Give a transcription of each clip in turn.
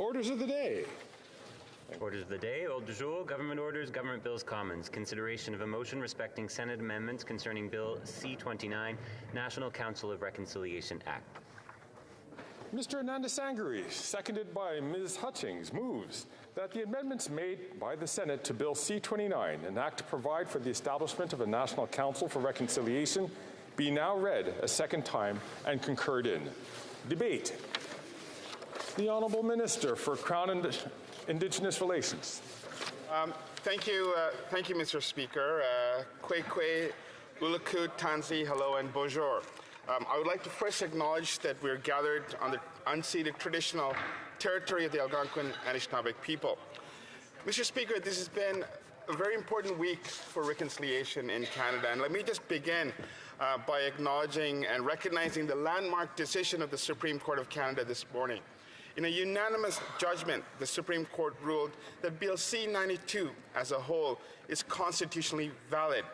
Orders of the day. Orders of the day. Ordre du jour. Government orders. Government bills. Commons. Consideration of a motion respecting Senate amendments concerning Bill C-29, National Council of Reconciliation Act. Mr. Anandasangari, seconded by Ms. Hutchings, moves that the amendments made by the Senate to Bill C-29, an act to provide for the establishment of a National Council for Reconciliation, be now read a second time and concurred in. Debate. The Honourable Minister for Crown and Indigenous Relations. Thank you, Mr. Speaker. Kwekwe, Ulakut, Tansi, hello, and bonjour. I would like to first acknowledge that we're gathered on the unceded traditional territory of the Algonquin Anishinaabe people. Mr. Speaker, this has been a very important week for reconciliation in Canada, and let me just begin by acknowledging and recognizing the landmark decision of the Supreme Court of Canada this morning. In a unanimous judgment, the Supreme Court ruled that Bill C-92 as a whole is constitutionally valid.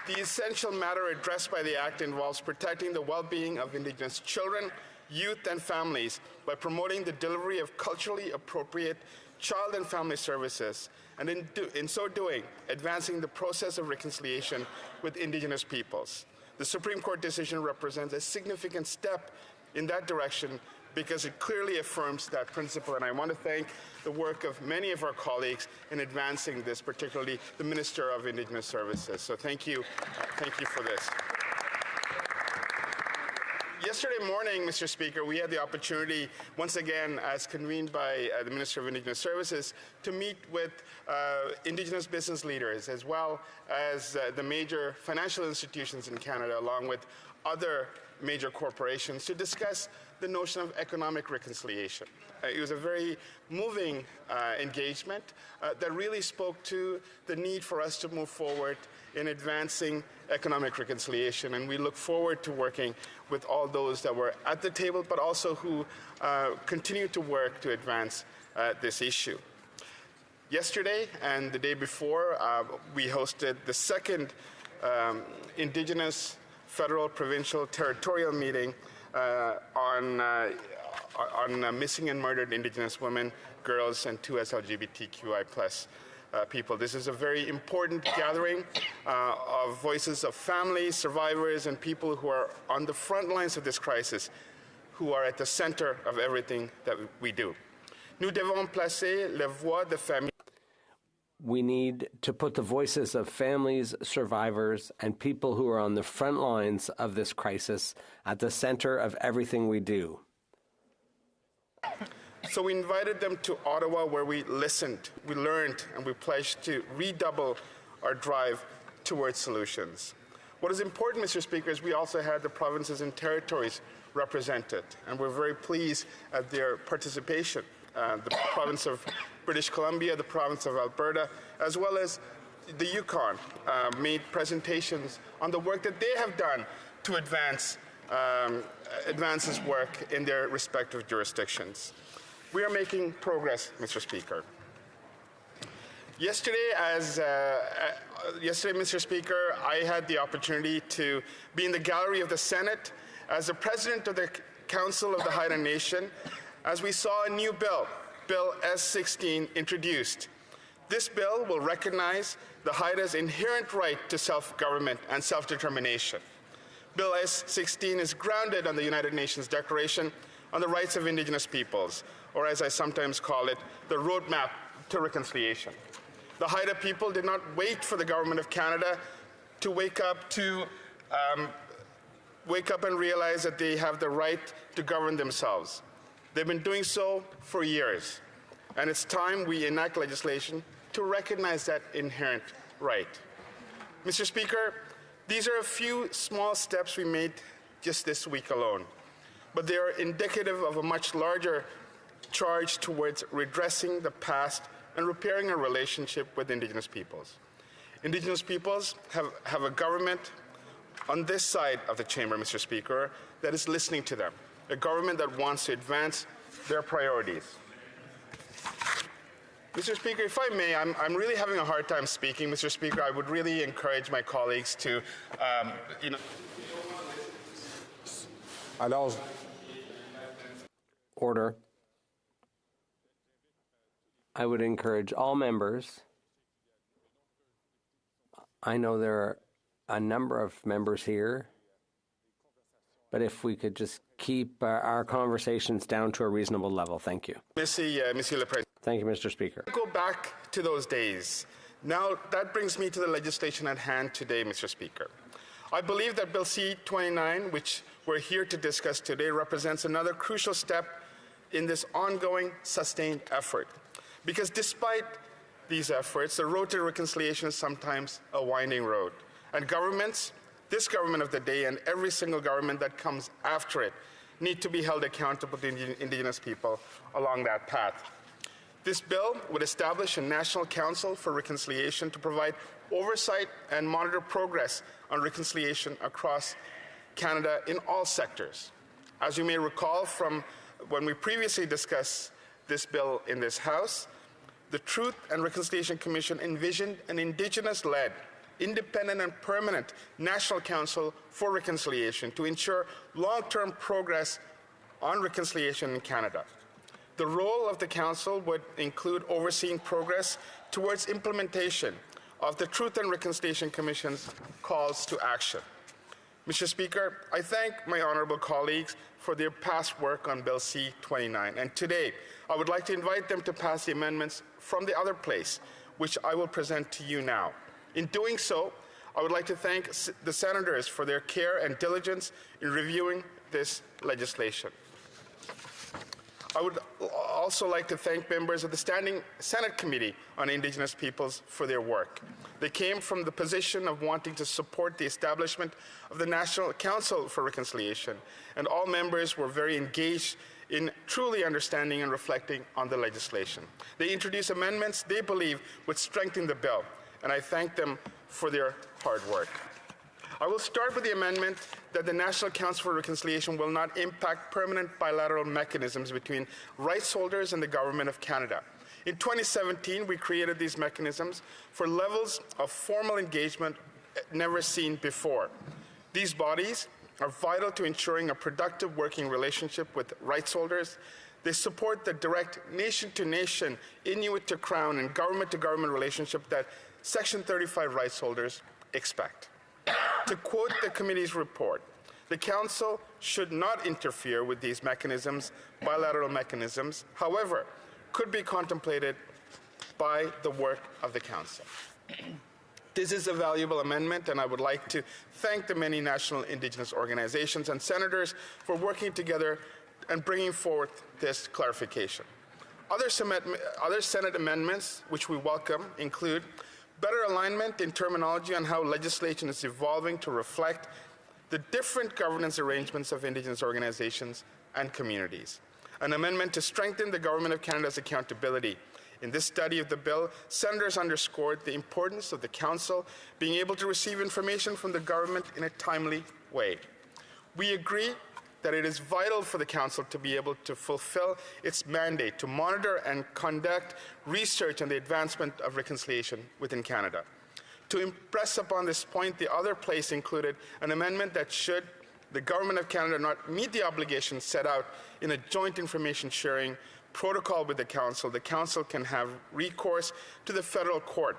The essential matter addressed by the Act involves protecting the well-being of Indigenous children, youth, and families by promoting the delivery of culturally appropriate child and family services, and in so doing, advancing the process of reconciliation with Indigenous peoples. The Supreme Court decision represents a significant step in that direction because it clearly affirms that principle, and I want to thank the work of many of our colleagues in advancing this, particularly the Minister of Indigenous Services. So thank you for this. Yesterday morning, Mr. Speaker, we had the opportunity, once again, as convened by the Minister of Indigenous Services, to meet with Indigenous business leaders, as well as the major financial institutions in Canada, along with other major corporations, to discuss the notion of economic reconciliation. It was a very moving engagement that really spoke to the need for us to move forward in advancing economic reconciliation, and we look forward to working with all those that were at the table, but also who continue to work to advance this issue. Yesterday and the day before, we hosted the second Indigenous federal, provincial, territorial meeting on missing and murdered Indigenous women, girls, and 2S LGBTQI+ people. This is a very important gathering of voices of families, survivors, and people who are on the front lines of this crisis, who are at the center of everything that we do. Nous devons placer les voix de famille. We need to put the voices of families, survivors, and people who are on the front lines of this crisis at the center of everything we do. So we invited them to Ottawa, where we listened, we learned, and we pledged to redouble our drive towards solutions. What is important, Mr. Speaker, is we also had the provinces and territories represented, and we're very pleased at their participation. The province of British Columbia, the province of Alberta, as well as the Yukon, made presentations on the work that they have done to advance this work in their respective jurisdictions. We are making progress, Mr. Speaker. Yesterday, Mr. Speaker, I had the opportunity to be in the gallery of the Senate as the President of the Council of the Haida Nation, as we saw a new bill, Bill S-16, introduced. This bill will recognize the Haida's inherent right to self-government and self-determination. Bill S-16 is grounded on the United Nations Declaration on the Rights of Indigenous Peoples, or as I sometimes call it, the roadmap to reconciliation. The Haida people did not wait for the Government of Canada to wake up and realize that they have the right to govern themselves. They've been doing so for years, and it's time we enact legislation to recognize that inherent right. Mr. Speaker, these are a few small steps we made just this week alone, but they are indicative of a much larger charge towards redressing the past and repairing our relationship with Indigenous peoples. Indigenous peoples have a government on this side of the chamber, Mr. Speaker, that is listening to them, a government that wants to advance their priorities. Mr. Speaker, if I may, I'm really having a hard time speaking. Mr. Speaker, I would really encourage my colleagues to, Alors, Order. I would encourage all members. I know there are a number of members here, but if we could just keep our conversations down to a reasonable level. Thank you. Monsieur le Président. Thank you, Mr. Speaker. Go back to those days. Now, that brings me to the legislation at hand today, Mr. Speaker. I believe that Bill C-29, which we're here to discuss today, represents another crucial step in this ongoing, sustained effort. Because despite these efforts, the road to reconciliation is sometimes a winding road. And governments, this government of the day and every single government that comes after it, need to be held accountable to Indigenous people along that path. This bill would establish a National Council for Reconciliation to provide oversight and monitor progress on reconciliation across Canada in all sectors. As you may recall from when we previously discussed this bill in this House, the Truth and Reconciliation Commission envisioned an Indigenous-led, independent and permanent National Council for Reconciliation to ensure long-term progress on reconciliation in Canada. The role of the Council would include overseeing progress towards implementation of the Truth and Reconciliation Commission's calls to action. Mr. Speaker, I thank my honourable colleagues for their past work on Bill C-29, and today I would like to invite them to pass the amendments from the other place, which I will present to you now. In doing so, I would like to thank the senators for their care and diligence in reviewing this legislation. I would also like to thank members of the Standing Senate Committee on Indigenous Peoples for their work. They came from the position of wanting to support the establishment of the National Council for Reconciliation, and all members were very engaged in truly understanding and reflecting on the legislation. They introduced amendments they believe would strengthen the bill, and I thank them for their hard work. I will start with the amendment that the National Council for Reconciliation will not impact permanent bilateral mechanisms between rights holders and the Government of Canada. In 2017, we created these mechanisms for levels of formal engagement never seen before. These bodies are vital to ensuring a productive working relationship with rights holders. They support the direct nation-to-nation, Inuit-to-Crown, and government-to-government relationship that Section 35 rights holders expect. To quote the committee's report, the Council should not interfere with these mechanisms, bilateral mechanisms, however, could be contemplated by the work of the Council. This is a valuable amendment, and I would like to thank the many national Indigenous organizations and senators for working together and bringing forth this clarification. Other Senate amendments, which we welcome, include better alignment in terminology on how legislation is evolving to reflect the different governance arrangements of Indigenous organizations and communities. An amendment to strengthen the Government of Canada's accountability. In this study of the bill, senators underscored the importance of the Council being able to receive information from the government in a timely way. We agree that it is vital for the Council to be able to fulfill its mandate to monitor and conduct research on the advancement of reconciliation within Canada. To impress upon this point, the other place included an amendment that should the Government of Canada not meet the obligations set out in a joint information sharing protocol with the Council can have recourse to the federal court.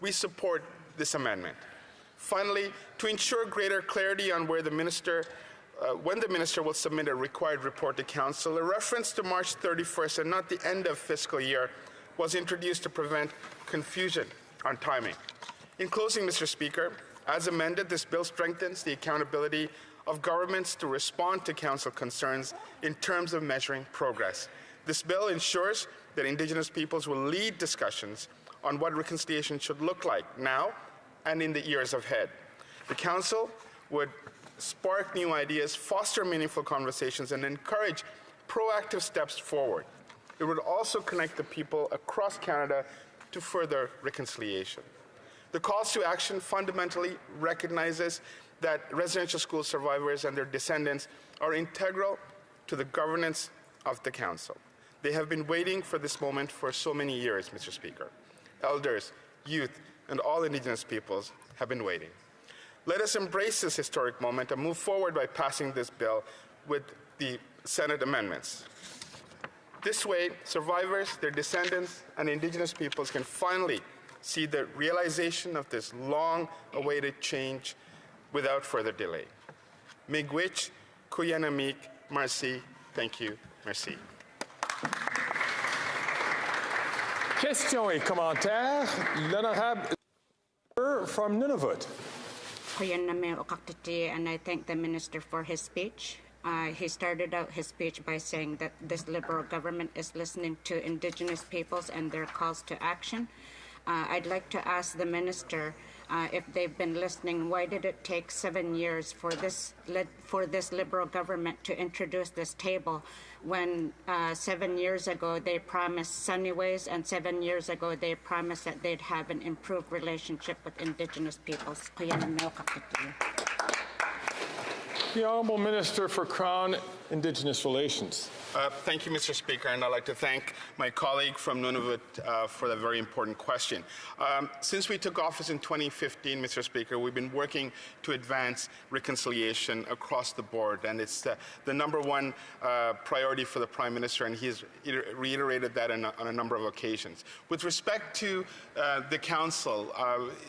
We support this amendment. Finally, to ensure greater clarity on where the Minister when the Minister will submit a required report to Council, a reference to March 31st and not the end of fiscal year was introduced to prevent confusion on timing. In closing, Mr. Speaker, as amended, this bill strengthens the accountability of governments to respond to Council concerns in terms of measuring progress. This bill ensures that Indigenous peoples will lead discussions on what reconciliation should look like now and in the years ahead. The Council would spark new ideas, foster meaningful conversations, and encourage proactive steps forward. It would also connect the people across Canada to further reconciliation. The calls to action fundamentally recognizes that residential school survivors and their descendants are integral to the governance of the Council. They have been waiting for this moment for so many years, Mr. Speaker. Elders, youth, and all Indigenous peoples have been waiting. Let us embrace this historic moment and move forward by passing this bill with the Senate amendments. This way, survivors, their descendants, and Indigenous peoples can finally see the realization of this long-awaited change without further delay. Miigwech, kuyanamik, merci, thank you, merci. Question et commentaire. L'honorable from Nunavut. And I thank the minister for his speech. He started out his speech by saying that this Liberal government is listening to Indigenous peoples and their calls to action. I'd like to ask the minister if they've been listening. Why did it take 7 years for this Liberal government to introduce this table when 7 years ago they promised sunny ways, and 7 years ago they promised that they'd have an improved relationship with Indigenous peoples? The Honourable Minister for Crown Indigenous Relations. Thank you, Mr. Speaker, and I'd like to thank my colleague from Nunavut for that very important question. Since we took office in 2015, Mr. Speaker, we've been working to advance reconciliation across the board, and it's the number one priority for the Prime Minister, and he's reiterated that on a number of occasions. With respect to the Council,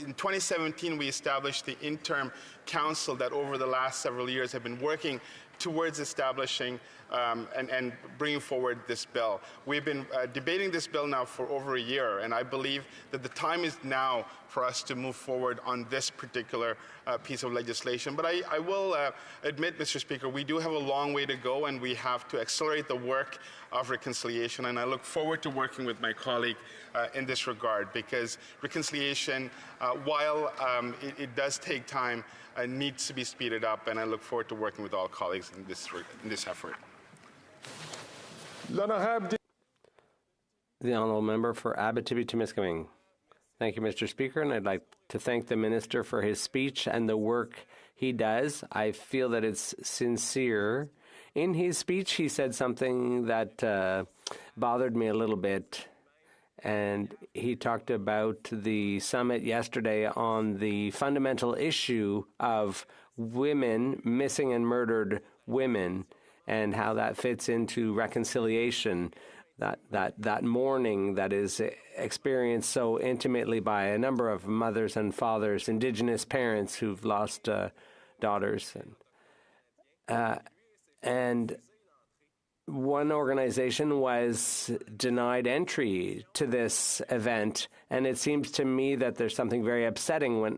in 2017 we established the interim Council that over the last several years have been working towards establishing and bringing forward this bill. We've been debating this bill now for over a year, and I believe that the time is now for us to move forward on this particular piece of legislation. But I will admit, Mr. Speaker, we do have a long way to go, and we have to accelerate the work of reconciliation, and I look forward to working with my colleague in this regard, because reconciliation, while it does take time, needs to be speeded up, and I look forward to working with all colleagues in this effort. The Honourable Member for Abitibi-Temiskaming. Thank you, Mr. Speaker, and I'd like to thank the Minister for his speech and the work he does. I feel that it's sincere. In his speech, he said something that bothered me a little bit, and he talked about the summit yesterday on the fundamental issue of women, missing and murdered women, and how that fits into reconciliation, that mourning that is experienced so intimately by a number of mothers and fathers, Indigenous parents who've lost daughters. And one organization was denied entry to this event, and it seems to me that there's something very upsetting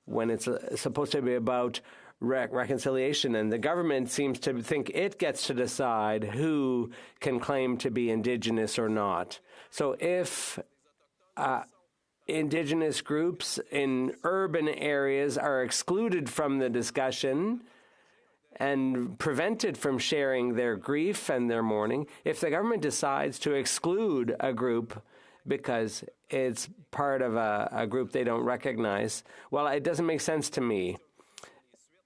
when it's supposed to be about reconciliation, and the government seems to think it gets to decide who can claim to be Indigenous or not. So if Indigenous groups in urban areas are excluded from the discussion and prevented from sharing their grief and their mourning, if the government decides to exclude a group because it's part of a group they don't recognize, well, it doesn't make sense to me.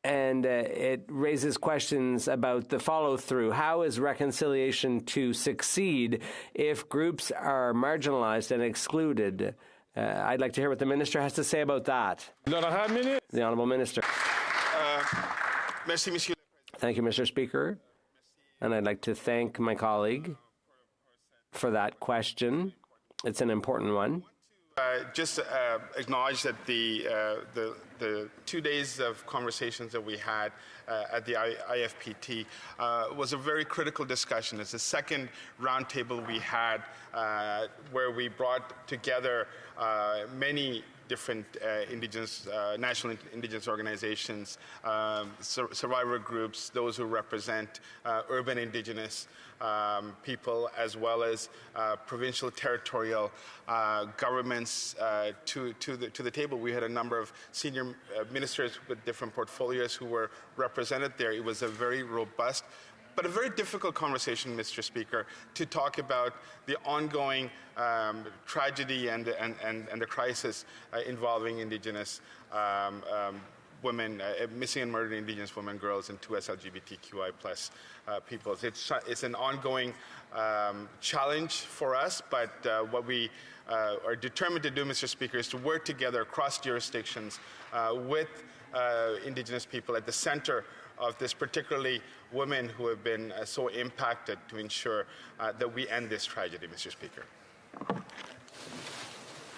And it raises questions about the follow-through. How is reconciliation to succeed if groups are marginalized and excluded? I'd like to hear what the Minister has to say about that. The Honourable Minister. Merci, Monsieur. Thank you, Mr. Speaker. And I'd like to thank my colleague for that question. It's an important one. Just acknowledge that the 2 days of conversations that we had at the IFPT was a very critical discussion. It's the second roundtable we had where we brought together many different national Indigenous organizations, survivor groups, those who represent urban Indigenous people, as well as provincial, territorial governments to the table. We had a number of senior ministers with different portfolios who were represented there. It was a very robust but a very difficult conversation, Mr. Speaker, to talk about the ongoing tragedy and the crisis involving Indigenous women, missing and murdered Indigenous women, girls, and 2 LGBTQI+ peoples. It's an ongoing challenge for us, but what we are determined to do, Mr. Speaker, is to work together across jurisdictions with Indigenous people at the center of this, particularly women who have been so impacted, to ensure that we end this tragedy, Mr. Speaker.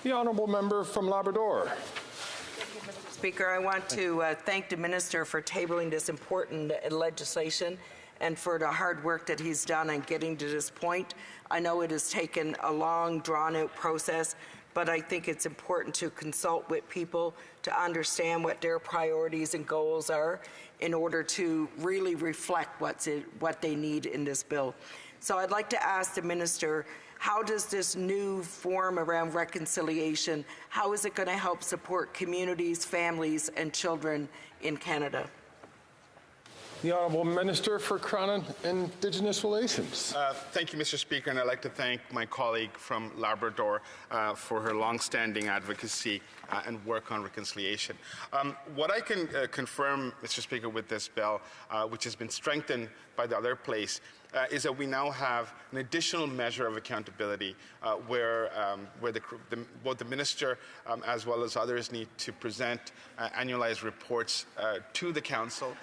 The honourable member from Labrador. Speaker, I want to thank the Minister for tabling this important legislation and for the hard work that he's done in getting to this point. I know it has taken a long, drawn-out process, but I think it's important to consult with people to understand what their priorities and goals are in order to really reflect what they need in this bill. So I'd like to ask the Minister, how does this new form around reconciliation, how is it going to help support communities, families, and children in Canada? The Honourable Minister for Crown and Indigenous Relations. Thank you, Mr. Speaker, and I'd like to thank my colleague from Labrador for her long-standing advocacy and work on reconciliation. What I can confirm, Mr. Speaker, with this bill, which has been strengthened by the other place, is that we now have an additional measure of accountability where both the Minister as well as others need to present annualized reports to the Council.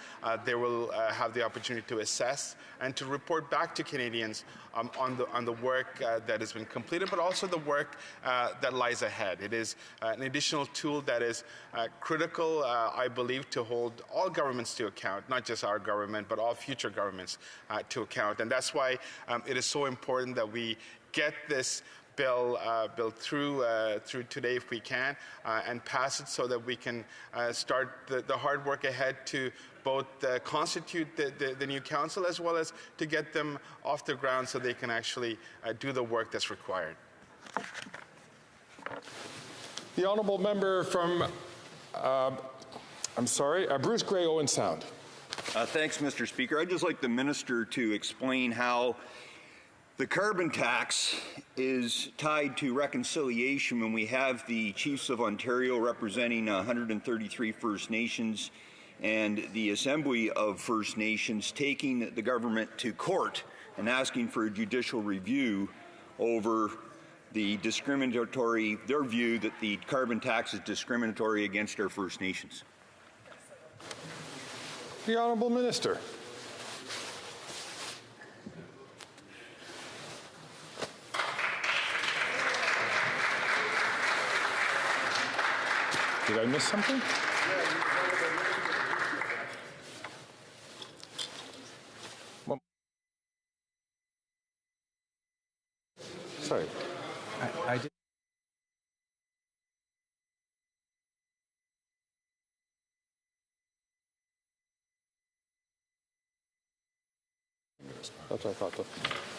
They will have the opportunity to assess and to report back to Canadians on the work that has been completed, but also the work that lies ahead. It is an additional tool that is critical, I believe, to hold all governments to account, not just our government, but all future governments to account. And that's why it is so important that we get this bill through today if we can, and pass it so that we can start the hard work ahead to both constitute the new council as well as to get them off the ground so they can actually do the work that's required. The honourable member from, Bruce Grey, Owen Sound. Thanks, Mr. Speaker. I'd just like the Minister to explain how the carbon tax is tied to reconciliation when we have the Chiefs of Ontario representing 133 First Nations and the Assembly of First Nations taking the government to court and asking for a judicial review over the their view that the carbon tax is discriminatory against our First Nations. The Honourable Minister. Did I miss something? Sorry. I did. That's what I thought.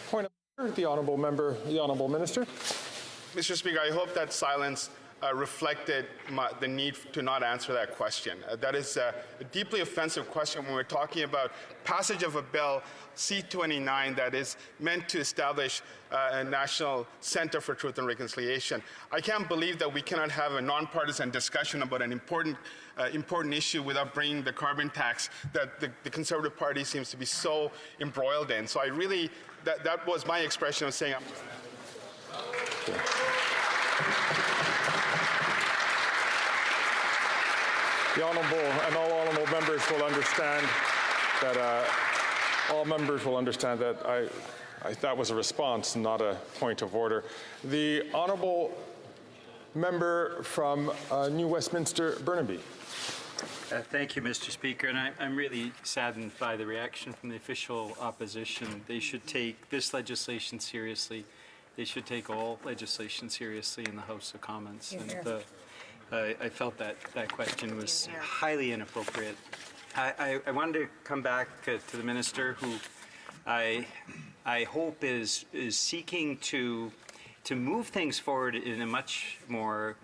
Point of order, the honourable member, the honourable minister. Mr. Speaker, I hope that silence reflected the need to not answer that question. That is a deeply offensive question when we're talking about passage of a bill, C-29, that is meant to establish a National Centre for Truth and Reconciliation. I can't believe that we cannot have a nonpartisan discussion about an important issue without bringing the carbon tax that the Conservative Party seems to be so embroiled in. So I really, that was my expression of saying. The honourable and all honourable members will understand that all members will understand that that was a response, not a point of order. The honourable member from New Westminster, Burnaby. Thank you, Mr. Speaker, and I'm really saddened by the reaction from the official opposition. They should take this legislation seriously. They should take all legislation seriously in the House of Commons. And I felt that question was highly inappropriate. I wanted to come back to the minister, who I hope is seeking to move things forward in a much more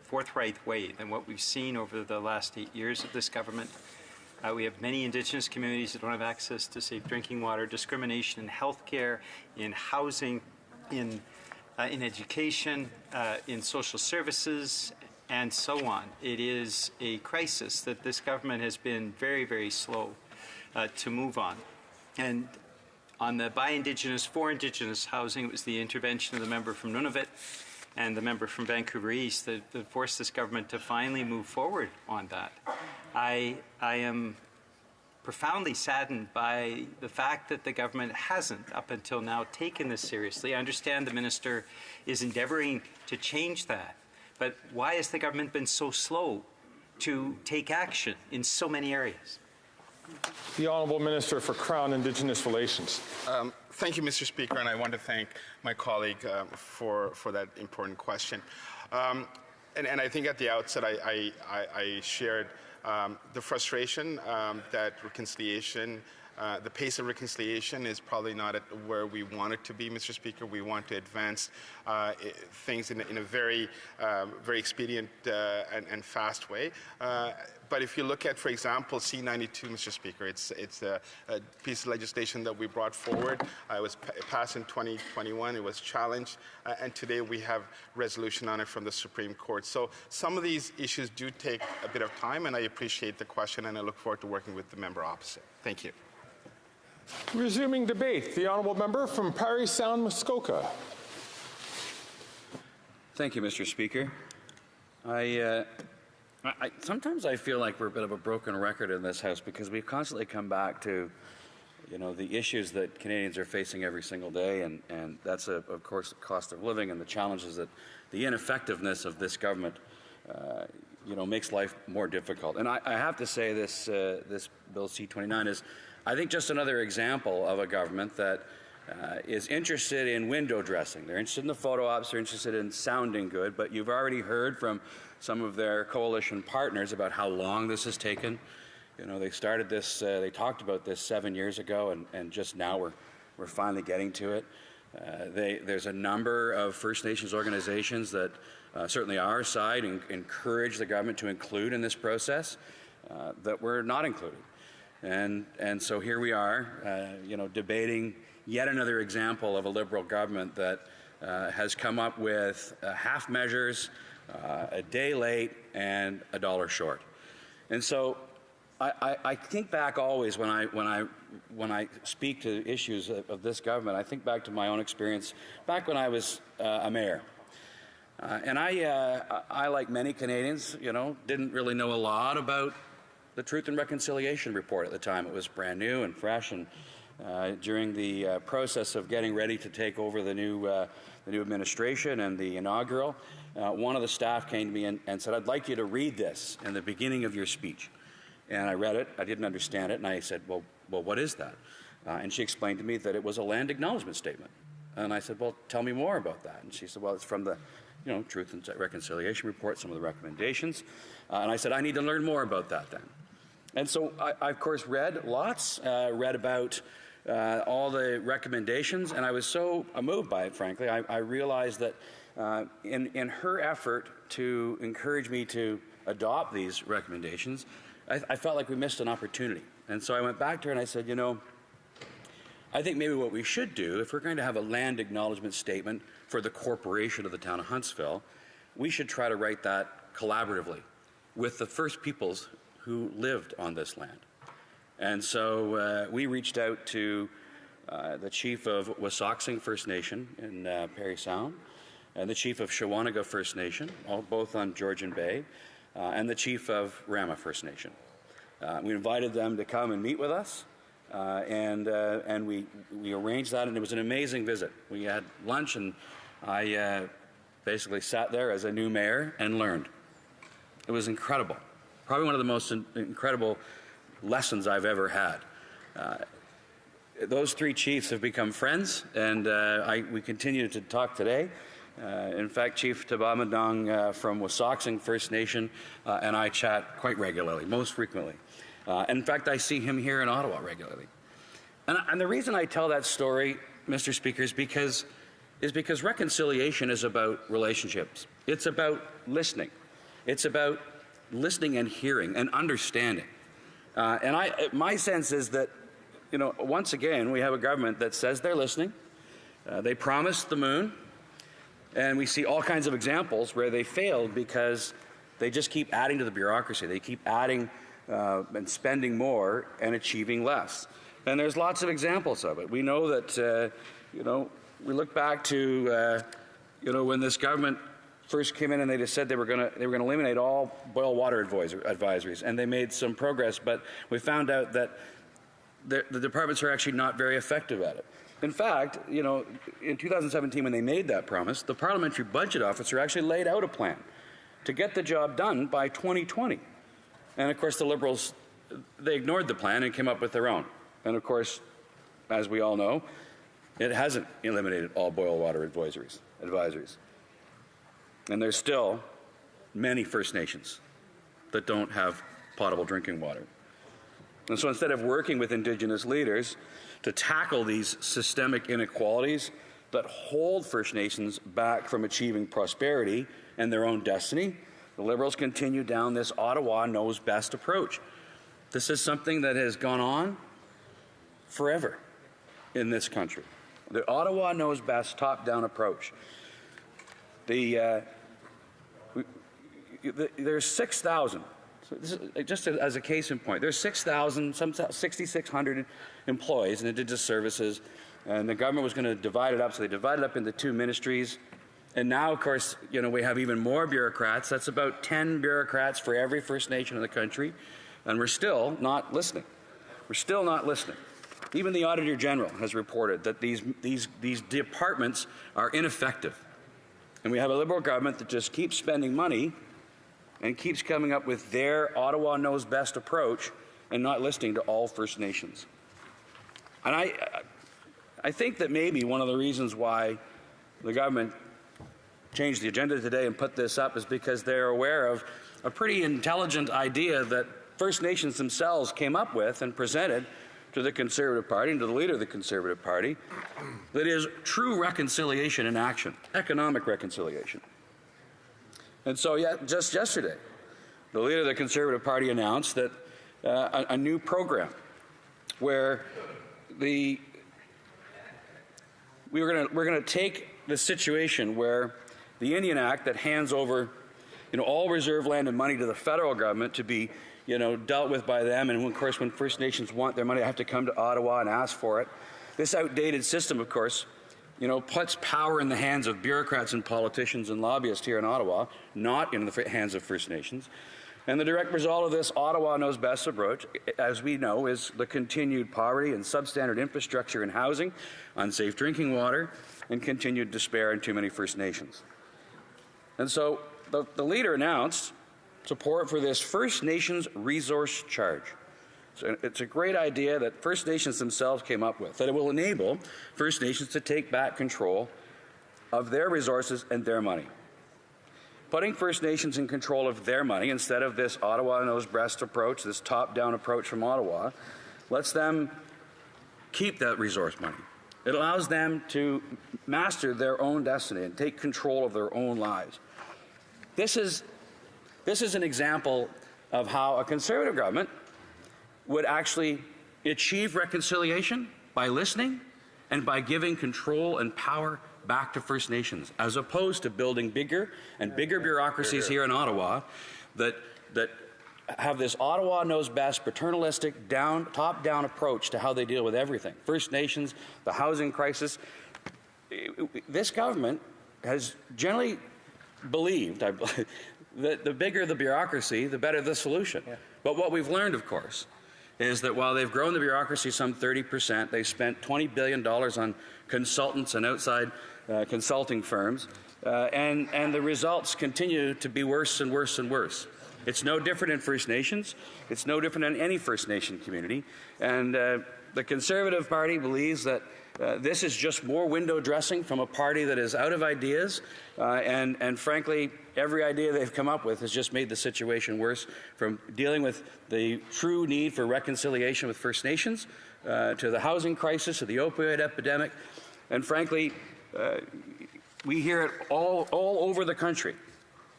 forthright way than what we've seen over the last 8 years of this government. We have many Indigenous communities that don't have access to safe drinking water, discrimination in healthcare, in housing, in education, in social services, and so on. It is a crisis that this government has been very, very slow to move on. And on the by Indigenous, for Indigenous housing, it was the intervention of the member from Nunavut and the member from Vancouver East that forced this government to finally move forward on that. I am profoundly saddened by the fact that the government hasn't, up until now, taken this seriously. I understand the minister is endeavoring to change that, but why has the government been so slow to take action in so many areas? The Honourable Minister for Crown Indigenous Relations. Thank you, Mr. Speaker, and I want to thank my colleague for that important question. And I think at the outset I shared the frustration that reconciliation, the pace of reconciliation is probably not at where we want it to be, Mr. Speaker. We want to advance things in a very expedient and fast way. But if you look at, for example, C-92, Mr. Speaker, it's a piece of legislation that we brought forward. It was passed in 2021. It was challenged. And today we have resolution on it from the Supreme Court. So some of these issues do take a bit of time, and I appreciate the question, and I look forward to working with the member opposite. Thank you. Resuming debate, the Honourable Member from Parry Sound, Muskoka. Thank you, Mr. Speaker. Sometimes I feel like we're a bit of a broken record in this House because we constantly come back to, the issues that Canadians are facing every single day, and that's, of course, the cost of living and the challenges that the ineffectiveness of this government, makes life more difficult. And I have to say this Bill C-29 is, I think, just another example of a government that is interested in window dressing. They're interested in the photo ops, they're interested in sounding good, but you've already heard from some of their coalition partners about how long this has taken. They started this, they talked about this 7 years ago, and just now we're finally getting to it. There's a number of First Nations organizations that certainly our side encourage the government to include in this process that were not included. And so here we are, debating yet another example of a Liberal government that has come up with half measures, a day late, and a dollar short. And so I think back always when I speak to issues of this government, I think back to my own experience back when I was a mayor. And I, like many Canadians, didn't really know a lot about the Truth and Reconciliation Report at the time. It was brand new and fresh, and during the process of getting ready to take over the new administration and the inaugural, one of the staff came to me and said, "I'd like you to read this in the beginning of your speech." And I read it. I didn't understand it, and I said, well, what is that? And she explained to me that it was a land acknowledgement statement. And I said, well, tell me more about that. And she said, well, it's from the Truth and Reconciliation Report, some of the recommendations. And I said, I need to learn more about that then. And so I of course, read lots, read about all the recommendations, and I was so moved by it, frankly. I realized that in her effort to encourage me to adopt these recommendations, I felt like we missed an opportunity. And so I went back to her and I said, I think maybe what we should do, if we're going to have a land acknowledgement statement for the corporation of the town of Huntsville, we should try to write that collaboratively with the First Peoples who lived on this land. And so we reached out to the chief of Wasauksing First Nation in Parry Sound, and the chief of Shawanaga First Nation, both on Georgian Bay, and the chief of Rama First Nation. We invited them to come and meet with us, and we arranged that, and it was an amazing visit. We had lunch, and I basically sat there as a new mayor and learned. It was incredible. Probably one of the most incredible lessons I've ever had. Those three chiefs have become friends, and we continue to talk today. In fact, Chief Tabamadong from Wasauksing First Nation and I chat quite regularly, most frequently. In fact, I see him here in Ottawa regularly. And the reason I tell that story, Mr. Speaker, is because reconciliation is about relationships. It's about listening. It's about listening and hearing and understanding. And my sense is that, once again, we have a government that says they're listening. They promised the moon. And we see all kinds of examples where they failed because they just keep adding to the bureaucracy. They keep adding and spending more and achieving less. And there's lots of examples of it. We know that, we look back to, when this government first came in and they just said they were going to eliminate all boil water advisories, and they made some progress, but we found out that the departments are actually not very effective at it. In fact, you know, in 2017 when they made that promise, the parliamentary budget officer actually laid out a plan to get the job done by 2020. And of course the Liberals, they ignored the plan and came up with their own. And of course, as we all know, it hasn't eliminated all boil water advisories. And there's still many First Nations that don't have potable drinking water. And so instead of working with Indigenous leaders to tackle these systemic inequalities that hold First Nations back from achieving prosperity and their own destiny, the Liberals continue down this Ottawa knows best approach. This is something that has gone on forever in this country. The Ottawa knows best top-down approach. There's 6,000. So this is just as a case in point. There's 6,000, some 6,600 employees in Indigenous services, and the government was going to divide it up, so they divided it up into 2 ministries. And now, of course, you know, we have even more bureaucrats. That's about 10 bureaucrats for every First Nation in the country, and we're still not listening. We're still not listening. Even the Auditor General has reported that these departments are ineffective. And we have a Liberal government that just keeps spending money and keeps coming up with their Ottawa knows best approach and not listening to all First Nations. And I think that maybe one of the reasons why the government changed the agenda today and put this up is because they're aware of a pretty intelligent idea that First Nations themselves came up with and presented to the Conservative Party and to the leader of the Conservative Party, that is true reconciliation in action, economic reconciliation. And so, yeah, just yesterday, the leader of the Conservative Party announced that a new program where we're going to take the situation where the Indian Act that hands over, you know, all reserve land and money to the federal government to be, you know, dealt with by them, and of course when First Nations want their money, they have to come to Ottawa and ask for it. This outdated system, of course, you know, puts power in the hands of bureaucrats and politicians and lobbyists here in Ottawa, not in the hands of First Nations. And the direct result of this Ottawa knows best approach, as we know, is the continued poverty and substandard infrastructure and housing, unsafe drinking water, and continued despair in too many First Nations. And so the leader announced support for this First Nations resource charge. So it's a great idea that First Nations themselves came up with, that it will enable First Nations to take back control of their resources and their money. Putting First Nations in control of their money instead of this Ottawa knows best approach, this top-down approach from Ottawa, lets them keep that resource money. It allows them to master their own destiny and take control of their own lives. This is an example of how a Conservative government would actually achieve reconciliation by listening and by giving control and power back to First Nations, as opposed to building bigger and bigger bureaucracies here in Ottawa that have this Ottawa knows best, paternalistic, top-down approach to how they deal with everything. First Nations, the housing crisis. This government has generally believed that the bigger the bureaucracy, the better the solution. Yeah. But what we've learned, of course, is that while they've grown the bureaucracy some 30%, they've spent $20 billion on consultants and outside consulting firms, and the results continue to be worse and worse and worse. It's no different in First Nations. It's no different in any First Nation community. And the Conservative Party believes that this is just more window dressing from a party that is out of ideas, and frankly, every idea they've come up with has just made the situation worse, from dealing with the true need for reconciliation with First Nations, to the housing crisis, to the opioid epidemic, and frankly, we hear it all over the country.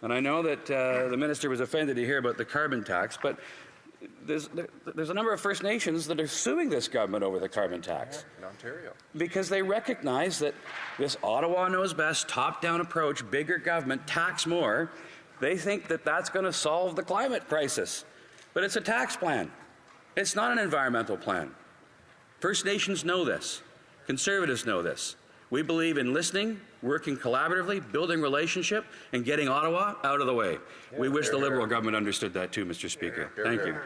And I know that the minister was offended to hear about the carbon tax, but there's a number of First Nations that are suing this government over the carbon tax. In Ontario. Because they recognize that this Ottawa knows best, top-down approach, bigger government, tax more, they think that that's going to solve the climate crisis. But it's a tax plan. It's not an environmental plan. First Nations know this. Conservatives know this. We believe in listening, working collaboratively, building relationship, and getting Ottawa out of the way. We wish the Liberal government understood that too, Mr. Speaker. Thank you.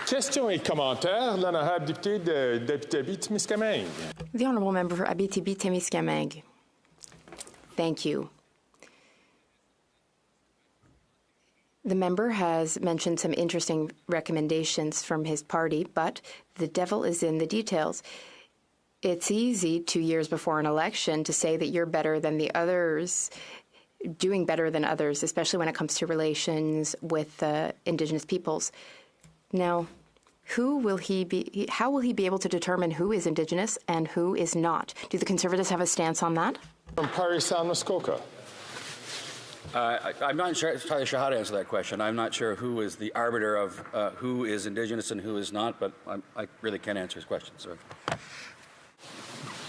Questions et commentaires, l'honorable député d'Abitibi-Témiscamingue. The Honourable Member for Abitibi-Témiscamingue. Thank you. The member has mentioned some interesting recommendations from his party, but the devil is in the details. It's easy 2 years before an election to say that you're better than the others, doing better than others, especially when it comes to relations with Indigenous peoples. Now, how will he be able to determine who is Indigenous and who is not? Do the Conservatives have a stance on that? From Parry Sound, Muskoka. I'm not entirely sure how to answer that question. I'm not sure who is the arbiter of who is Indigenous and who is not, but I really can't answer his question, sir.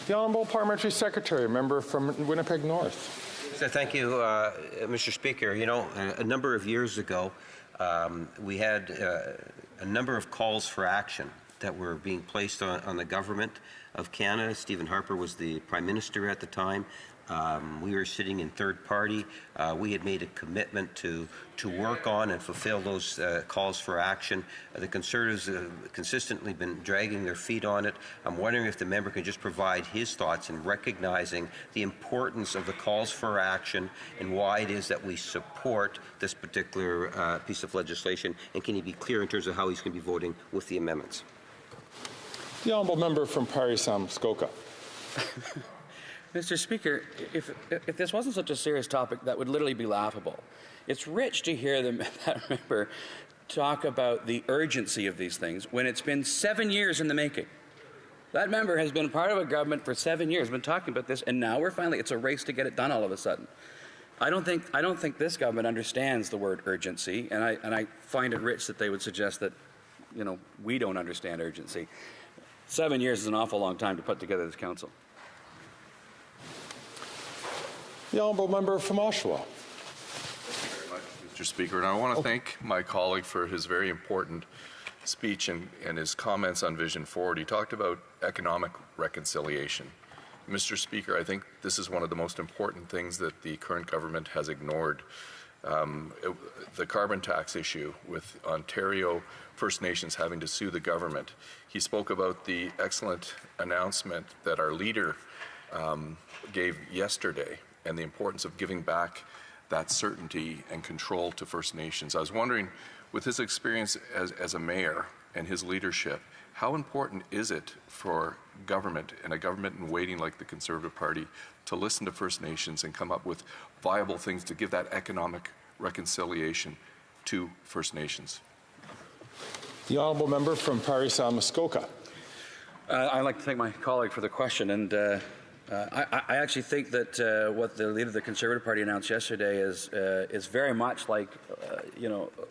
The Honourable Parliamentary Secretary, member from Winnipeg North. So thank you, Mr. Speaker. You know, a number of years ago, we had a number of calls for action that were being placed on the government of Canada. Stephen Harper was the Prime Minister at the time. We were sitting in third party. We had made a commitment to work on and fulfill those calls for action. The Conservatives have consistently been dragging their feet on it. I'm wondering if the member can just provide his thoughts in recognizing the importance of the calls for action and why it is that we support this particular piece of legislation, and can he be clear in terms of how he's going to be voting with the amendments? The Honourable Member from Parry Sound, Muskoka. Mr. Speaker, if this wasn't such a serious topic, that would literally be laughable. It's rich to hear that member talk about the urgency of these things when it's been 7 years in the making. That member has been part of a government for 7 years, been talking about this, and now it's a race to get it done all of a sudden. I don't think this government understands the word urgency, and I find it rich that they would suggest that, you know, we don't understand urgency. 7 years is an awful long time to put together this council. The Honourable Member from Oshawa. Thank you very much, Mr. Speaker. And I want to thank my colleague for his very important speech and his comments on Vision Forward. He talked about economic reconciliation. Mr. Speaker, I think this is one of the most important things that the current government has ignored. The carbon tax issue with Ontario First Nations having to sue the government. He spoke about the excellent announcement that our leader gave yesterday, and the importance of giving back that certainty and control to First Nations. I was wondering, with his experience as a mayor and his leadership, how important is it for government and a government in waiting like the Conservative Party to listen to First Nations and come up with viable things to give that economic reconciliation to First Nations? The Honourable Member from Parry Sound, Muskoka. I'd like to thank my colleague for the question, and I actually think that what the leader of the Conservative Party announced yesterday is very much like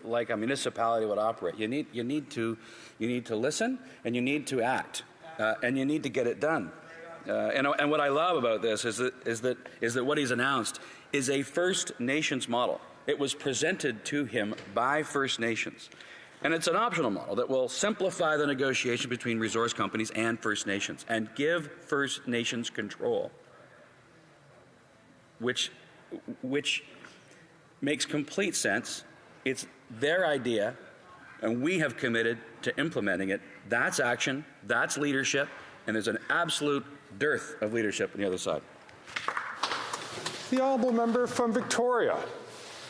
like a municipality would operate. You need to listen, and you need to act, and you need to get it done. And what I love about this is that what he's announced is a First Nations model. It was presented to him by First Nations. And it's an optional model that will simplify the negotiation between resource companies and First Nations and give First Nations control, which makes complete sense. It's their idea, and we have committed to implementing it. That's action, that's leadership, and there's an absolute dearth of leadership on the other side. The Honourable Member from Victoria.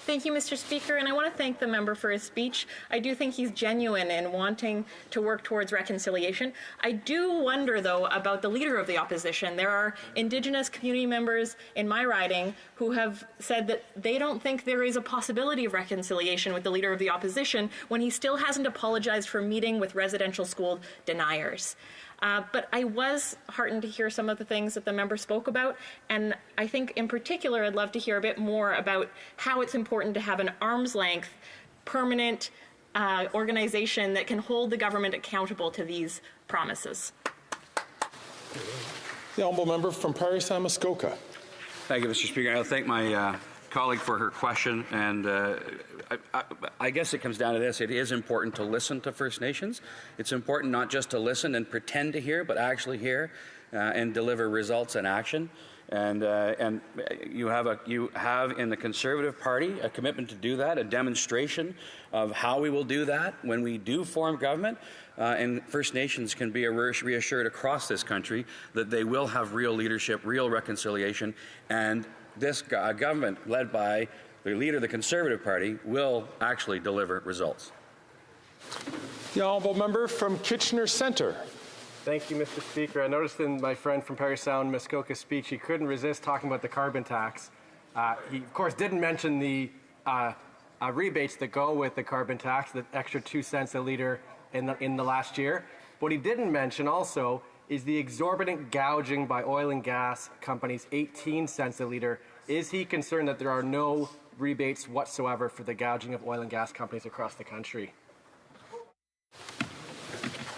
Thank you, Mr. Speaker, and I want to thank the member for his speech. I do think he's genuine in wanting to work towards reconciliation. I do wonder, though, about the leader of the opposition. There are Indigenous community members in my riding who have said that they don't think there is a possibility of reconciliation with the leader of the opposition when he still hasn't apologized for meeting with residential school deniers. But I was heartened to hear some of the things that the member spoke about, and I think in particular I'd love to hear a bit more about how it's important to have an arm's length, permanent organization that can hold the government accountable to these promises. The Honourable Member from Parry Sound, Muskoka. Thank you, Mr. Speaker. I'll thank my colleague for her question, and I guess it comes down to this. It is important to listen to First Nations. It's important not just to listen and pretend to hear, but actually hear and deliver results and action. And you have in the Conservative Party a commitment to do that, a demonstration of how we will do that when we do form government. And First Nations can be reassured across this country that they will have real leadership, real reconciliation, and this government, led by the leader of the Conservative Party, will actually deliver results. The honourable member from Kitchener Centre. Thank you, Mr. Speaker. I noticed in my friend from Parry Sound, Muskoka's speech, he couldn't resist talking about the carbon tax. He, of course, didn't mention the rebates that go with the carbon tax, the extra 2 cents a litre in the last year. What he didn't mention also is the exorbitant gouging by oil and gas companies, 18 cents a litre. Is he concerned that there are no rebates whatsoever for the gouging of oil and gas companies across the country?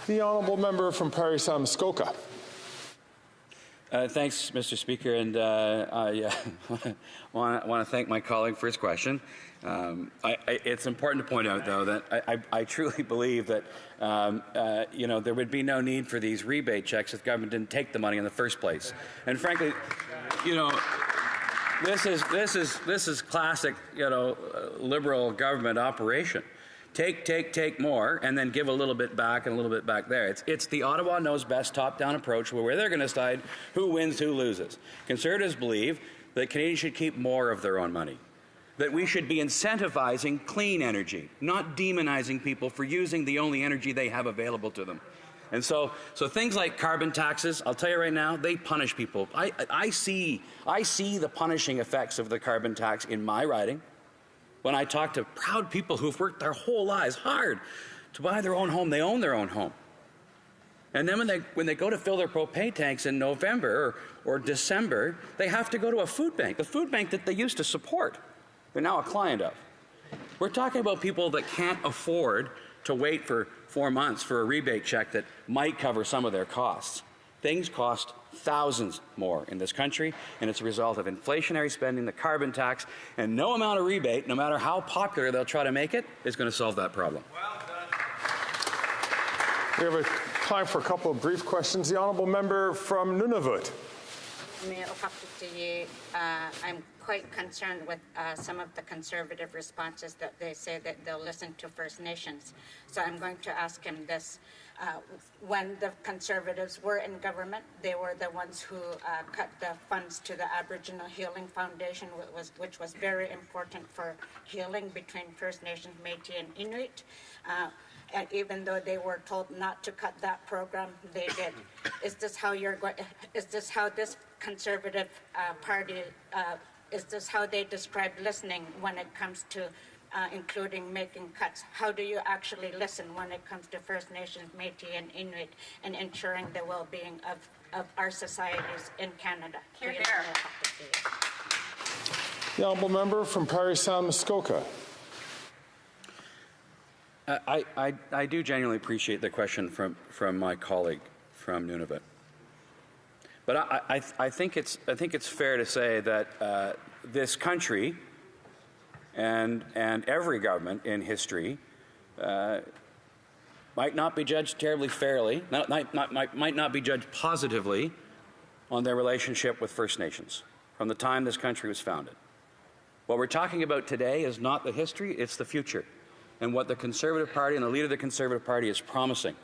The honourable member from Parry Sound Muskoka. Thanks, Mr. Speaker, and I want to thank my colleague for his question. It's important to point out, though, that I truly believe that there would be no need for these rebate checks if government didn't take the money in the first place. And frankly, this is classic, liberal government operation. Take more, and then give a little bit back and a little bit back there. It's the Ottawa knows best top-down approach where they're going to decide who wins, who loses. Conservatives believe that Canadians should keep more of their own money, that we should be incentivizing clean energy, not demonizing people for using the only energy they have available to them. And so things like carbon taxes, I'll tell you right now, they punish people. I see the punishing effects of the carbon tax in my riding. When I talk to proud people who've worked their whole lives hard to buy their own home, they own their own home. And then when they go to fill their propane tanks in November or December, they have to go to a food bank, the food bank that they used to support. They're now a client of. We're talking about people that can't afford to wait for 4 months for a rebate check that might cover some of their costs. Things cost thousands more in this country, and it's a result of inflationary spending, the carbon tax, and no amount of rebate, no matter how popular they'll try to make it, is going to solve that problem. Well done. We have time for a couple of brief questions. The honourable member from Nunavut. I'm quite concerned with some of the Conservative responses that they say that they'll listen to First Nations. So I'm going to ask him this. When the Conservatives were in government, they were the ones who cut the funds to the Aboriginal Healing Foundation, which was very important for healing between First Nations, Métis, and Inuit. And even though they were told not to cut that program, they did. Is this how this Conservative Party? Is this how they describe listening when it comes to including making cuts? How do you actually listen when it comes to First Nations, Métis, and Inuit, and ensuring the well-being of our societies in Canada? Here, here. The honourable member from Parry Sound Muskoka. I do genuinely appreciate the question from my colleague from Nunavut. But I think it's fair to say that this country and every government in history might not be judged terribly fairly, might not be judged positively on their relationship with First Nations from the time this country was founded. What we're talking about today is not the history, it's the future, and what the Conservative Party and the leader of the Conservative Party is promising.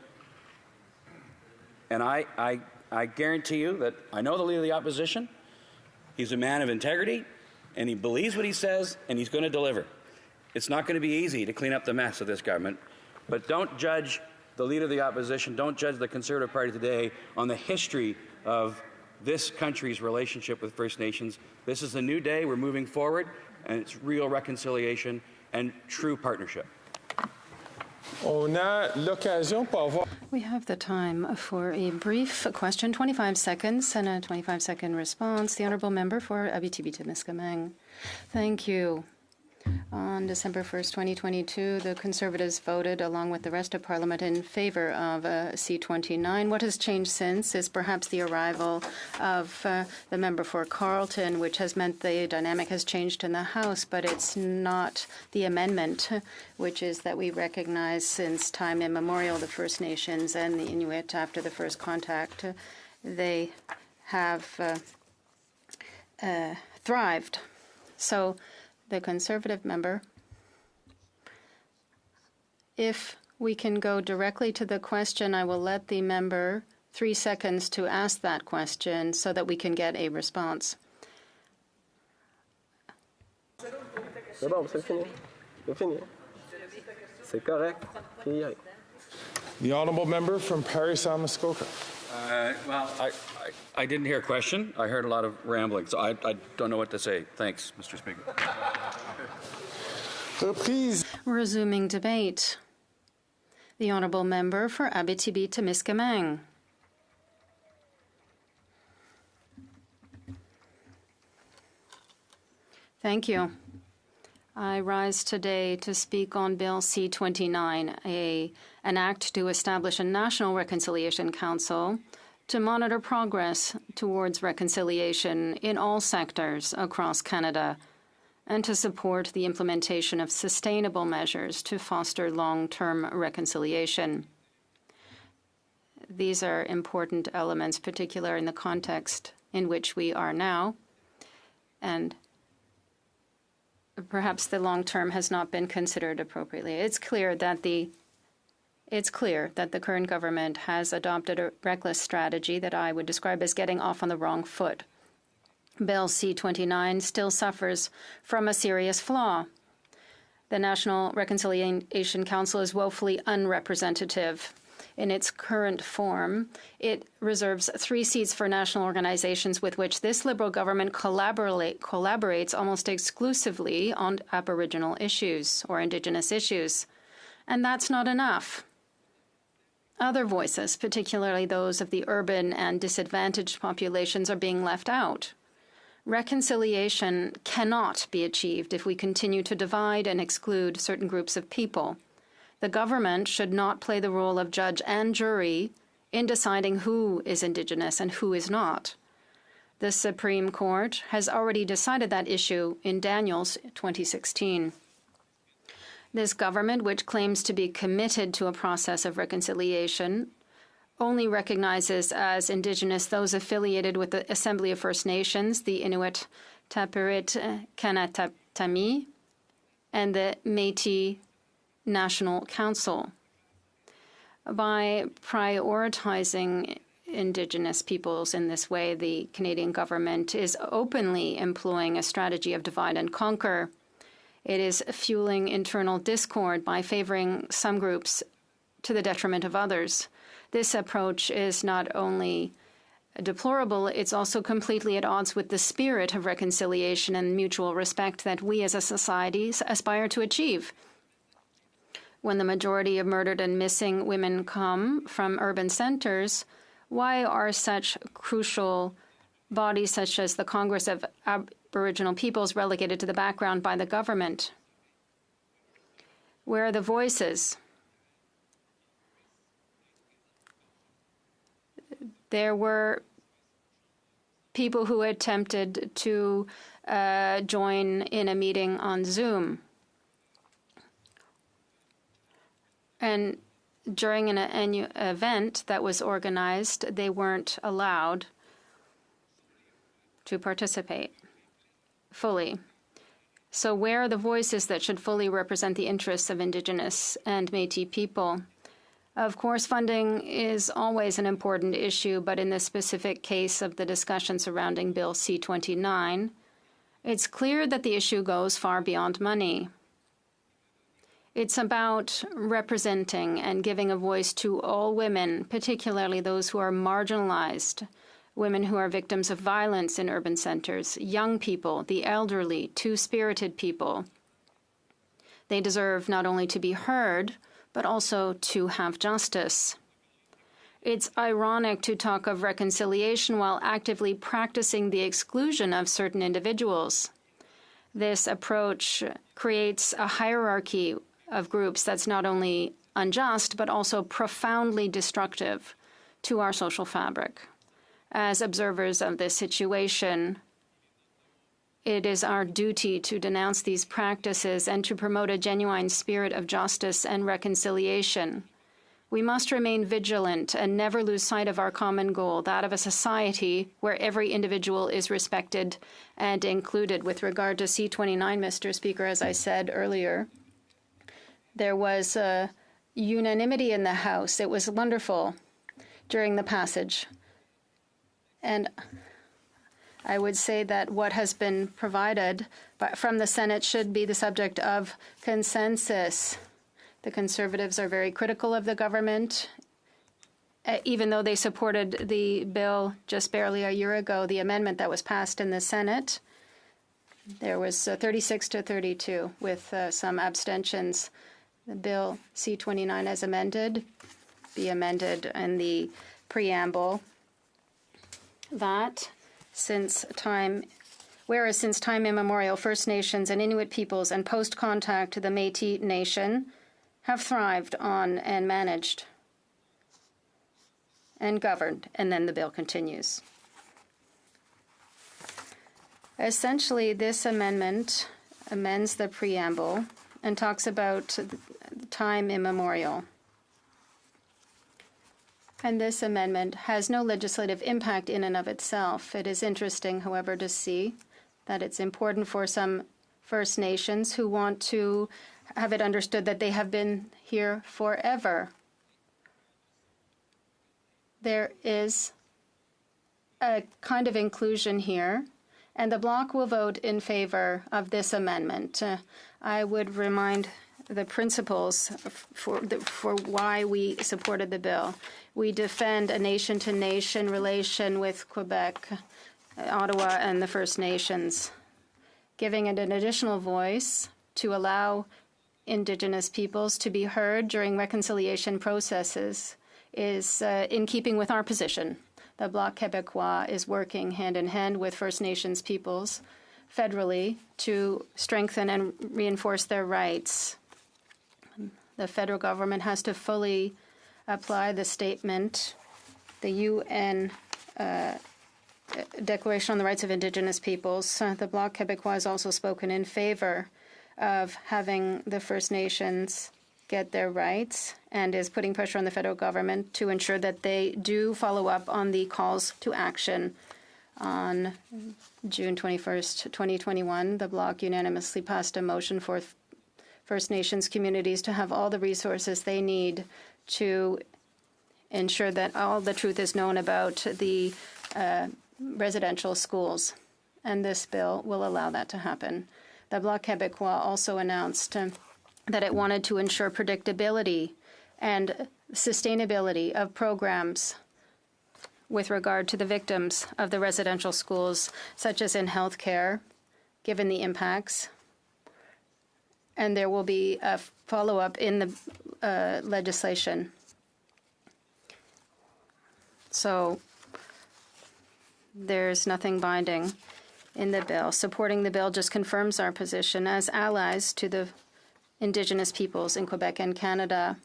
And I guarantee you that I know the leader of the opposition. He's a man of integrity, and he believes what he says, and he's going to deliver. It's not going to be easy to clean up the mess of this government, but don't judge the leader of the opposition, don't judge the Conservative Party today on the history of this country's relationship with First Nations. This is a new day. We're moving forward, and it's real reconciliation and true partnership. We have the time for a brief question, 25 seconds, and a 25-second response. The honourable member for Abitibi-Témiscamingue. Thank you. On December 1st, 2022, the Conservatives voted, along with the rest of Parliament, in favour of C-29. What has changed since is perhaps the arrival of the member for Carleton, which has meant the dynamic has changed in the House, but it's not the amendment, which is that we recognize since time immemorial the First Nations and the Inuit after the first contact. They have thrived. So the Conservative member, if we can go directly to the question, I will let the member 3 seconds to ask that question so that we can get a response. C'est bon, c'est fini. C'est fini. C'est correct. The honourable member from Parry Sound Muskoka. Well, I didn't hear a question. I heard a lot of rambling, so I don't know what to say. Thanks, Mr. Speaker. Resuming debate. The honourable member for Abitibi-Témiscamingue. Thank you. I rise today to speak on Bill C-29, an act to establish a National Reconciliation Council to monitor progress towards reconciliation in all sectors across Canada and to support the implementation of sustainable measures to foster long-term reconciliation. These are important elements, particularly in the context in which we are now, and perhaps the long term has not been considered appropriately. It's clear that the current government has adopted a reckless strategy that I would describe as getting off on the wrong foot. Bill C-29 still suffers from a serious flaw. The National Reconciliation Council is woefully unrepresentative. In its current form, it reserves 3 seats for national organizations with which this Liberal government collaborates almost exclusively on Aboriginal issues or Indigenous issues. And that's not enough. Other voices, particularly those of the urban and disadvantaged populations, are being left out. Reconciliation cannot be achieved if we continue to divide and exclude certain groups of people. The government should not play the role of judge and jury in deciding who is Indigenous and who is not. The Supreme Court has already decided that issue in Daniels 2016. This government, which claims to be committed to a process of reconciliation, only recognizes as Indigenous those affiliated with the Assembly of First Nations, the Inuit Tapirit Kanatami, and the Métis National Council. By prioritizing Indigenous peoples in this way, the Canadian government is openly employing a strategy of divide and conquer. It is fueling internal discord by favoring some groups to the detriment of others. This approach is not only deplorable, it's also completely at odds with the spirit of reconciliation and mutual respect that we as a society aspire to achieve. When the majority of murdered and missing women come from urban centres, why are such crucial bodies such as the Congress of Aboriginal Peoples relegated to the background by the government? Where are the voices? There were people who attempted to join in a meeting on Zoom. And during an event that was organized, they weren't allowed to participate fully. So where are the voices that should fully represent the interests of Indigenous and Métis people? Of course, funding is always an important issue, but in the specific case of the discussion surrounding Bill C-29, it's clear that the issue goes far beyond money. It's about representing and giving a voice to all women, particularly those who are marginalized, women who are victims of violence in urban centers, young people, the elderly, two-spirited people. They deserve not only to be heard, but also to have justice. It's ironic to talk of reconciliation while actively practicing the exclusion of certain individuals. This approach creates a hierarchy of groups that's not only unjust, but also profoundly destructive to our social fabric. As observers of this situation, it is our duty to denounce these practices and to promote a genuine spirit of justice and reconciliation. We must remain vigilant and never lose sight of our common goal, that of a society where every individual is respected and included. With regard to C-29, Mr. Speaker, as I said earlier, there was unanimity in the House. It was wonderful during the passage. And I would say that what has been provided from the Senate should be the subject of consensus. The Conservatives are very critical of the government. Even though they supported the bill just barely a year ago, the amendment that was passed in the Senate, there was 36 to 32 with some abstentions. The bill C-29 as amended, be amended in the preamble that whereas since time immemorial, First Nations and Inuit peoples and post-contact the Métis Nation have thrived on and managed and governed. And then the bill continues. Essentially, this amendment amends the preamble and talks about time immemorial. And this amendment has no legislative impact in and of itself. It is interesting, however, to see that it's important for some First Nations who want to have it understood that they have been here forever. There is a kind of inclusion here, and the Bloc will vote in favor of this amendment. I would remind the principles for why we supported the bill. We defend a nation-to-nation relation with Quebec, Ottawa, and the First Nations, giving it an additional voice to allow Indigenous peoples to be heard during reconciliation processes is in keeping with our position. The Bloc Québécois is working hand-in-hand with First Nations peoples federally to strengthen and reinforce their rights. The federal government has to fully apply the statement, the UN Declaration on the Rights of Indigenous Peoples. The Bloc Québécois has also spoken in favor of having the First Nations get their rights and is putting pressure on the federal government to ensure that they do follow up on the calls to action. On June 21st, 2021, the Bloc unanimously passed a motion for First Nations communities to have all the resources they need to ensure that all the truth is known about the residential schools. And this bill will allow that to happen. The Bloc Québécois also announced that it wanted to ensure predictability and sustainability of programs with regard to the victims of the residential schools, such as in healthcare, given the impacts. And there will be a follow-up in the legislation. So there's nothing binding in the bill. Supporting the bill just confirms our position as allies to the Indigenous peoples in Quebec and Canada.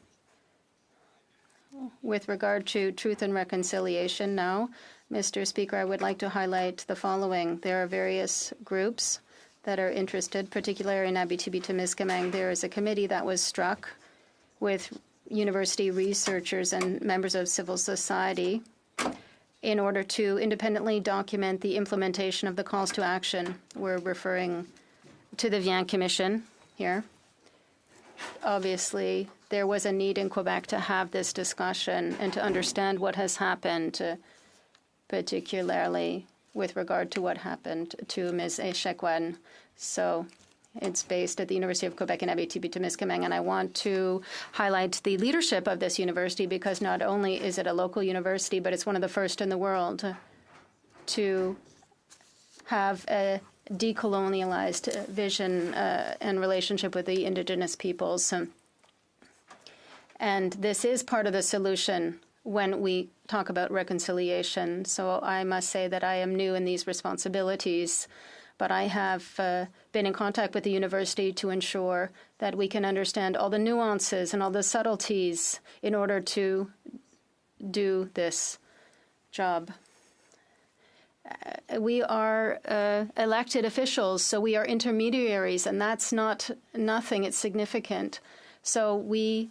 With regard to truth and reconciliation now, Mr. Speaker, I would like to highlight the following. There are various groups that are interested, particularly in Abitibi-Témiscamingue. There is a committee that was struck with university researchers and members of civil society in order to independently document the implementation of the calls to action. We're referring to the Vian Commission here. Obviously, there was a need in Quebec to have this discussion and to understand what has happened, particularly with regard to what happened to Ms. Echequan. So it's based at the University of Quebec in Abitibi-Témiscamingue, and I want to highlight the leadership of this university because not only is it a local university, but it's one of the first in the world to have a decolonialized vision and relationship with the Indigenous peoples. And this is part of the solution when we talk about reconciliation. So I must say that I am new in these responsibilities, but I have been in contact with the university to ensure that we can understand all the nuances and all the subtleties in order to do this job. We are elected officials, so we are intermediaries, and that's not nothing. It's significant. So we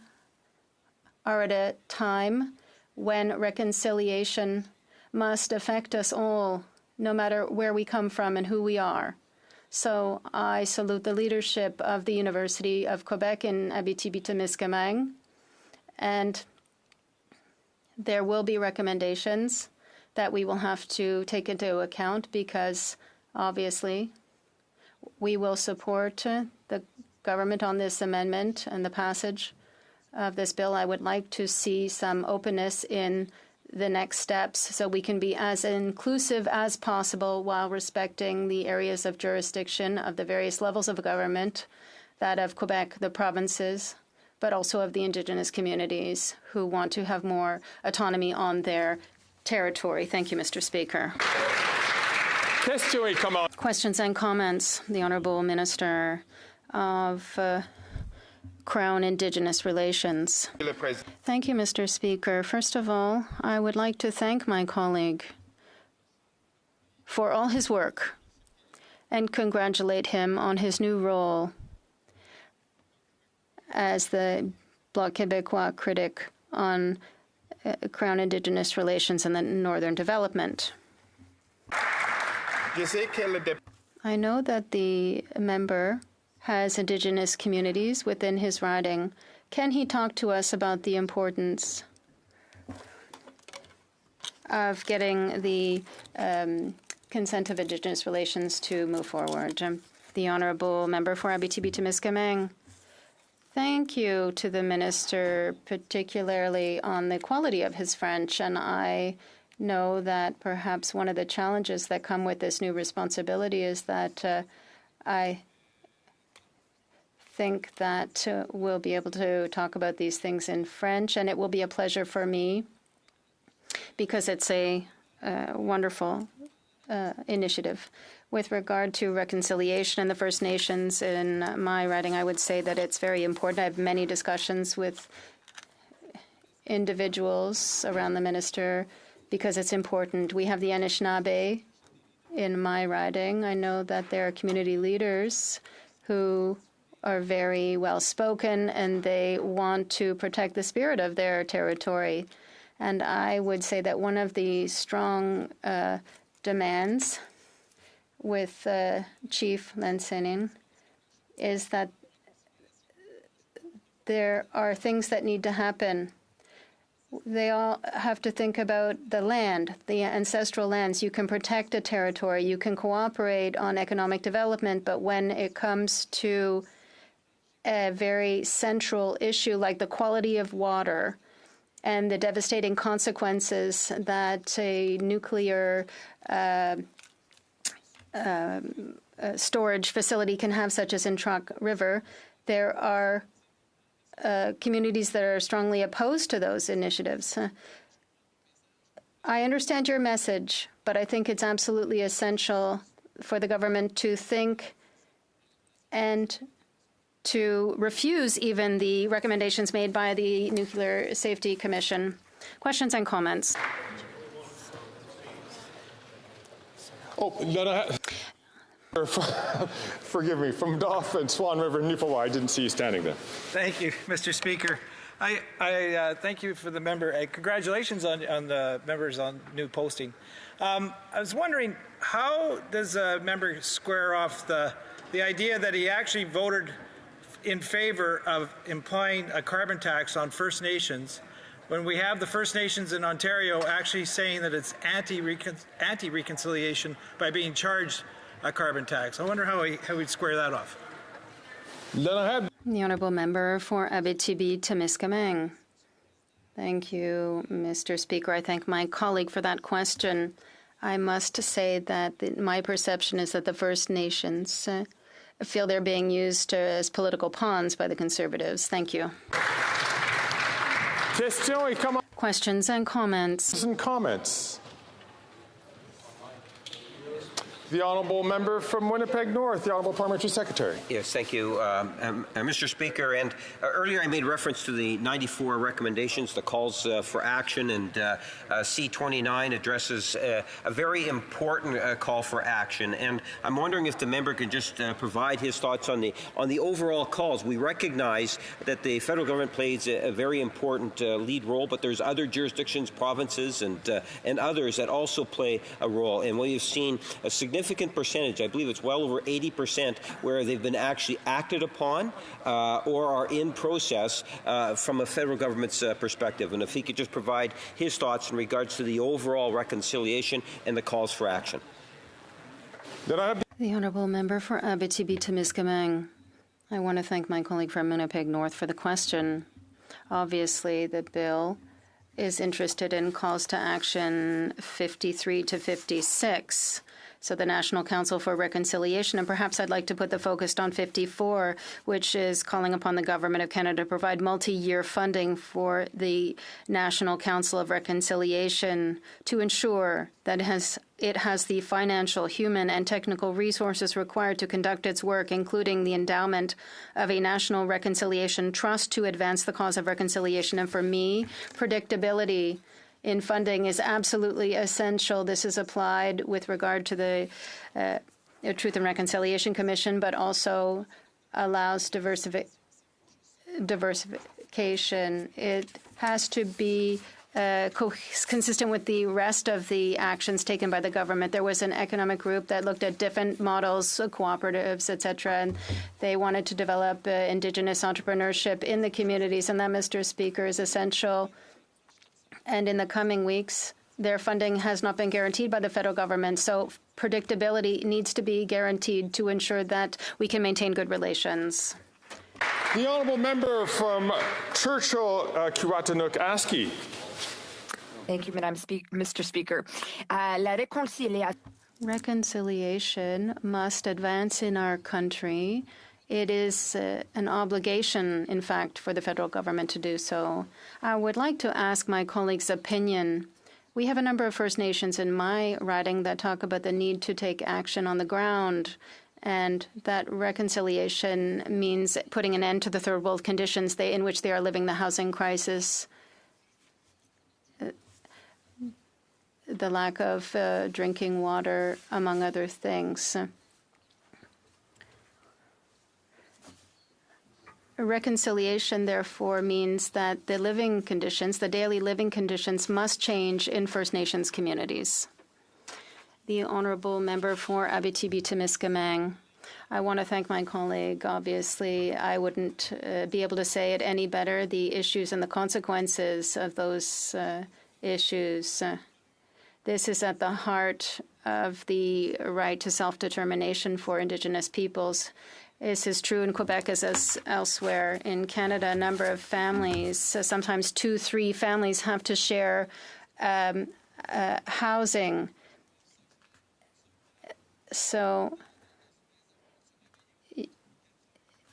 are at a time when reconciliation must affect us all, no matter where we come from and who we are. So I salute the leadership of the University of Quebec in Abitibi-Témiscamingue, and there will be recommendations that we will have to take into account because, obviously, we will support the government on this amendment and the passage of this bill. I would like to see some openness in the next steps so we can be as inclusive as possible while respecting the areas of jurisdiction of the various levels of government, that of Quebec, the provinces, but also of the Indigenous communities who want to have more autonomy on their territory. Thank you, Mr. Speaker. Questions and comments. The Honourable Minister of Crown Indigenous Relations. Thank you, Mr. Speaker. First of all, I would like to thank my colleague for all his work and congratulate him on his new role as the Bloc Québécois critic on Crown Indigenous Relations and the Northern Development. I know that the member has Indigenous communities within his riding. Can he talk to us about the importance of getting the consent of Indigenous relations to move forward? The Honourable Member for Abitibi-Témiscamingue. Thank you to the Minister, particularly on the quality of his French, and I know that perhaps one of the challenges that come with this new responsibility is that I think that we'll be able to talk about these things in French, and it will be a pleasure for me because it's a wonderful initiative. With regard to reconciliation and the First Nations in my riding, I would say that it's very important. I have many discussions with individuals around the minister because it's important. We have the Anishinaabe in my riding. I know that there are community leaders who are very well spoken and they want to protect the spirit of their territory. And I would say that one of the strong demands with Chief Lensenin is that there are things that need to happen. They all have to think about the land, the ancestral lands. You can protect a territory, you can cooperate on economic development, but when it comes to a very central issue like the quality of water and the devastating consequences that a nuclear storage facility can have, such as in Truk River, there are communities that are strongly opposed to those initiatives. I understand your message, but I think it's absolutely essential for the government to think and to refuse even the recommendations made by the Nuclear Safety Commission. Questions and comments? Forgive me, from Dauphin, Swan River, Newfoundland. I didn't see you standing there. Thank you, Mr. Speaker. I thank you for the member. Congratulations on the members on new posting. I was wondering, how does a member square off the idea that he actually voted in favor of implying a carbon tax on First Nations when we have the First Nations in Ontario actually saying that it's anti-reconciliation by being charged a carbon tax? I wonder how he'd square that off. The Honourable Member for Abitibi-Témiscamingue. Thank you, Mr. Speaker. I thank my colleague for that question. I must say that my perception is that the First Nations feel they're being used as political pawns by the Conservatives. Thank you. Questions and comments. The honourable member from Winnipeg North, the honourable parliamentary secretary. Yes, thank you, Mr. Speaker. And earlier I made reference to the 94 recommendations, the calls for action, and C29 addresses a very important call for action. And I'm wondering if the member could just provide his thoughts on the overall calls. We recognize that the federal government plays a very important lead role, but there's other jurisdictions, provinces, and others that also play a role. And we have seen a significant percentage, I believe it's well over 80%, where they've been actually acted upon or are in process from a federal government's perspective. And if he could just provide his thoughts in regards to the overall reconciliation and the calls for action. The honourable member for Abitibi-Témiscamingue. I want to thank my colleague from Winnipeg North for the question. Obviously, the bill is interested in calls to action 53 to 56. So the National Council for Reconciliation, and perhaps I'd like to put the focus on 54, which is calling upon the Government of Canada to provide multi-year funding for the National Council of Reconciliation to ensure that it has the financial, human, and technical resources required to conduct its work, including the endowment of a National Reconciliation Trust to advance the cause of reconciliation. And for me, predictability in funding is absolutely essential. This is applied with regard to the Truth and Reconciliation Commission, but also allows diversification. It has to be consistent with the rest of the actions taken by the government. There was an economic group that looked at different models, cooperatives, etc., and they wanted to develop Indigenous entrepreneurship in the communities, and that, Mr. Speaker, is essential. And in the coming weeks, their funding has not been guaranteed by the federal government. So predictability needs to be guaranteed to ensure that we can maintain good relations. The honourable member from Churchill, Kiwatanuk, Aski. Thank you, Mr. Speaker. Reconciliation must advance in our country. It is an obligation, in fact, for the federal government to do so. I would like to ask my colleague's opinion. We have a number of First Nations in my riding that talk about the need to take action on the ground, and that reconciliation means putting an end to the third world conditions in which they are living, the housing crisis, the lack of drinking water, among other things. Reconciliation, therefore, means that the living conditions, the daily living conditions, must change in First Nations communities. The honourable member for Abitibi-Témiscamingue. I want to thank my colleague. Obviously, I wouldn't be able to say it any better, the issues and the consequences of those issues. This is at the heart of the right to self-determination for Indigenous peoples. This is true in Quebec as elsewhere. In Canada, a number of families, sometimes 2-3 families, have to share housing. So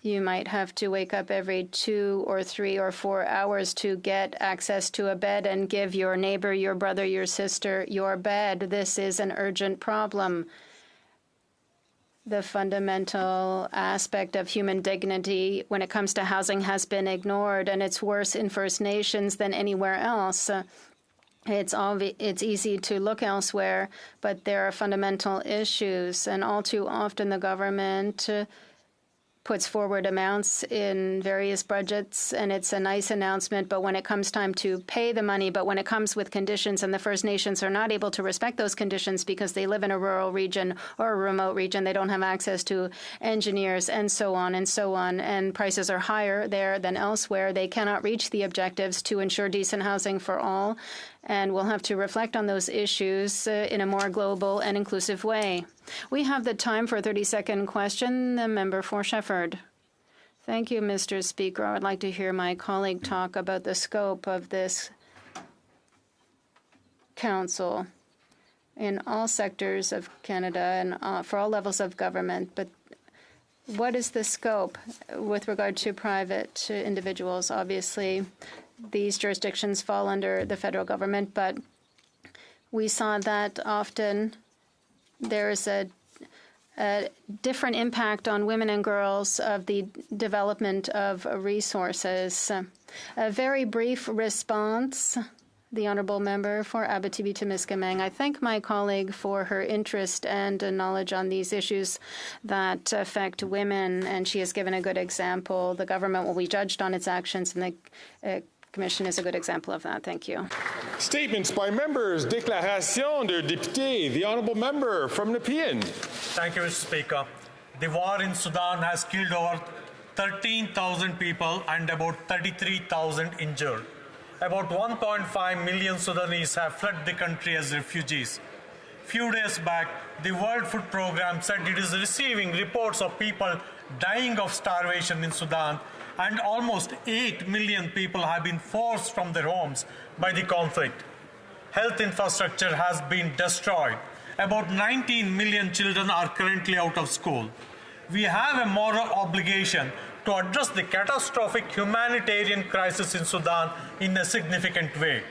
you might have to wake up every 2 or 3 or 4 hours to get access to a bed and give your neighbor, your brother, your sister your bed. This is an urgent problem. The fundamental aspect of human dignity when it comes to housing has been ignored, and it's worse in First Nations than anywhere else. It's easy to look elsewhere, but there are fundamental issues, and all too often the government puts forward amounts in various budgets, and it's a nice announcement, but when it comes time to pay the money, but when it comes with conditions and the First Nations are not able to respect those conditions because they live in a rural region or a remote region, they don't have access to engineers, and so on, and prices are higher there than elsewhere, they cannot reach the objectives to ensure decent housing for all, and we'll have to reflect on those issues in a more global and inclusive way. We have the time for a 30-second question. The member for Shefford. Thank you, Mr. Speaker. I would like to hear my colleague talk about the scope of this council in all sectors of Canada and for all levels of government. But what is the scope with regard to private individuals? Obviously, these jurisdictions fall under the federal government, but we saw that often there is a different impact on women and girls of the development of resources. A very brief response. The Honourable Member for Abitibi-Témiscamingue. I thank my colleague for her interest and knowledge on these issues that affect women, and she has given a good example. The government will be judged on its actions, and the Commission is a good example of that. Thank you. Statements by members. Déclaration de député. The Honourable Member from Nepean. Thank you, Mr. Speaker. The war in Sudan has killed over 13,000 people and about 33,000 injured. About 1.5 million Sudanese have fled the country as refugees. Few days back, the World Food Programme said it is receiving reports of people dying of starvation in Sudan, and almost 8 million people have been forced from their homes by the conflict. Health infrastructure has been destroyed. About 19 million children are currently out of school. We have a moral obligation to address the catastrophic humanitarian crisis in Sudan in a significant way.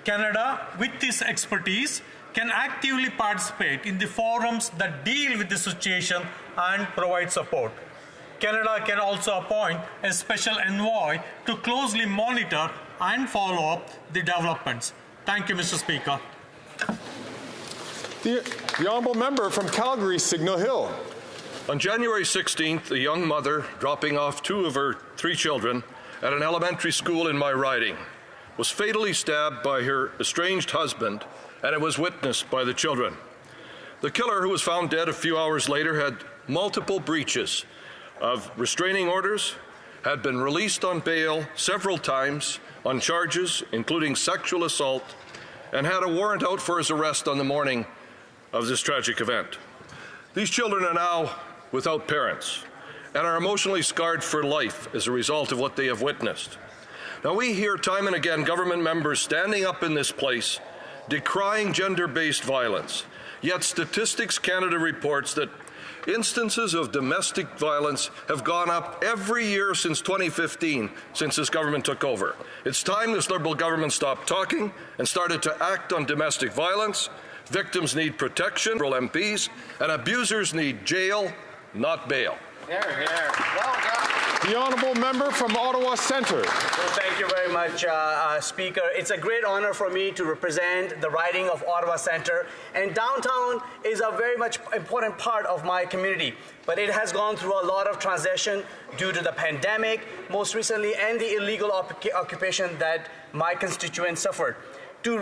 Canada, with its expertise, can actively participate in the forums that deal with the situation and provide support. Canada can also appoint a special envoy to closely monitor and follow up the developments. Thank you, Mr. Speaker. The Honourable Member from Calgary, Signal Hill. On January 16th, a young mother dropping off 2 of her 3 children at an elementary school in my riding was fatally stabbed by her estranged husband, and it was witnessed by the children. The killer, who was found dead a few hours later, had multiple breaches of restraining orders, had been released on bail several times on charges including sexual assault, and had a warrant out for his arrest on the morning of this tragic event. These children are now without parents and are emotionally scarred for life as a result of what they have witnessed. Now, we hear time and again government members standing up in this place decrying gender-based violence, yet Statistics Canada reports that instances of domestic violence have gone up every year since 2015, since this government took over. It's time this Liberal government stopped talking and started to act on domestic violence. Victims need protection, MPs, and abusers need jail, not bail. Here, here. Well done. The Honourable Member from Ottawa Centre. Well, thank you very much, Speaker. It's a great honour for me to represent the riding of Ottawa Centre, and downtown is a very much important part of my community, but it has gone through a lot of transition due to the pandemic, most recently, and the illegal occupation that my constituents suffered. To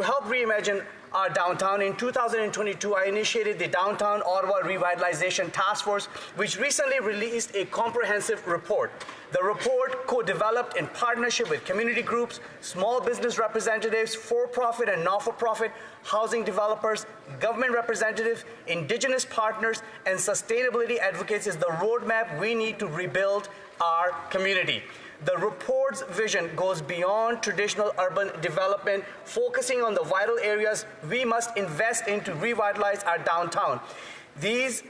help reimagine our downtown, in 2022, I initiated the Downtown Ottawa Revitalization Task Force, which recently released a comprehensive report. The report, co-developed in partnership with community groups, small business representatives, for-profit and not-for-profit, housing developers, government representatives, Indigenous partners, and sustainability advocates, is the roadmap we need to rebuild our community. The report's vision goes beyond traditional urban development, focusing on the vital areas we must invest in to revitalize our downtown. These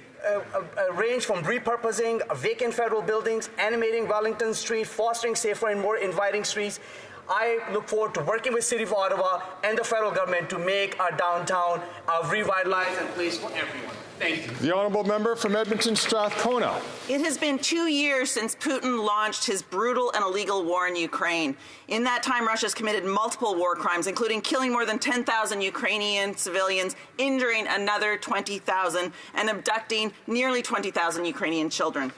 range from repurposing vacant federal buildings, animating Wellington Street, fostering safer and more inviting streets. I look forward to working with City of Ottawa and the federal government to make our downtown a revitalized and place for everyone. Thank you. The Honourable Member from Edmonton Strathcona. It has been 2 years since Putin launched his brutal and illegal war in Ukraine. In that time, Russia has committed multiple war crimes, including killing more than 10,000 Ukrainian civilians, injuring another 20,000, and abducting nearly 20,000 Ukrainian children.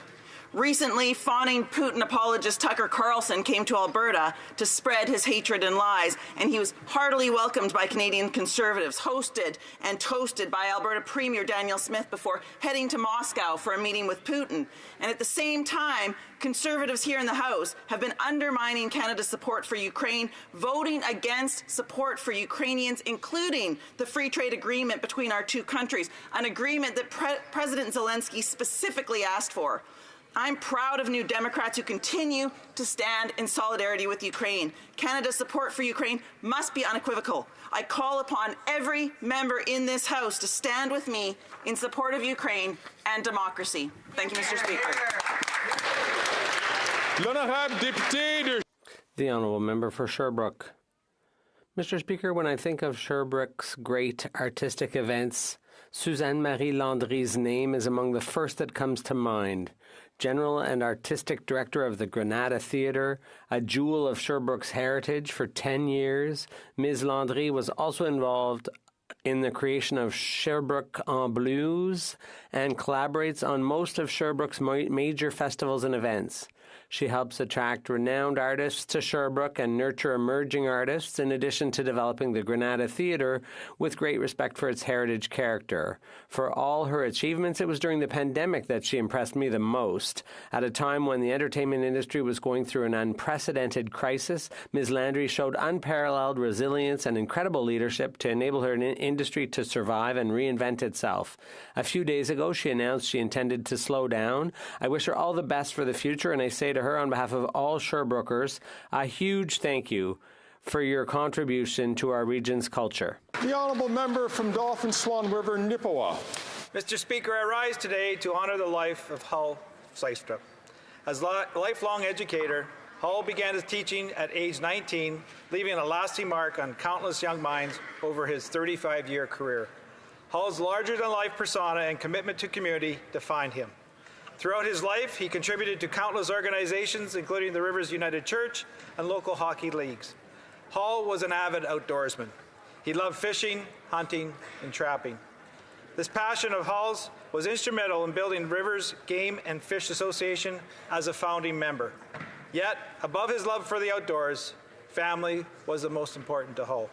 Recently, fawning Putin apologist Tucker Carlson came to Alberta to spread his hatred and lies, and he was heartily welcomed by Canadian Conservatives, hosted and toasted by Alberta Premier Danielle Smith before heading to Moscow for a meeting with Putin. And at the same time, Conservatives here in the House have been undermining Canada's support for Ukraine, voting against support for Ukrainians, including the free trade agreement between our two countries, an agreement that President Zelensky specifically asked for. I'm proud of New Democrats who continue to stand in solidarity with Ukraine. Canada's support for Ukraine must be unequivocal. I call upon every member in this House to stand with me in support of Ukraine and democracy. Thank you, Mr. Speaker. The Honourable Member for Sherbrooke. Mr. Speaker, when I think of Sherbrooke's great artistic events, Suzanne Marie Landry's name is among the first that comes to mind. General and Artistic Director of the Granada Theatre, a jewel of Sherbrooke's heritage for 10 years, Ms. Landry was also involved in the creation of Sherbrooke en Blues and collaborates on most of Sherbrooke's major festivals and events. She helps attract renowned artists to Sherbrooke and nurture emerging artists, in addition to developing the Granada Theatre with great respect for its heritage character. For all her achievements, it was during the pandemic that she impressed me the most. At a time when the entertainment industry was going through an unprecedented crisis, Ms. Landry showed unparalleled resilience and incredible leadership to enable her industry to survive and reinvent itself. A few days ago, she announced she intended to slow down. I wish her all the best for the future, and I say to her on behalf of all Sherbrookeers, a huge thank you for your contribution to our region's culture. The Honourable Member from Dolphin Swan River, Nippewa. Mr. Speaker, I rise today to honour the life of Hull Slystrup. As a lifelong educator, Hull began his teaching at age 19, leaving a lasting mark on countless young minds over his 35-year career. Hull's larger-than-life persona and commitment to community defined him. Throughout his life, he contributed to countless organizations, including the Rivers United Church and local hockey leagues. Hull was an avid outdoorsman. He loved fishing, hunting, and trapping. This passion of Hull's was instrumental in building Rivers Game and Fish Association as a founding member. Yet, above his love for the outdoors, family was the most important to Hull.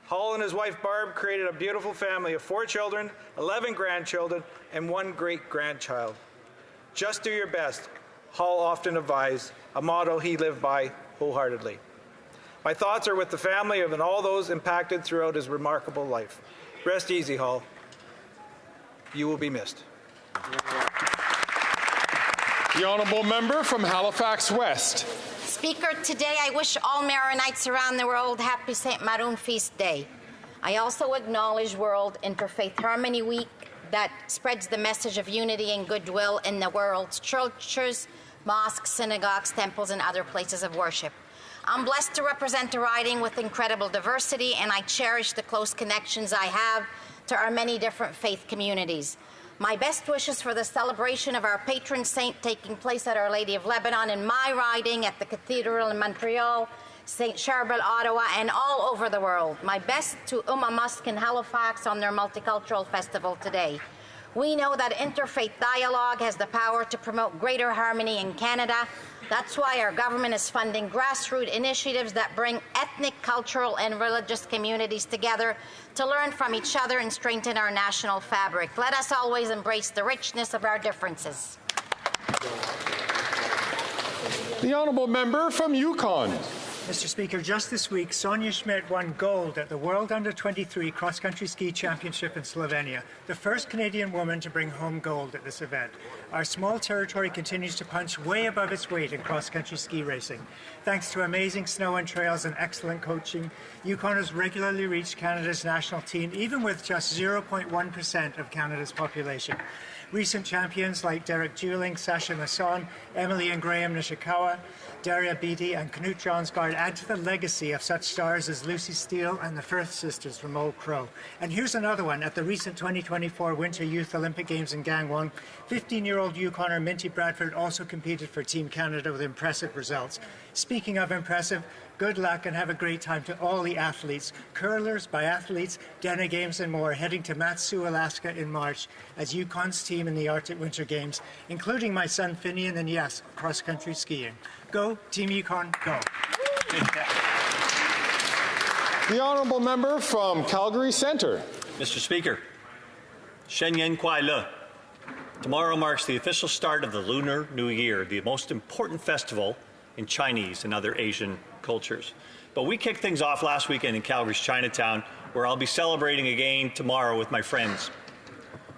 Hull and his wife Barb created a beautiful family of 4 children, 11 grandchildren, and 1 great-grandchild. Just do your best, Hull often advised, a motto he lived by wholeheartedly. My thoughts are with the family and all those impacted throughout his remarkable life. Rest easy, Hull. You will be missed. The Honourable Member from Halifax West. Speaker, today I wish all Maronites around the world happy St. Maroon Feast Day. I also acknowledge World Interfaith Harmony Week that spreads the message of unity and goodwill in the world's churches, mosques, synagogues, temples, and other places of worship. I'm blessed to represent a riding with incredible diversity, and I cherish the close connections I have to our many different faith communities. My best wishes for the celebration of our patron saint taking place at Our Lady of Lebanon in my riding at the Cathedral in Montreal, St. Charbel, Ottawa, and all over the world. My best to Uma Musk in Halifax on their multicultural festival today. We know that interfaith dialogue has the power to promote greater harmony in Canada. That's why our government is funding grassroots initiatives that bring ethnic, cultural, and religious communities together to learn from each other and strengthen our national fabric. Let us always embrace the richness of our differences. The Honourable Member from Yukon. Mr. Speaker, just this week, Sonia Schmidt won gold at the World Under-23 Cross-Country Ski Championship in Slovenia, the first Canadian woman to bring home gold at this event. Our small territory continues to punch way above its weight in cross-country ski racing. Thanks to amazing snow and trails and excellent coaching, Yukon has regularly reached Canada's national team, even with just 0.1% of Canada's population. Recent champions like Derek Juling, Sasha Masson, Emily and Graham Nishikawa, Daria Beatty and Knut Jonsgaard add to the legacy of such stars as Lucy Steele and the Firth sisters from Old Crow. And here's another one. At the recent 2024 Winter Youth Olympic Games in Gangwon, 15-year-old Yukoner Minty Bradford also competed for Team Canada with impressive results. Speaking of impressive, good luck and have a great time to all the athletes, curlers, biathletes, Dena Games and more, heading to Matsu, Alaska in March as Yukon's team in the Arctic Winter Games, including my son Finian and yes, cross-country skiing. Go, Team Yukon, go. The Honourable Member from Calgary Centre. Mr. Speaker, Shen Yen Kuai Le. Tomorrow marks the official start of the Lunar New Year, the most important festival in Chinese and other Asian cultures. But we kicked things off last weekend in Calgary's Chinatown, where I'll be celebrating again tomorrow with my friends.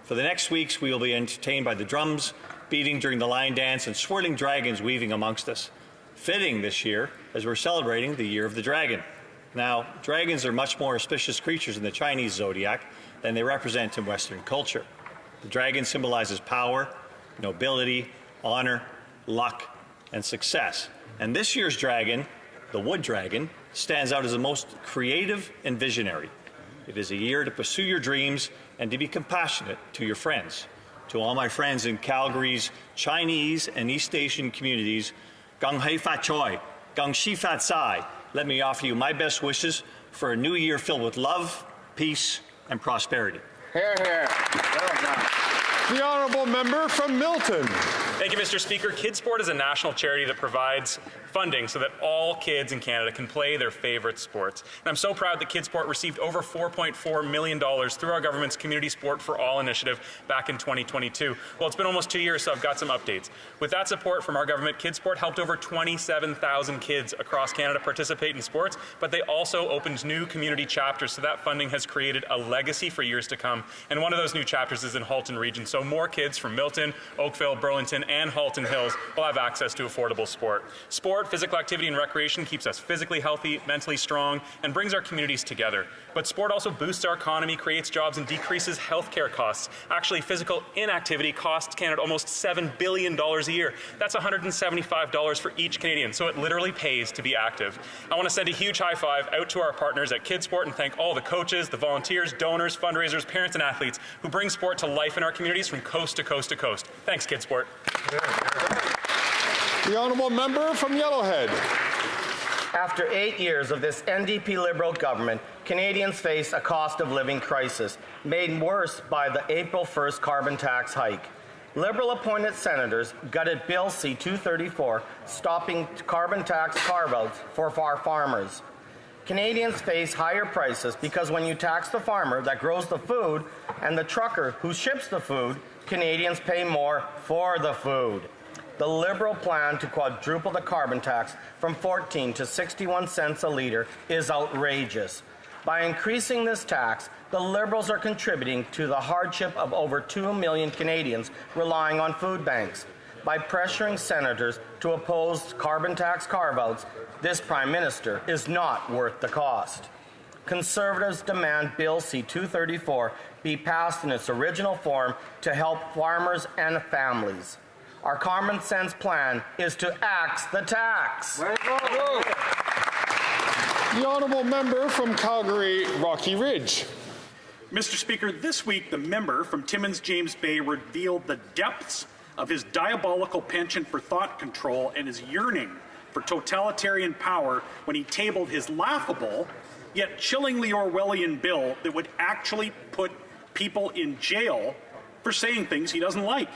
For the next weeks, we will be entertained by the drums beating during the line dance and swirling dragons weaving amongst us. Fitting this year, as we're celebrating the Year of the Dragon. Now, dragons are much more auspicious creatures in the Chinese zodiac than they represent in Western culture. The dragon symbolizes power, nobility, honor, luck, and success. And this year's dragon, the wood dragon, stands out as the most creative and visionary. It is a year to pursue your dreams and to be compassionate to your friends. To all my friends in Calgary's Chinese and East Asian communities, Gang Hei Fat Choi, Gang Shi Fat Sai, let me offer you my best wishes for a new year filled with love, peace, and prosperity. Hear, hear. The honourable member from Milton. Thank you, Mr. Speaker. Kidsport is a national charity that provides funding so that all kids in Canada can play their favourite sports. And I'm so proud that Kidsport received over $4.4 million through our government's Community Sport for All initiative back in 2022. Well, it's been almost 2 years, so I've got some updates. With that support from our government, Kidsport helped over 27,000 kids across Canada participate in sports, but they also opened new community chapters, so that funding has created a legacy for years to come. And one of those new chapters is in Halton Region, so more kids from Milton, Oakville, Burlington, and Halton Hills will have access to affordable sport. Sport, physical activity, and recreation keeps us physically healthy, mentally strong, and brings our communities together. But sport also boosts our economy, creates jobs, and decreases healthcare costs. Actually, physical inactivity costs Canada almost $7 billion a year. That's $175 for each Canadian, so it literally pays to be active. I want to send a huge high five out to our partners at Kidsport and thank all the coaches, the volunteers, donors, fundraisers, parents, and athletes who bring sport to life in our communities from coast to coast to coast. Thanks, Kidsport. The honourable member from Yellowhead. After 8 years of this NDP Liberal government, Canadians face a cost of living crisis, made worse by the April 1st carbon tax hike. Liberal-appointed senators gutted Bill C-234, stopping carbon tax carve-outs for our farmers. Canadians face higher prices because when you tax the farmer that grows the food and the trucker who ships the food, Canadians pay more for the food. The Liberal plan to quadruple the carbon tax from 14 to 61 cents a litre is outrageous. By increasing this tax, the Liberals are contributing to the hardship of over 2 million Canadians relying on food banks. By pressuring senators to oppose carbon tax carve-outs, this Prime Minister is not worth the cost. Conservatives demand Bill C-234 be passed in its original form to help farmers and families. Our common sense plan is to axe the tax. The honourable member from Calgary, Rocky Ridge. Mr. Speaker, this week the member from Timmins James Bay revealed the depths of his diabolical penchant for thought control and his yearning for totalitarian power when he tabled his laughable yet chillingly Orwellian bill that would actually put people in jail for saying things he doesn't like.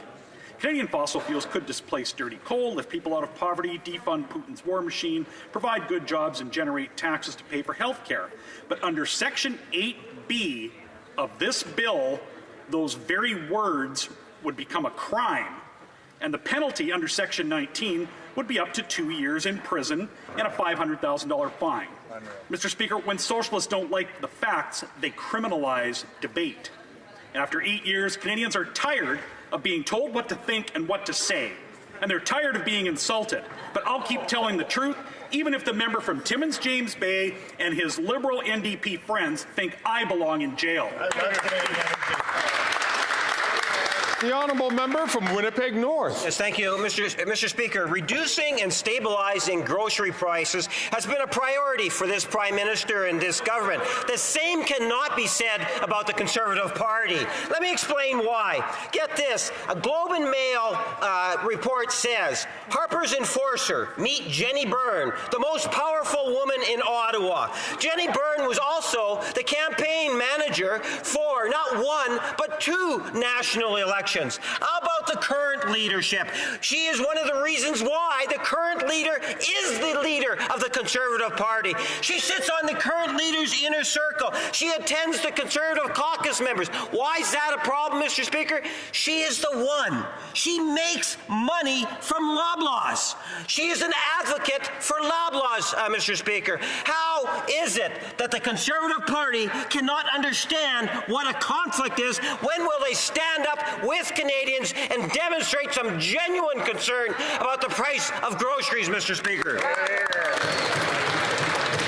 Canadian fossil fuels could displace dirty coal, lift people out of poverty, defund Putin's war machine, provide good jobs, and generate taxes to pay for health care. But under Section 8B of this bill, those very words would become a crime. And the penalty under Section 19 would be up to 2 years in prison and a $500,000 fine. Mr. Speaker, when socialists don't like the facts, they criminalize debate. And after 8 years, Canadians are tired of being told what to think and what to say. And they're tired of being insulted. But I'll keep telling the truth, even if the member from Timmins James Bay and his Liberal NDP friends think I belong in jail. The honourable member from Winnipeg North. Yes, thank you, Mr. Speaker. Reducing and stabilizing grocery prices has been a priority for this Prime Minister and this government. The same cannot be said about the Conservative Party. Let me explain why. Get this. A Globe and Mail report says, Harper's enforcer, meet Jenny Byrne, the most powerful woman in Ottawa. Jenny Byrne was also the campaign manager for not one, but 2 national elections. How about the current leadership? She is one of the reasons why the current leader is the leader of the Conservative Party. She sits on the current leader's inner circle. She attends the Conservative caucus members. Why is that a problem, Mr. Speaker? She is the one. She makes money from Loblaws. She is an advocate for Loblaws, Mr. Speaker. How is it that the Conservative Party cannot understand what a conflict is? When will they stand up with Canadians and demonstrate some genuine concern about the price of groceries, Mr. Speaker?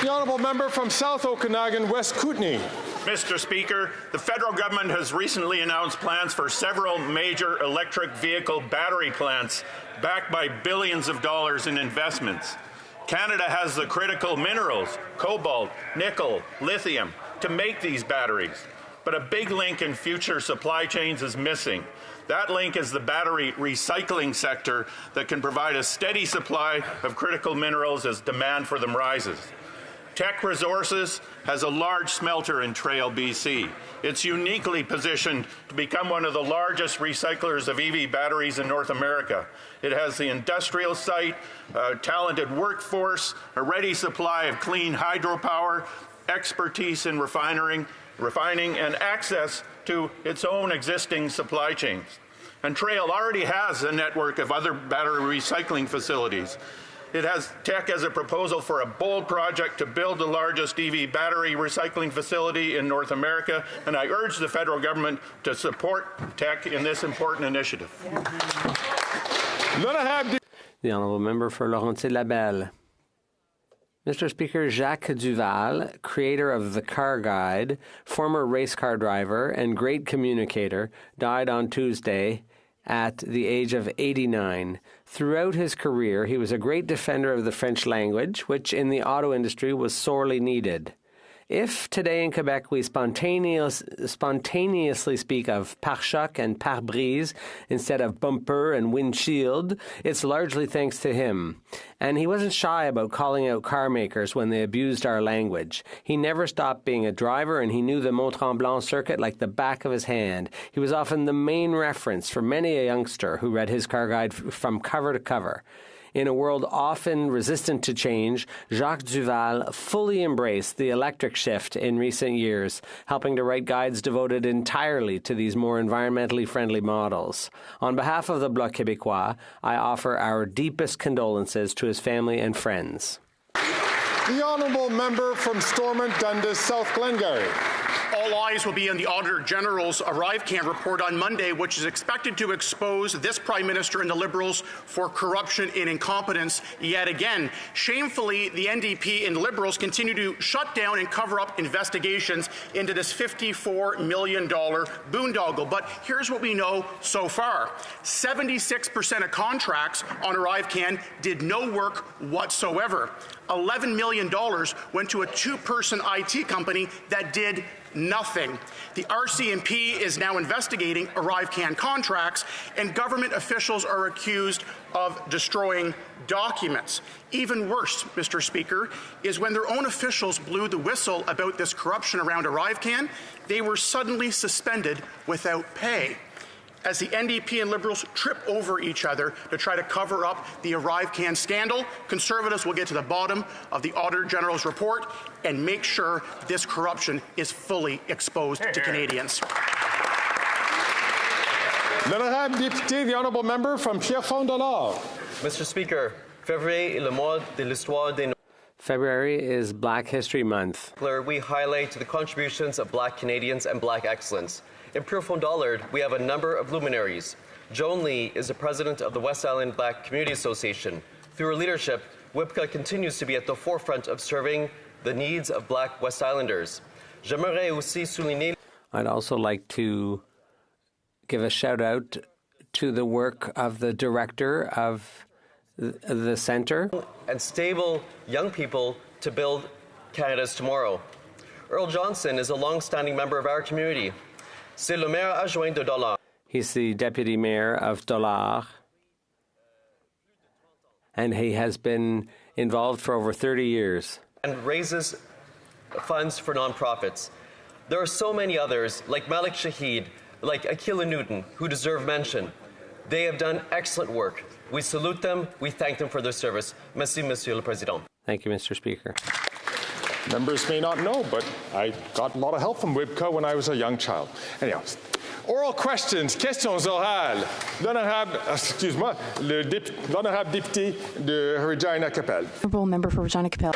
The honourable member from South Okanagan, West Kootenay. Mr. Speaker, the federal government has recently announced plans for several major electric vehicle battery plants backed by billions of dollars in investments. Canada has the critical minerals, cobalt, nickel, lithium, to make these batteries. But a big link in future supply chains is missing. That link is the battery recycling sector that can provide a steady supply of critical minerals as demand for them rises. Teck Resources has a large smelter in Trail, BC. It's uniquely positioned to become one of the largest recyclers of EV batteries in North America. It has the industrial site, a talented workforce, a ready supply of clean hydropower, expertise in refining, and access to its own existing supply chains. And Trail already has a network of other battery recycling facilities. Teck has a proposal for a bold project to build the largest EV battery recycling facility in North America, and I urge the federal government to support Teck in this important initiative. The Honourable Member for Laurentides-Labelle. Mr. Speaker, Jacques Duval, creator of The Car Guide, former race car driver, and great communicator, died on Tuesday at the age of 89. Throughout his career, he was a great defender of the French language, which in the auto industry was sorely needed. If today in Quebec we spontaneously speak of pare-choc and pare-brise instead of bumper and windshield, it's largely thanks to him. And he wasn't shy about calling out car makers when they abused our language. He never stopped being a driver, and he knew the Mont-Tremblant circuit like the back of his hand. He was often the main reference for many a youngster who read his car guide from cover to cover. In a world often resistant to change, Jacques Duval fully embraced the electric shift in recent years, helping to write guides devoted entirely to these more environmentally friendly models. On behalf of the Bloc Québécois, I offer our deepest condolences to his family and friends. The Honourable Member from Stormont Dundas, South Glengarry. All eyes will be on the Auditor General's ArriveCan report on Monday, which is expected to expose this Prime Minister and the Liberals for corruption and incompetence yet again. Shamefully, the NDP and Liberals continue to shut down and cover up investigations into this $54 million boondoggle. But here's what we know so far. 76% of contracts on ArriveCan did no work whatsoever. $11 million went to a two-person IT company that did nothing. The RCMP is now investigating ArriveCan contracts, and government officials are accused of destroying documents. Even worse, Mr. Speaker, is when their own officials blew the whistle about this corruption around ArriveCan, they were suddenly suspended without pay. As the NDP and Liberals trip over each other to try to cover up the ArriveCan scandal, Conservatives will get to the bottom of the Auditor General's report and make sure this corruption is fully exposed to Canadians. L'honorable député, the Honourable Member from Pierrefonds-Dollard. Mr. Speaker, February est le mois de l'histoire des February is Black History Month. We highlight the contributions of Black Canadians and Black excellence. In Pierrefonds-Dollard, we have a number of luminaries. Joan Lee is the president of the West Island Black Community Association. Through her leadership, WIPCA continues to be at the forefront of serving the needs of Black West Islanders. J'aimerais aussi souligner. I'd also like to give a shout out to the work of the director of the centre. And stable young people to build Canada's tomorrow. Earl Johnson is a long-standing member of our community. C'est le maire adjoint de Dollard. He's the deputy mayor of Dollard, and he has been involved for over 30 years. And raises funds for nonprofits. There are so many others, like Malik Shahid, like Akila Newton, who deserve mention. They have done excellent work. We salute them. We thank them for their service. Merci, Monsieur le Président. Thank you, Mr. Speaker. Members may not know, but I got a lot of help from WIPCA when I was a young child. Anyhow, oral questions, questions orales. L'honorable député de Regina-Capelle. Honourable Member for Regina-Capelle.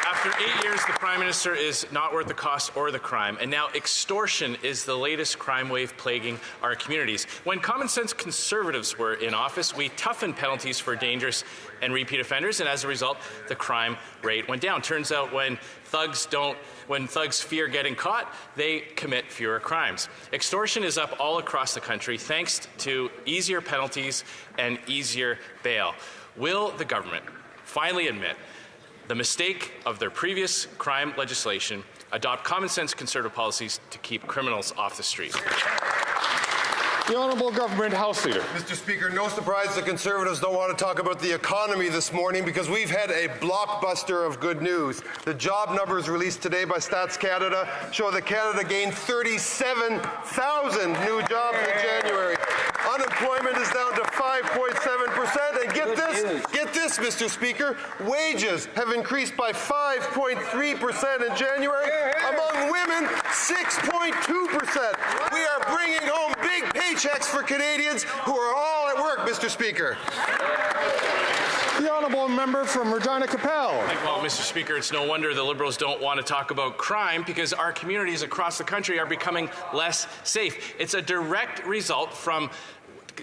After 8 years, the Prime Minister is not worth the cost or the crime, and now extortion is the latest crime wave plaguing our communities. When common sense Conservatives were in office, we toughened penalties for dangerous and repeat offenders, and as a result, the crime rate went down. Turns out when thugs fear getting caught, they commit fewer crimes. Extortion is up all across the country thanks to easier penalties and easier bail. Will the government finally admit the mistake of their previous crime legislation adopt common sense conservative policies to keep criminals off the street. The Honourable Government House Leader. Mr. Speaker, no surprise the Conservatives don't want to talk about the economy this morning because we've had a blockbuster of good news. The job numbers released today by Stats Canada show that Canada gained 37,000 new jobs in January. Unemployment is down to 5.7%, and get this, Mr. Speaker, wages have increased by 5.3% in January. Among women, 6.2%. We are bringing home big paychecks for Canadians who are all at work, Mr. Speaker. The Honourable Member from Regina Capel. Well, Mr. Speaker, it's no wonder the Liberals don't want to talk about crime because our communities across the country are becoming less safe. It's a direct result from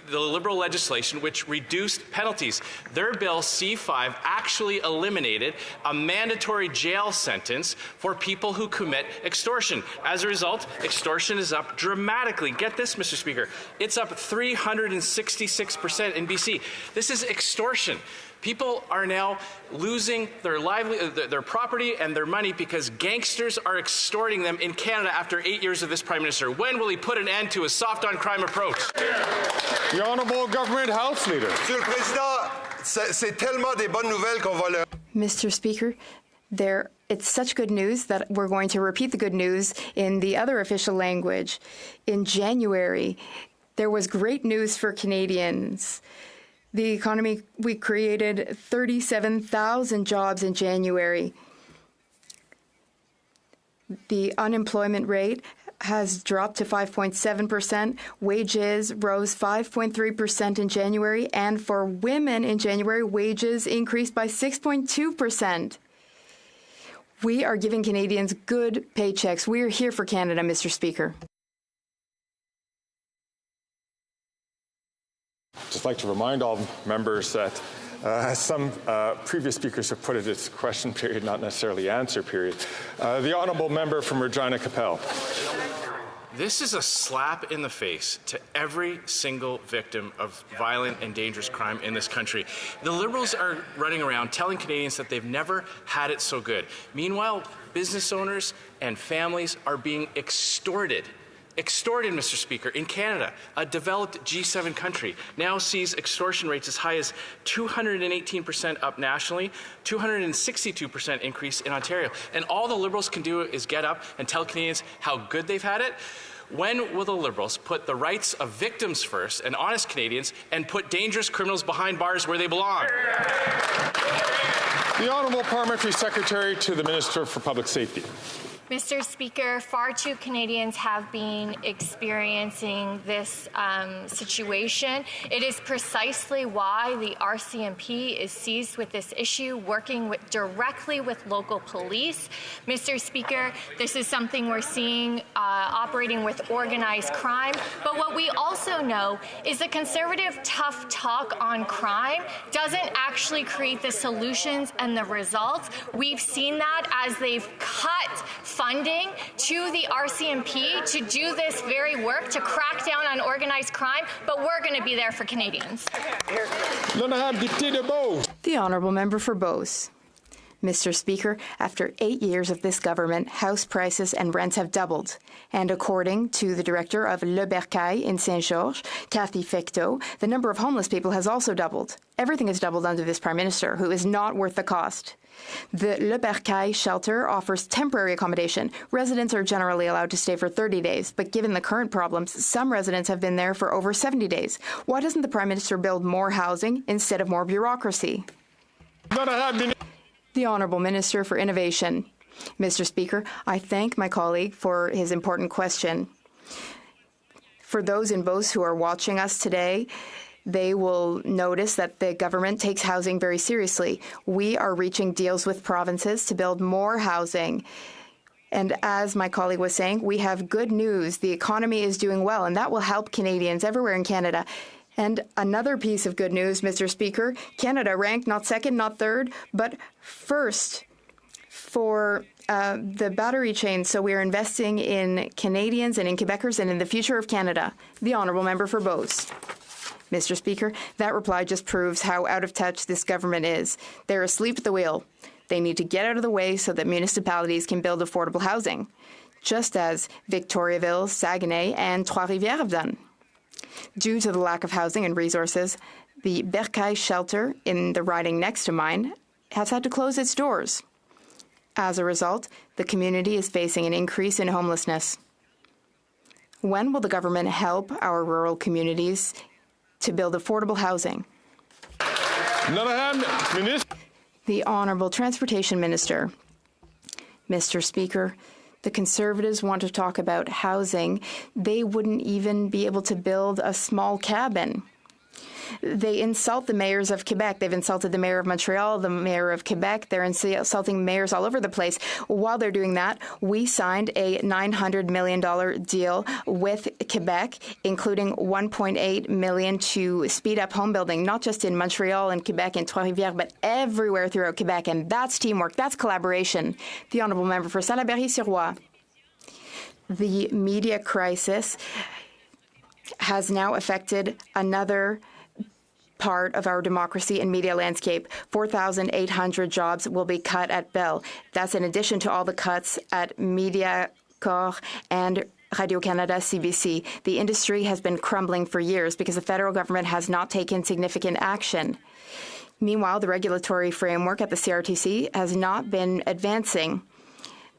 the Liberal legislation which reduced penalties. Their bill C5 actually eliminated a mandatory jail sentence for people who commit extortion. As a result, extortion is up dramatically. Get this, Mr. Speaker, it's up 366% in BC. This is extortion. People are now losing their property and their money because gangsters are extorting them in Canada after 8 years of this Prime Minister. When will he put an end to a soft-on-crime approach? The Honourable Government House Leader. Monsieur le Président, c'est tellement des bonnes nouvelles qu'on va le... Mr. Speaker, it's such good news that we're going to repeat the good news in the other official language. In January, there was great news for Canadians. The economy, we created 37,000 jobs in January. The unemployment rate has dropped to 5.7%. Wages rose 5.3% in January. And for women in January, wages increased by 6.2%. We are giving Canadians good paychecks. We are here for Canada, Mr. Speaker. Just like to remind all members that as some previous speakers have put it, it's question period, not necessarily answer period. The Honourable Member from Regina Capel. This is a slap in the face to every single victim of violent and dangerous crime in this country. The Liberals are running around telling Canadians that they've never had it so good. Meanwhile, business owners and families are being extorted. Extorted, Mr. Speaker, in Canada, a developed G7 country, now sees extortion rates as high as 218% up nationally, 262% increase in Ontario. And all the Liberals can do is get up and tell Canadians how good they've had it. When will the Liberals put the rights of victims first and honest Canadians and put dangerous criminals behind bars where they belong? The Honourable Parliamentary Secretary to the Minister for Public Safety. Mr. Speaker, far too Canadians have been experiencing this situation. It is precisely why the RCMP is seized with this issue, working directly with local police. Mr. Speaker, this is something we're seeing operating with organized crime. But what we also know is the Conservative tough talk on crime doesn't actually create the solutions and the results. We've seen that as they've cut funding to the RCMP to do this very work, to crack down on organized crime, but we're going to be there for Canadians. The Honourable Member for Beauce. Mr. Speaker, after 8 years of this government, house prices and rents have doubled. And according to the director of Le Bercail in Saint-Georges, Cathy Fecteau, the number of homeless people has also doubled. Everything has doubled under this Prime Minister, who is not worth the cost. The Le Bercail shelter offers temporary accommodation. Residents are generally allowed to stay for 30 days, but given the current problems, some residents have been there for over 70 days. Why doesn't the Prime Minister build more housing instead of more bureaucracy? The Honourable Minister for Innovation. Mr. Speaker, I thank my colleague for his important question. For those in Beauce who are watching us today, they will notice that the government takes housing very seriously. We are reaching deals with provinces to build more housing. And as my colleague was saying, we have good news. The economy is doing well, and that will help Canadians everywhere in Canada. And another piece of good news, Mr. Speaker, Canada ranked not second, not third, but first for the battery chain. So we are investing in Canadians and in Quebecers and in the future of Canada. The Honourable Member for Beauce. Mr. Speaker, that reply just proves how out of touch this government is. They're asleep at the wheel. They need to get out of the way so that municipalities can build affordable housing, just as Victoriaville, Saguenay, and Trois-Rivières have done. Due to the lack of housing and resources, the Bercaille shelter in the riding next to mine has had to close its doors. As a result, the community is facing an increase in homelessness. When will the government help our rural communities to build affordable housing? The Honourable Transportation Minister. Mr. Speaker, the Conservatives want to talk about housing. They wouldn't even be able to build a small cabin. They insult the mayors of Quebec. They've insulted the mayor of Montreal, the mayor of Quebec. They're insulting mayors all over the place. While they're doing that, we signed a $900 million deal with Quebec, including $1.8 million to speed up home building, not just in Montreal and Quebec and Trois-Rivières, but everywhere throughout Quebec. And that's teamwork. That's collaboration. The Honourable Member for Salaberry-sur-Roi. The media crisis has now affected another part of our democracy and media landscape. 4,800 jobs will be cut at Bell. That's in addition to all the cuts at Mediacorp and Radio-Canada, CBC. The industry has been crumbling for years because the federal government has not taken significant action. Meanwhile, the regulatory framework at the CRTC has not been advancing.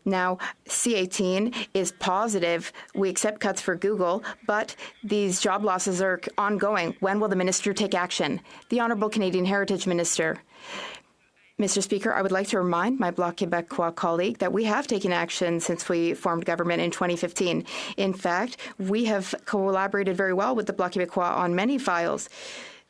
Now, C18 is positive. We accept cuts for Google, but these job losses are ongoing. When will the minister take action? The Honourable Canadian Heritage Minister. Mr. Speaker, I would like to remind my Bloc Québécois colleague that we have taken action since we formed government in 2015. In fact, we have collaborated very well with the Bloc Québécois on many files.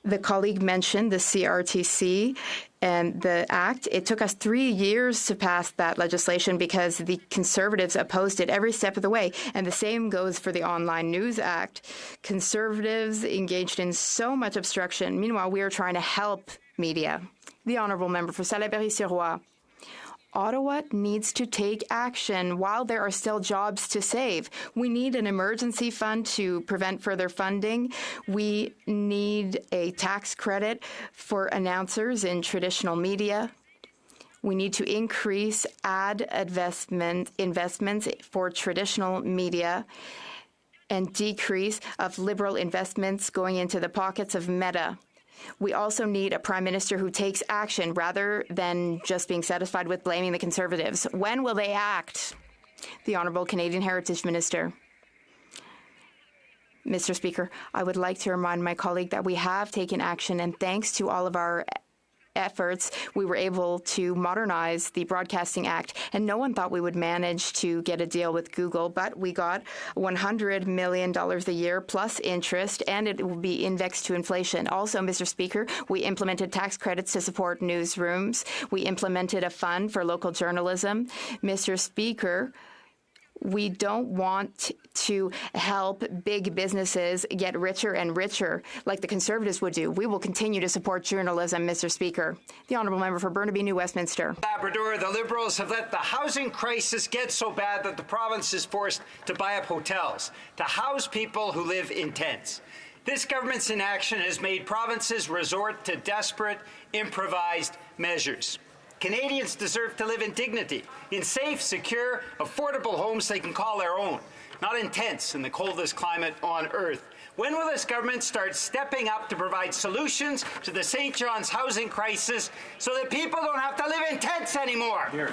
The colleague mentioned the CRTC and the Act. It took us 3 years to pass that legislation because the Conservatives opposed it every step of the way. And the same goes for the Online News Act. Conservatives engaged in so much obstruction. Meanwhile, we are trying to help media. The Honourable Member for Salaberry-sur-Roi. Ottawa needs to take action while there are still jobs to save. We need an emergency fund to prevent further funding. We need a tax credit for announcers in traditional media. We need to increase ad investments for traditional media and decrease of liberal investments going into the pockets of Meta. We also need a Prime Minister who takes action rather than just being satisfied with blaming the Conservatives. When will they act? The Honourable Canadian Heritage Minister. Mr. Speaker, I would like to remind my colleague that we have taken action, and thanks to all of our efforts, we were able to modernize the Broadcasting Act. And no one thought we would manage to get a deal with Google, but we got $100 million a year plus interest, and it will be indexed to inflation. Also, Mr. Speaker, we implemented tax credits to support newsrooms. We implemented a fund for local journalism. Mr. Speaker, we don't want to help big businesses get richer and richer like the Conservatives would do. We will continue to support journalism, Mr. Speaker. The Honourable Member for Burnaby, New Westminster. Labrador, the Liberals have let the housing crisis get so bad that the province is forced to buy up hotels to house people who live in tents. This government's inaction has made provinces resort to desperate, improvised measures. Canadians deserve to live in dignity, in safe, secure, affordable homes they can call their own, not in tents in the coldest climate on earth. When will this government start stepping up to provide solutions to the St. John's housing crisis so that people don't have to live in tents anymore? Here.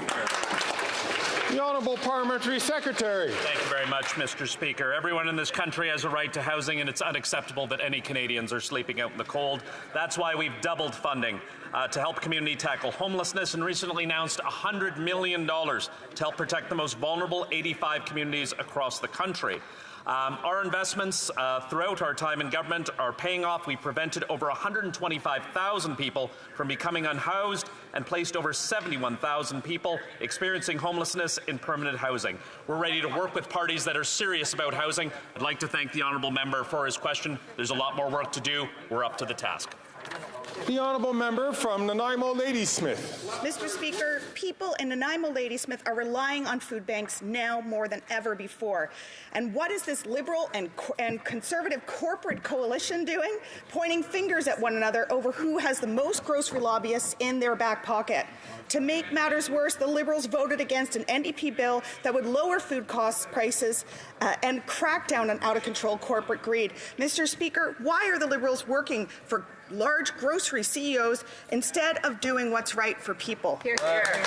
The Honourable Parliamentary Secretary. Thank you very much, Mr. Speaker. Everyone in this country has a right to housing, and it's unacceptable that any Canadians are sleeping out in the cold. That's why we've doubled funding to help community tackle homelessness and recently announced $100 million to help protect the most vulnerable 85 communities across the country. Our investments throughout our time in government are paying off. We prevented over 125,000 people from becoming unhoused and placed over 71,000 people experiencing homelessness in permanent housing. We're ready to work with parties that are serious about housing. I'd like to thank the Honourable Member for his question. There's a lot more work to do. We're up to the task. The honourable member from Nanaimo Ladysmith. Mr. Speaker, people in Nanaimo Ladysmith are relying on food banks now more than ever before. And what is this Liberal and Conservative corporate coalition doing? Pointing fingers at one another over who has the most grocery lobbyists in their back pocket. To make matters worse, the Liberals voted against an NDP bill that would lower food cost prices and crack down on out-of-control corporate greed. Mr. Speaker, why are the Liberals working for large grocery CEOs instead of doing what's right for people? Hear, hear.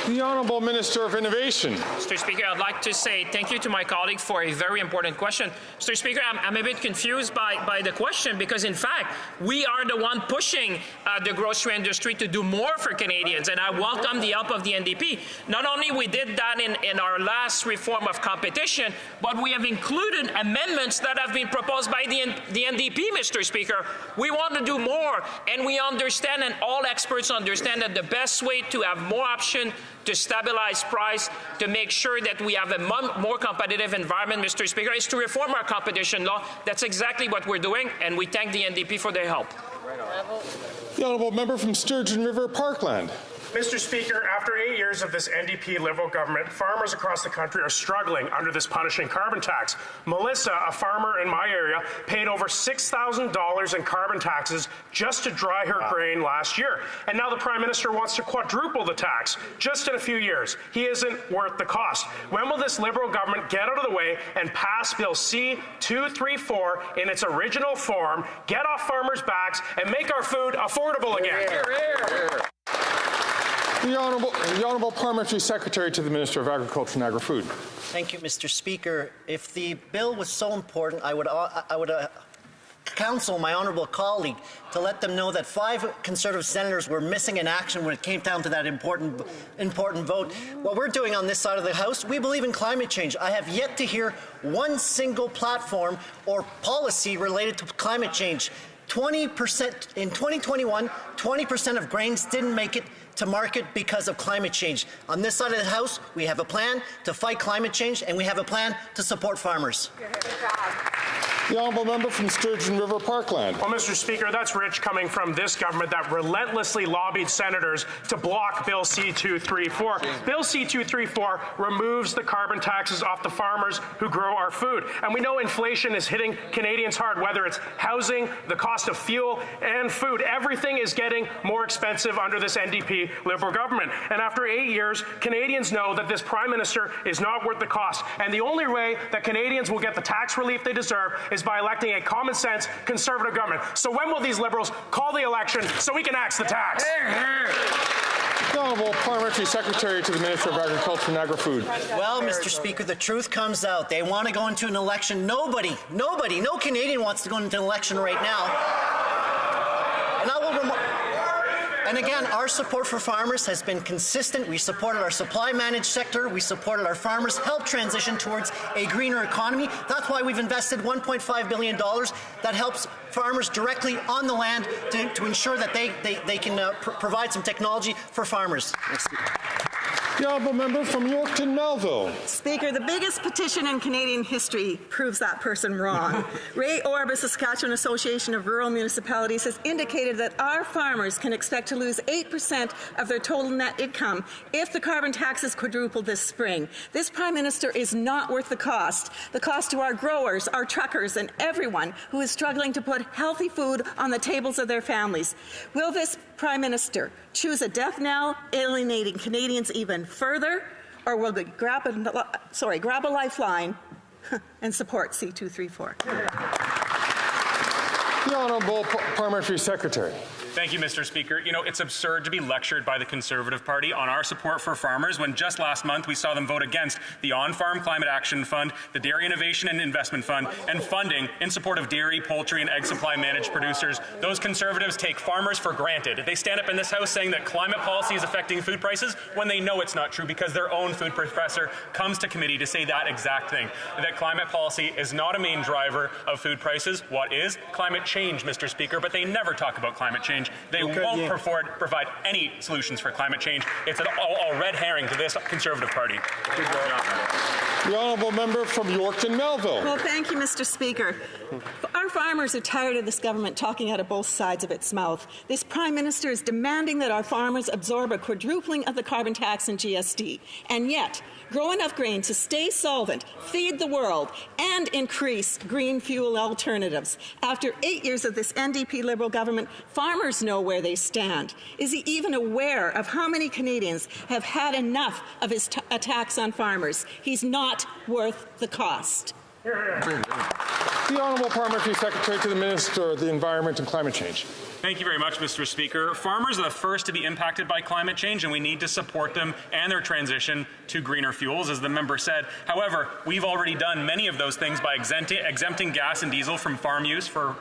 The Honourable Minister of Innovation. Mr. Speaker, I'd like to say thank you to my colleague for a very important question. Mr. Speaker, I'm a bit confused by the question because, in fact, we are the one pushing the grocery industry to do more for Canadians, and I welcome the help of the NDP. Not only we did that in our last reform of competition, but we have included amendments that have been proposed by the NDP, Mr. Speaker. We want to do more, and we understand, and all experts understand, that the best way to have more option to stabilize price, to make sure that we have a more competitive environment, Mr. Speaker, is to reform our competition law. That's exactly what we're doing, and we thank the NDP for their help. The honourable member from Sturgeon River Parkland. Mr. Speaker, after 8 years of this NDP Liberal government, farmers across the country are struggling under this punishing carbon tax. Melissa, a farmer in my area, paid over $6,000 in carbon taxes just to dry her grain last year. And now the Prime Minister wants to quadruple the tax just in a few years. He isn't worth the cost. When will this Liberal government get out of the way and pass Bill C-234 in its original form, get off farmers' backs, and make our food affordable again? Hear, hear, hear. The Honourable Parliamentary Secretary to the Minister of Agriculture and Agri-Food. Thank you, Mr. Speaker. If the bill was so important, I would counsel my honourable colleague to let them know that 5 Conservative senators were missing in action when it came down to that important vote. What we're doing on this side of the House, we believe in climate change. I have yet to hear one single platform or policy related to climate change. 20% in 2021, 20% of grains didn't make it to market because of climate change. On this side of the House, we have a plan to fight climate change, and we have a plan to support farmers. The honourable member from Sturgeon River Parkland. Well, Mr. Speaker, that's rich coming from this government that relentlessly lobbied senators to block Bill C-234. Bill C-234 removes the carbon taxes off the farmers who grow our food. And we know inflation is hitting Canadians hard, whether it's housing, the cost of fuel, and food. Everything is getting more expensive under this NDP Liberal government. And after 8 years, Canadians know that this Prime Minister is not worth the cost. And the only way that Canadians will get the tax relief they deserve is by electing a common-sense Conservative government. So when will these Liberals call the election so we can axe the tax? The Honourable Parliamentary Secretary to the Minister of Agriculture and Agri-Food. Well, Mr. Speaker, the truth comes out. They want to go into an election. No Canadian wants to go into an election right now. And again, our support for farmers has been consistent. We supported our supply managed sector. We supported our farmers, helped transition towards a greener economy. That's why we've invested $1.5 billion that helps farmers directly on the land to ensure that they can provide some technology for farmers. The honourable member from Yorkton Melville. Speaker, the biggest petition in Canadian history proves that person wrong. Ray Orb, Saskatchewan Association of Rural Municipalities, has indicated that our farmers can expect to lose 8% of their total net income if the carbon taxes quadruple this spring. This Prime Minister is not worth the cost to our growers, our truckers, and everyone who is struggling to put healthy food on the tables of their families. Will this Prime Minister choose a death knell, alienating Canadians even further, or will they grab a lifeline and support C-234? The Honourable Parliamentary Secretary. Thank you, Mr. Speaker. You know, it's absurd to be lectured by the Conservative Party on our support for farmers when just last month we saw them vote against the On-Farm Climate Action Fund, the Dairy Innovation and Investment Fund, and funding in support of dairy, poultry, and egg supply managed producers. Those Conservatives take farmers for granted. They stand up in this House saying that climate policy is affecting food prices when they know it's not true because their own food professor comes to committee to say that exact thing, that climate policy is not a main driver of food prices. What is? Climate change, Mr. Speaker, but they never talk about climate change. change. They won't provide any solutions for climate change. It's all red herring to this Conservative Party. The honourable member from Yorkton Melville. Well, thank you, Mr. Speaker. Our farmers are tired of this government talking out of both sides of its mouth. This Prime Minister is demanding that our farmers absorb a quadrupling of the carbon tax and GST. And yet, grow enough grain to stay solvent, feed the world, and increase green fuel alternatives. After 8 years of this NDP Liberal government, farmers know where they stand. Is he even aware of how many Canadians have had enough of his attacks on farmers? He's not worth the cost. The Honourable Parliamentary Secretary to the Minister of the Environment and Climate Change. Thank you very much, Mr. Speaker. Farmers are the first to be impacted by climate change, and we need to support them and their transition to greener fuels, as the member said. However, we've already done many of those things by exempting gas and diesel from farm use for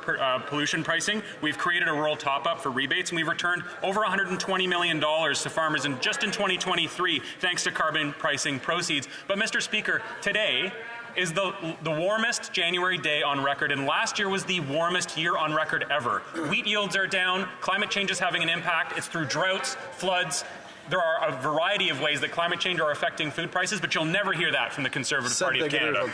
pollution pricing. We've created a rural top-up for rebates, and we've returned over $120 million to farmers just in 2023, thanks to carbon pricing proceeds. But, Mr. Speaker, today is the warmest January day on record, and last year was the warmest year on record ever. Wheat yields are down, climate change is having an impact. It's through droughts, floods. There are a variety of ways that climate change are affecting food prices, but you'll never hear that from the Conservative Party of Canada.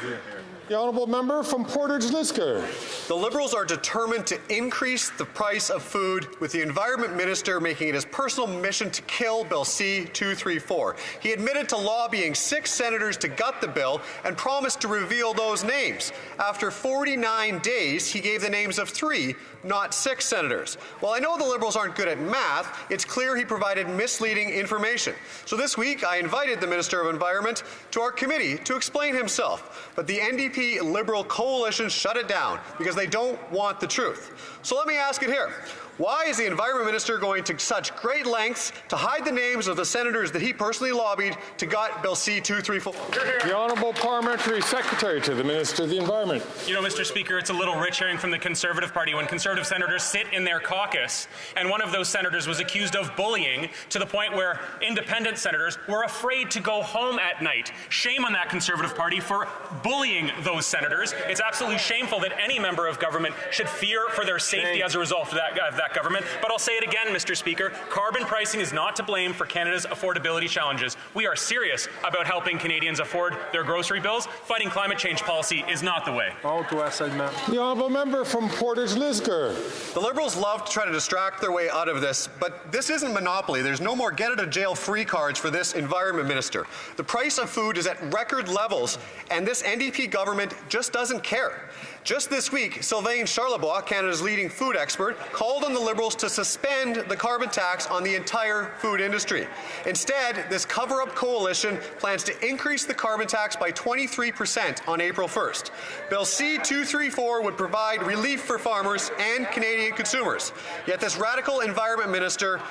The honourable member from Portage-Liscar. The Liberals are determined to increase the price of food, with the Environment Minister making it his personal mission to kill Bill C-234. He admitted to lobbying 6 senators to gut the bill and promised to reveal those names. After 49 days, he gave the names of 3, not 6 senators. While I know the Liberals aren't good at math, it's clear he provided misleading information. So this week, I invited the Minister of Environment to our committee to explain himself. But the NDP Liberal coalition shut it down because they don't want the truth. So let me ask it here. Why is the Environment Minister going to such great lengths to hide the names of the senators that he personally lobbied to gut Bill C-234? The Honourable Parliamentary Secretary to the Minister of the Environment. You know, Mr. Speaker, it's a little rich hearing from the Conservative Party when Conservative senators sit in their caucus, and one of those senators was accused of bullying to the point where independent senators were afraid to go home at night. Shame on that Conservative Party for bullying those senators. It's absolutely shameful that any member of government should fear for their safety as a result of that government. But I'll say it again, Mr. Speaker, carbon pricing is not to blame for Canada's affordability challenges. We are serious about helping Canadians afford their grocery bills. Fighting climate change policy is not the way. The honourable member from Portage-Liscar. The Liberals love to try to distract their way out of this, but this isn't Monopoly. There's no more get-out-of-jail-free cards for this Environment Minister. The price of food is at record levels, and this NDP government just doesn't care. Just this week, Sylvain Charlebois, Canada's leading food expert, called on the Liberals to suspend the carbon tax on the entire food industry. Instead, this cover-up coalition plans to increase the carbon tax by 23% on April 1st. Bill C-234 would provide relief for farmers and Canadian consumers. Yet this radical Environment Minister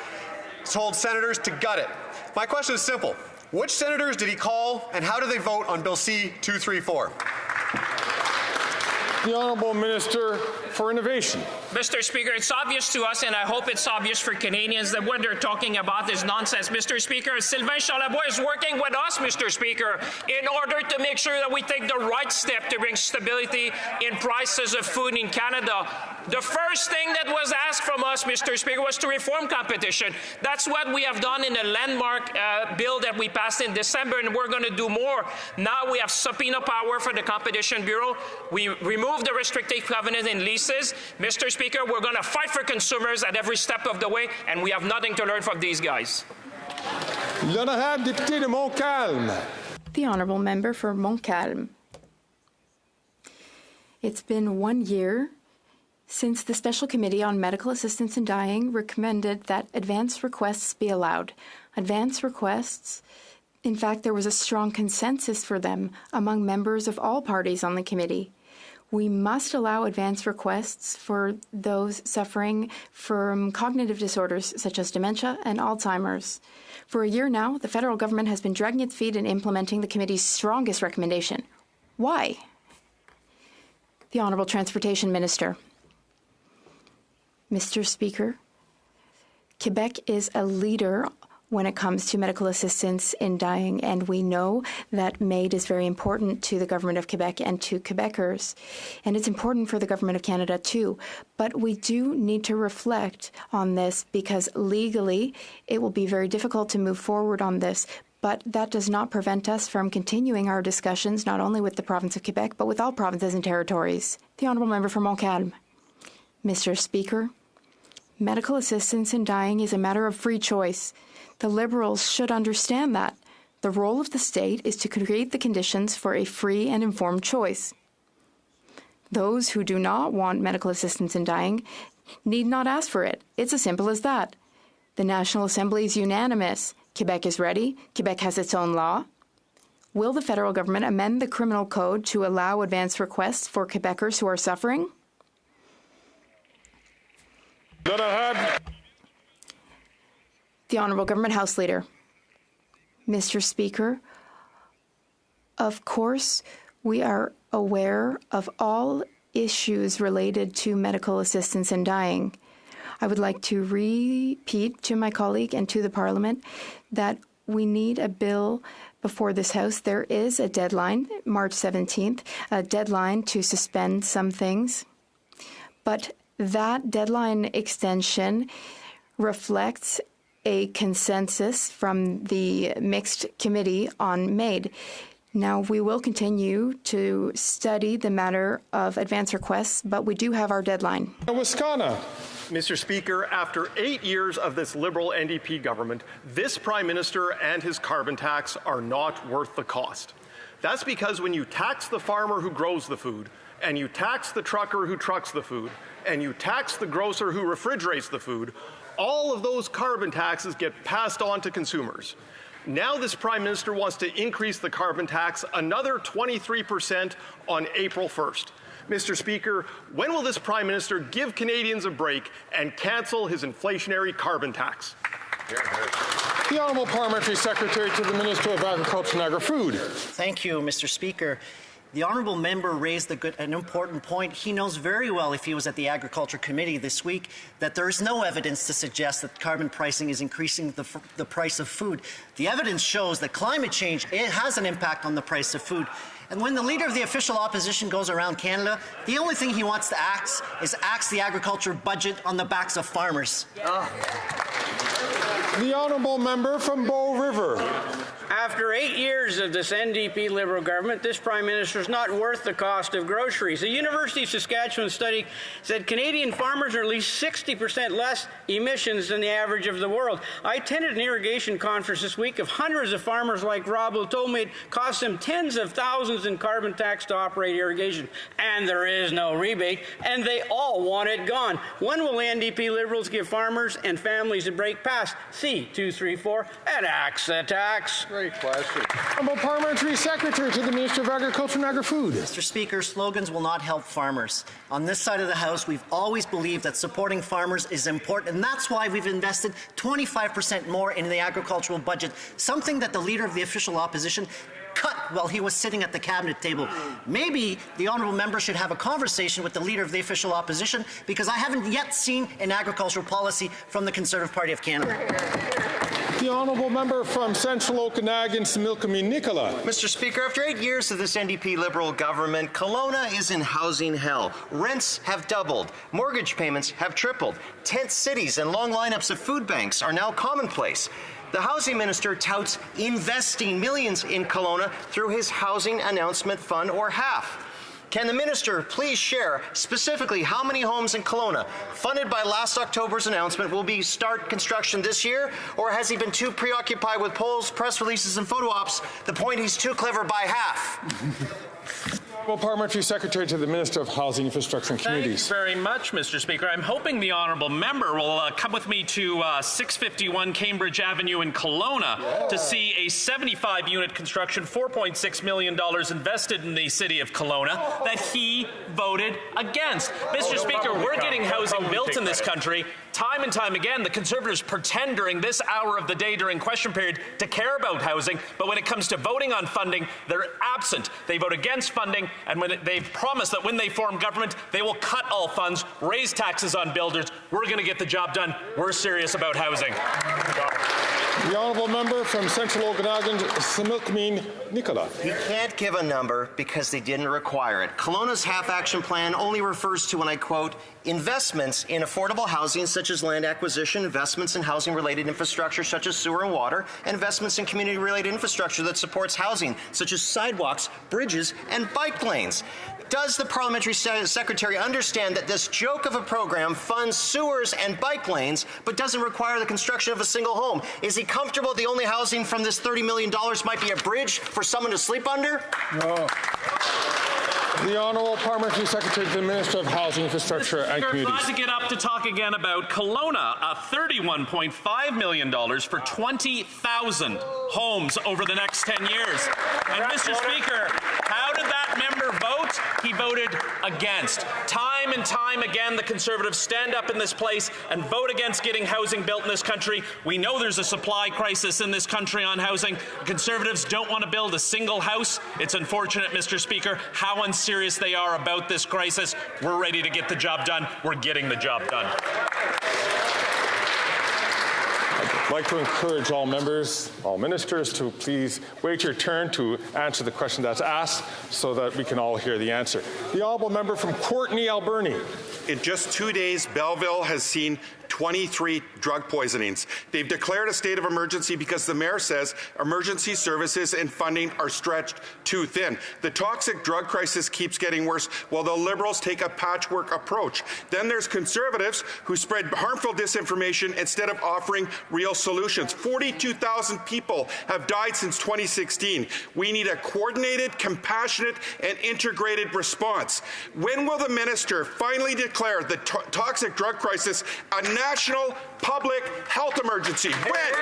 told senators to gut it. My question is simple. Which senators did he call, and how do they vote on Bill C-234? The Honourable Minister for Innovation. Mr. Speaker, it's obvious to us, and I hope it's obvious for Canadians, that what they're talking about is nonsense. Mr. Speaker, Sylvain Charlebois is working with us, Mr. Speaker, in order to make sure that we take the right step to bring stability in prices of food in Canada. The first thing that was asked from us, Mr. Speaker, was to reform competition. That's what we have done in the landmark bill that we passed in December, and we're going to do more. Now we have subpoena power for the Competition Bureau. We removed the restrictive covenant in leases. Mr. Speaker, we're going to fight for consumers at every step of the way, and we have nothing to learn from these guys. L'honorable député de Montcalm. The honourable member for Montcalm. It's been 1 year since the Special Committee on Medical Assistance in Dying recommended that advance requests be allowed. Advance requests, in fact, there was a strong consensus for them among members of all parties on the committee. We must allow advance requests for those suffering from cognitive disorders such as dementia and Alzheimer's. For a year now, the federal government has been dragging its feet in implementing the committee's strongest recommendation. Why? The Honourable Transportation Minister. Mr. Speaker, Quebec is a leader when it comes to medical assistance in dying, and we know that MAID is very important to the Government of Quebec and to Quebecers, and it's important for the Government of Canada too. But we do need to reflect on this because legally it will be very difficult to move forward on this. But that does not prevent us from continuing our discussions, not only with the province of Quebec, but with all provinces and territories. The Honourable Member for Montcalm. Mr. Speaker, medical assistance in dying is a matter of free choice. The Liberals should understand that. The role of the state is to create the conditions for a free and informed choice. Those who do not want medical assistance in dying need not ask for it. It's as simple as that. The National Assembly is unanimous. Quebec is ready. Quebec has its own law. Will the federal government amend the criminal code to allow advance requests for Quebecers who are suffering? Go ahead. The Honourable Government House Leader. Mr. Speaker, of course, we are aware of all issues related to medical assistance in dying. I would like to repeat to my colleague and to the Parliament that we need a bill before this House. There is a deadline, March 17th, a deadline to suspend some things. But that deadline extension reflects a consensus from the mixed committee on MAID. Now, we will continue to study the matter of advance requests, but we do have our deadline. Wisconsin. Mr. Speaker, after 8 years of this Liberal NDP government, this Prime Minister and his carbon tax are not worth the cost. That's because when you tax the farmer who grows the food, and you tax the trucker who trucks the food, and you tax the grocer who refrigerates the food, all of those carbon taxes get passed on to consumers. Now this Prime Minister wants to increase the carbon tax another 23% on April 1st. Mr. Speaker, when will this Prime Minister give Canadians a break and cancel his inflationary carbon tax? The Honourable Parliamentary Secretary to the Minister of Agriculture and Agri-Food. Thank you, Mr. Speaker. The honourable member raised an important point. He knows very well, if he was at the Agriculture Committee this week, that there is no evidence to suggest that carbon pricing is increasing the price of food. The evidence shows that climate change has an impact on the price of food. And when the Leader of the Official Opposition goes around Canada, the only thing he wants to axe is axe the agriculture budget on the backs of farmers. The Honourable Member from Bow River. After 8 years of this NDP Liberal government, this Prime Minister is not worth the cost of groceries. A University of Saskatchewan study said Canadian farmers are at least 60% less emissions than the average of the world. I attended an irrigation conference this week of hundreds of farmers like Rob who told me it costs them tens of thousands in carbon tax to operate irrigation. And there is no rebate, and they all want it gone. When will the NDP Liberals give farmers and families a break past C-234 and axe the tax? Great question. Honourable Parliamentary Secretary to the Minister of Agriculture and Agri-Food. Mr. Speaker, slogans will not help farmers. On this side of the House, we've always believed that supporting farmers is important, and that's why we've invested 25% more in the agricultural budget, something that the Leader of the Official Opposition cut while he was sitting at the cabinet table. Maybe the honourable member should have a conversation with the Leader of the Official Opposition, because I haven't yet seen an agricultural policy from the Conservative Party of Canada. The Honourable Member from Central Okanagan, Similkameen Nicola. Mr. Speaker, after 8 years of this NDP Liberal government, Kelowna is in housing hell. Rents have doubled. Mortgage payments have tripled. Tent cities and long lineups of food banks are now commonplace. The Housing Minister touts investing millions in Kelowna through his Housing Announcement Fund, or HAF. Can the Minister please share specifically how many homes in Kelowna, funded by last October's announcement, will start construction this year? Or has he been too preoccupied with polls, press releases, and photo ops, the point he's too clever by half? Well, Parliamentary Secretary to the Minister of Housing, Infrastructure and Communities. Thanks very much, Mr. Speaker. I'm hoping the Honourable Member will come with me to 651 Cambridge Avenue in Kelowna to see a 75-unit construction, $4.6 million invested in the city of Kelowna that he voted against. Mr. Speaker, we're getting housing built in this country. Time and time again, the Conservatives pretend during this hour of the day during question period to care about housing, but when it comes to voting on funding, they're absent. They vote against funding, and when they've promised that when they form government, they will cut all funds, raise taxes on builders. We're going to get the job done. We're serious about housing. The honourable member from Central Okanagan, Similkameen, Nicola. You can't give a number because they didn't require it. Kelowna's half-action plan only refers to, and I quote, investments in affordable housing such as land acquisition, investments in housing-related infrastructure such as sewer and water, and investments in community-related infrastructure that supports housing such as sidewalks, bridges, and bike lanes. Does the parliamentary secretary understand that this joke of a program funds sewers and bike lanes but doesn't require the construction of a single home? Is he comfortable the only housing from this $30 million might be a bridge for someone to sleep under? No. The Honourable Parliamentary Secretary to the Minister of Housing, Infrastructure and Communities. Glad to get up to talk again about Kelowna, $31.5 million for 20,000 homes over the next 10 years. And Mr. Speaker, how did that member vote? He voted against. Time and time again, the Conservatives stand up in this place and vote against getting housing built in this country. We know there's a supply crisis in this country on housing. Conservatives don't want to build a single house. It's unfortunate, Mr. Speaker, how unserious they are about this crisis. We're ready to get the job done. We're getting the job done. I'd like to encourage all members, all ministers, to please wait your turn to answer the question that's asked so that we can all hear the answer. The honourable member from Courtenay, Alberni. In just 2 days, Belleville has seen 23 drug poisonings. They've declared a state of emergency because the mayor says emergency services and funding are stretched too thin. The toxic drug crisis keeps getting worse while the Liberals take a patchwork approach. Then there's Conservatives who spread harmful disinformation instead of offering real solutions. 42,000 people have died since 2016. We need a coordinated, compassionate, and integrated response. When will the minister finally declare the toxic drug crisis a national public health emergency? When?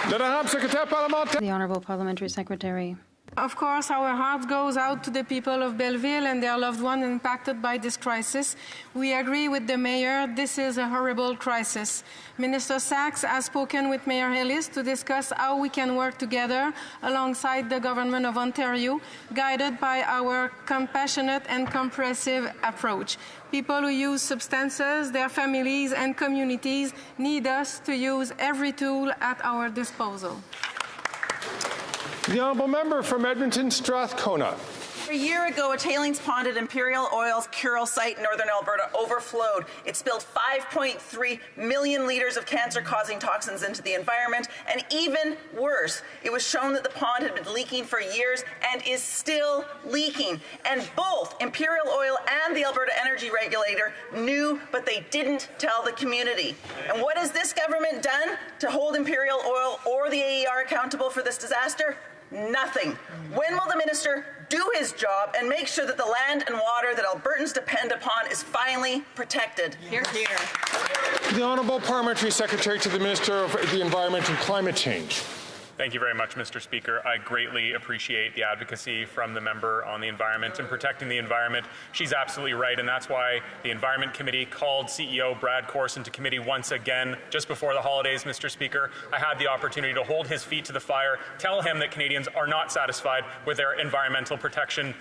The Honourable Parliamentary Secretary. Of course, our heart goes out to the people of Belleville and their loved ones impacted by this crisis. We agree with the Mayor, this is a horrible crisis. Minister Sachs has spoken with Mayor Ellis to discuss how we can work together alongside the Government of Ontario, guided by our compassionate and comprehensive approach. People who use substances, their families and communities need us to use every tool at our disposal. The honourable member from Edmonton, Strathcona. A year ago, a tailings pond at Imperial Oil's Curl site in northern Alberta overflowed. It spilled 5.3 million litres of cancer-causing toxins into the environment, and even worse, it was shown that the pond had been leaking for years and is still leaking. And both Imperial Oil and the Alberta Energy Regulator knew, but they didn't tell the community. And what has this government done to hold Imperial Oil or the AER accountable for this disaster? Nothing. When will the minister do his job and make sure that the land and water that Albertans depend upon is finally protected? Hear, hear. The Honourable Parliamentary Secretary to the Minister of the Environment and Climate Change. Thank you very much, Mr. Speaker. I greatly appreciate the advocacy from the member on the environment and protecting the environment. She's absolutely right, and that's why the Environment Committee called CEO Brad Corson to committee once again just before the holidays, Mr. Speaker. I had the opportunity to hold his feet to the fire, tell him that Canadians are not satisfied with their environmental protection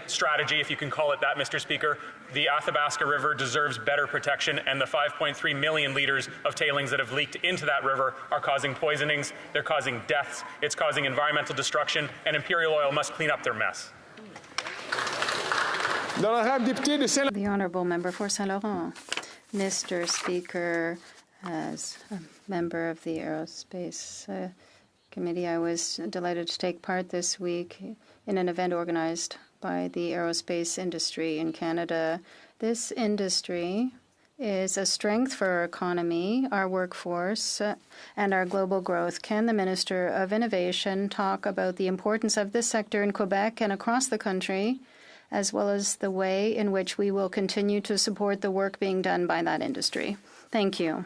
strategy, if you can call it that, Mr. Speaker. The Athabasca River deserves better protection, and the 5.3 million litres of tailings that have leaked into that river are causing poisonings, they're causing deaths, it's causing environmental destruction, and Imperial Oil must clean up their mess. The Honourable Member for Saint Laurent. Mr. Speaker, as a member of the Aerospace Committee, I was delighted to take part this week in an event organized by the aerospace industry in Canada. This industry is a strength for our economy, our workforce, and our global growth. Can the Minister of Innovation talk about the importance of this sector in Quebec and across the country, as well as the way in which we will continue to support the work being done by that industry? Thank you.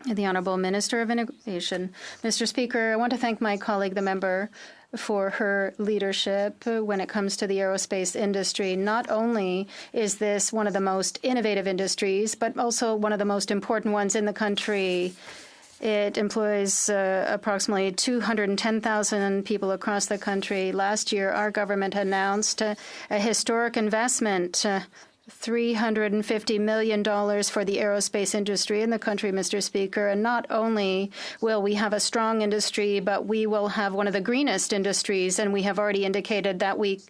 The Honourable Minister of Innovation. Mr. Speaker, I want to thank my colleague, the member, for her leadership when it comes to the aerospace industry. Not only is this one of the most innovative industries, but also one of the most important ones in the country. It employs approximately 210,000 people across the country. Last year, our government announced a historic investment $350 million for the aerospace industry in the country, Mr. Speaker. And not only will we have a strong industry, but we will have one of the greenest industries. And we have already indicated that we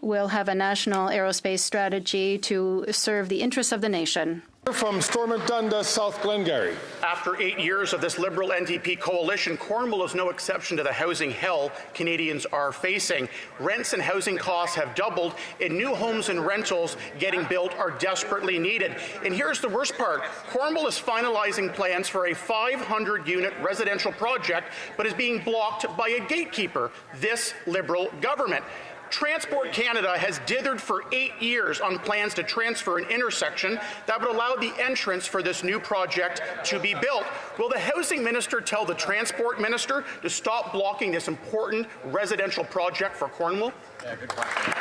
will have a national aerospace strategy to serve the interests of the nation. From Stormont Dundas, South Glengarry. After 8 years of this Liberal NDP coalition, Cornwall is no exception to the housing hell Canadians are facing. Rents and housing costs have doubled, and new homes and rentals getting built are desperately needed. And here's the worst part. Cornwall is finalizing plans for a 500-unit residential project, but is being blocked by a gatekeeper, this Liberal government. Transport Canada has dithered for 8 years on plans to transfer an intersection that would allow the entrance for this new project to be built. Will the Housing Minister tell the Transport Minister to stop blocking this important residential project for Cornwall? Yeah, good question.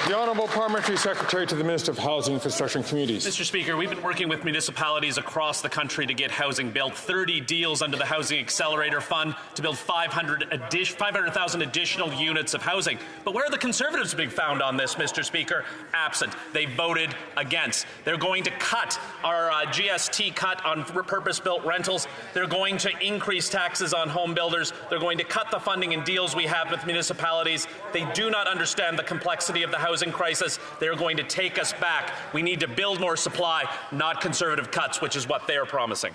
The Honourable Parliamentary Secretary to the Minister of Housing, Infrastructure and Communities. Mr. Speaker, we've been working with municipalities across the country to get housing built. 30 deals under the Housing Accelerator Fund to build 500,000 additional units of housing. But where are the Conservatives being found on this, Mr. Speaker? Absent. They voted against. They're going to cut our GST cut on purpose-built rentals. They're going to increase taxes on home builders. They're going to cut the funding and deals we have with municipalities. They do not understand the complexity of the housing crisis. They're going to take us back. We need to build more supply, not Conservative cuts, which is what they are promising.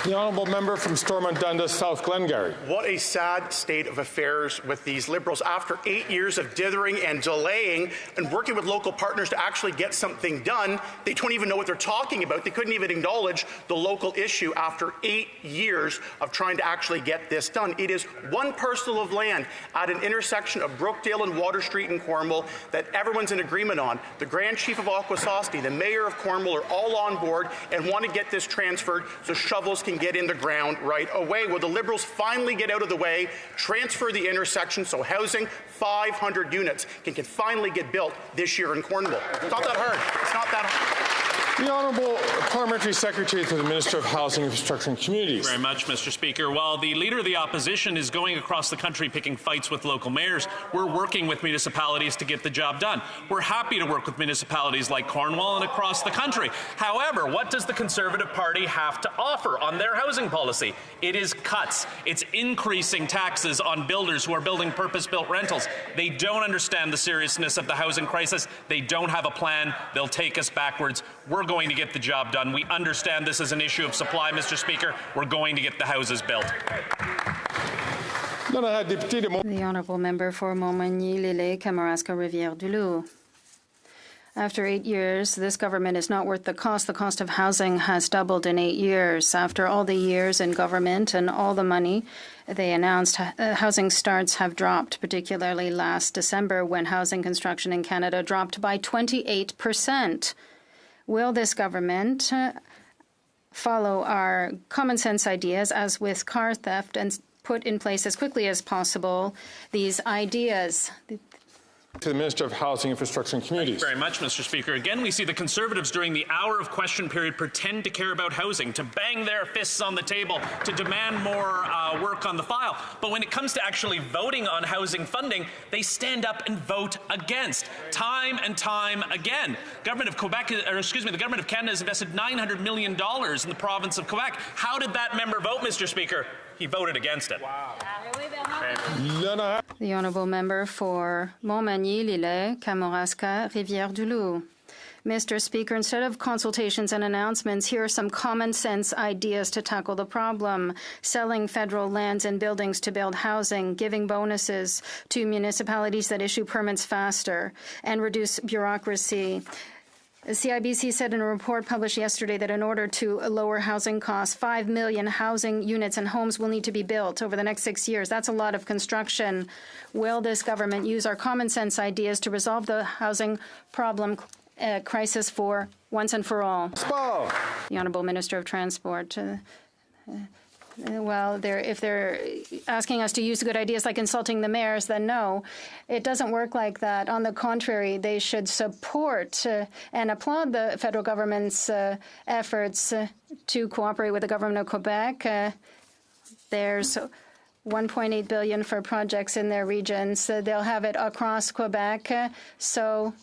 The Honourable Member from Stormont Dundas, South Glengarry. What a sad state of affairs with these Liberals. After 8 years of dithering and delaying and working with local partners to actually get something done, they don't even know what they're talking about. They couldn't even acknowledge the local issue after 8 years of trying to actually get this done. It is one parcel of land at an intersection of Brookdale and Water Street in Cornwall that everyone's in agreement on. The Grand Chief of Akwesasne, the Mayor of Cornwall are all on board and want to get this transferred so shovels can get in the ground right away. Will the Liberals finally get out of the way, transfer the intersection so housing, 500 units, can finally get built this year in Cornwall? It's not that hard. It's not that hard. The Honourable Parliamentary Secretary to the Minister of Housing, Infrastructure and Communities. Thank you very much, Mr. Speaker. While the Leader of the Opposition is going across the country picking fights with local mayors, we're working with municipalities to get the job done. We're happy to work with municipalities like Cornwall and across the country. However, what does the Conservative Party have to offer on their housing policy? It is cuts. It's increasing taxes on builders who are building purpose-built rentals. They don't understand the seriousness of the housing crisis. They don't have a plan. They'll take us backwards. We're going to get the job done. We understand this is an issue of supply, Mr. Speaker. We're going to get the houses built. The Honourable Member for Montmagny-Lilley, Kamouraska, Rivière-du-Loup. After 8 years, this government is not worth the cost. The cost of housing has doubled in 8 years. After all the years in government and all the money they announced, housing starts have dropped, particularly last December when housing construction in Canada dropped by 28%. Will this government follow our common sense ideas, as with car theft, and put in place as quickly as possible these ideas? To the Minister of Housing, Infrastructure and Communities. Thank you very much, Mr. Speaker. Again, we see the Conservatives during the hour of question period pretend to care about housing, to bang their fists on the table, to demand more work on the file. But when it comes to actually voting on housing funding, they stand up and vote against, time and time again. The government of Canada has invested $900 million in the province of Quebec. How did that member vote, Mr. Speaker? He voted against it. Wow. The Honourable Member for Montmagny-Lilley, Kamouraska, Rivière-du-Loup. Mr. Speaker, instead of consultations and announcements, here are some common sense ideas to tackle the problem. Selling federal lands and buildings to build housing, giving bonuses to municipalities that issue permits faster, and reduce bureaucracy. The CIBC said in a report published yesterday that in order to lower housing costs, 5 million housing units and homes will need to be built over the next 6 years. That's a lot of construction. Will this government use our common sense ideas to resolve the housing problem crisis for once and for all? The Honourable Minister of Transport. Well, if they're asking us to use good ideas like insulting the mayors, then no, it doesn't work like that. On the contrary, they should support and applaud the federal government's efforts to cooperate with the government of Quebec. There's $1.8 billion for projects in their regions. They'll have it across Quebec. So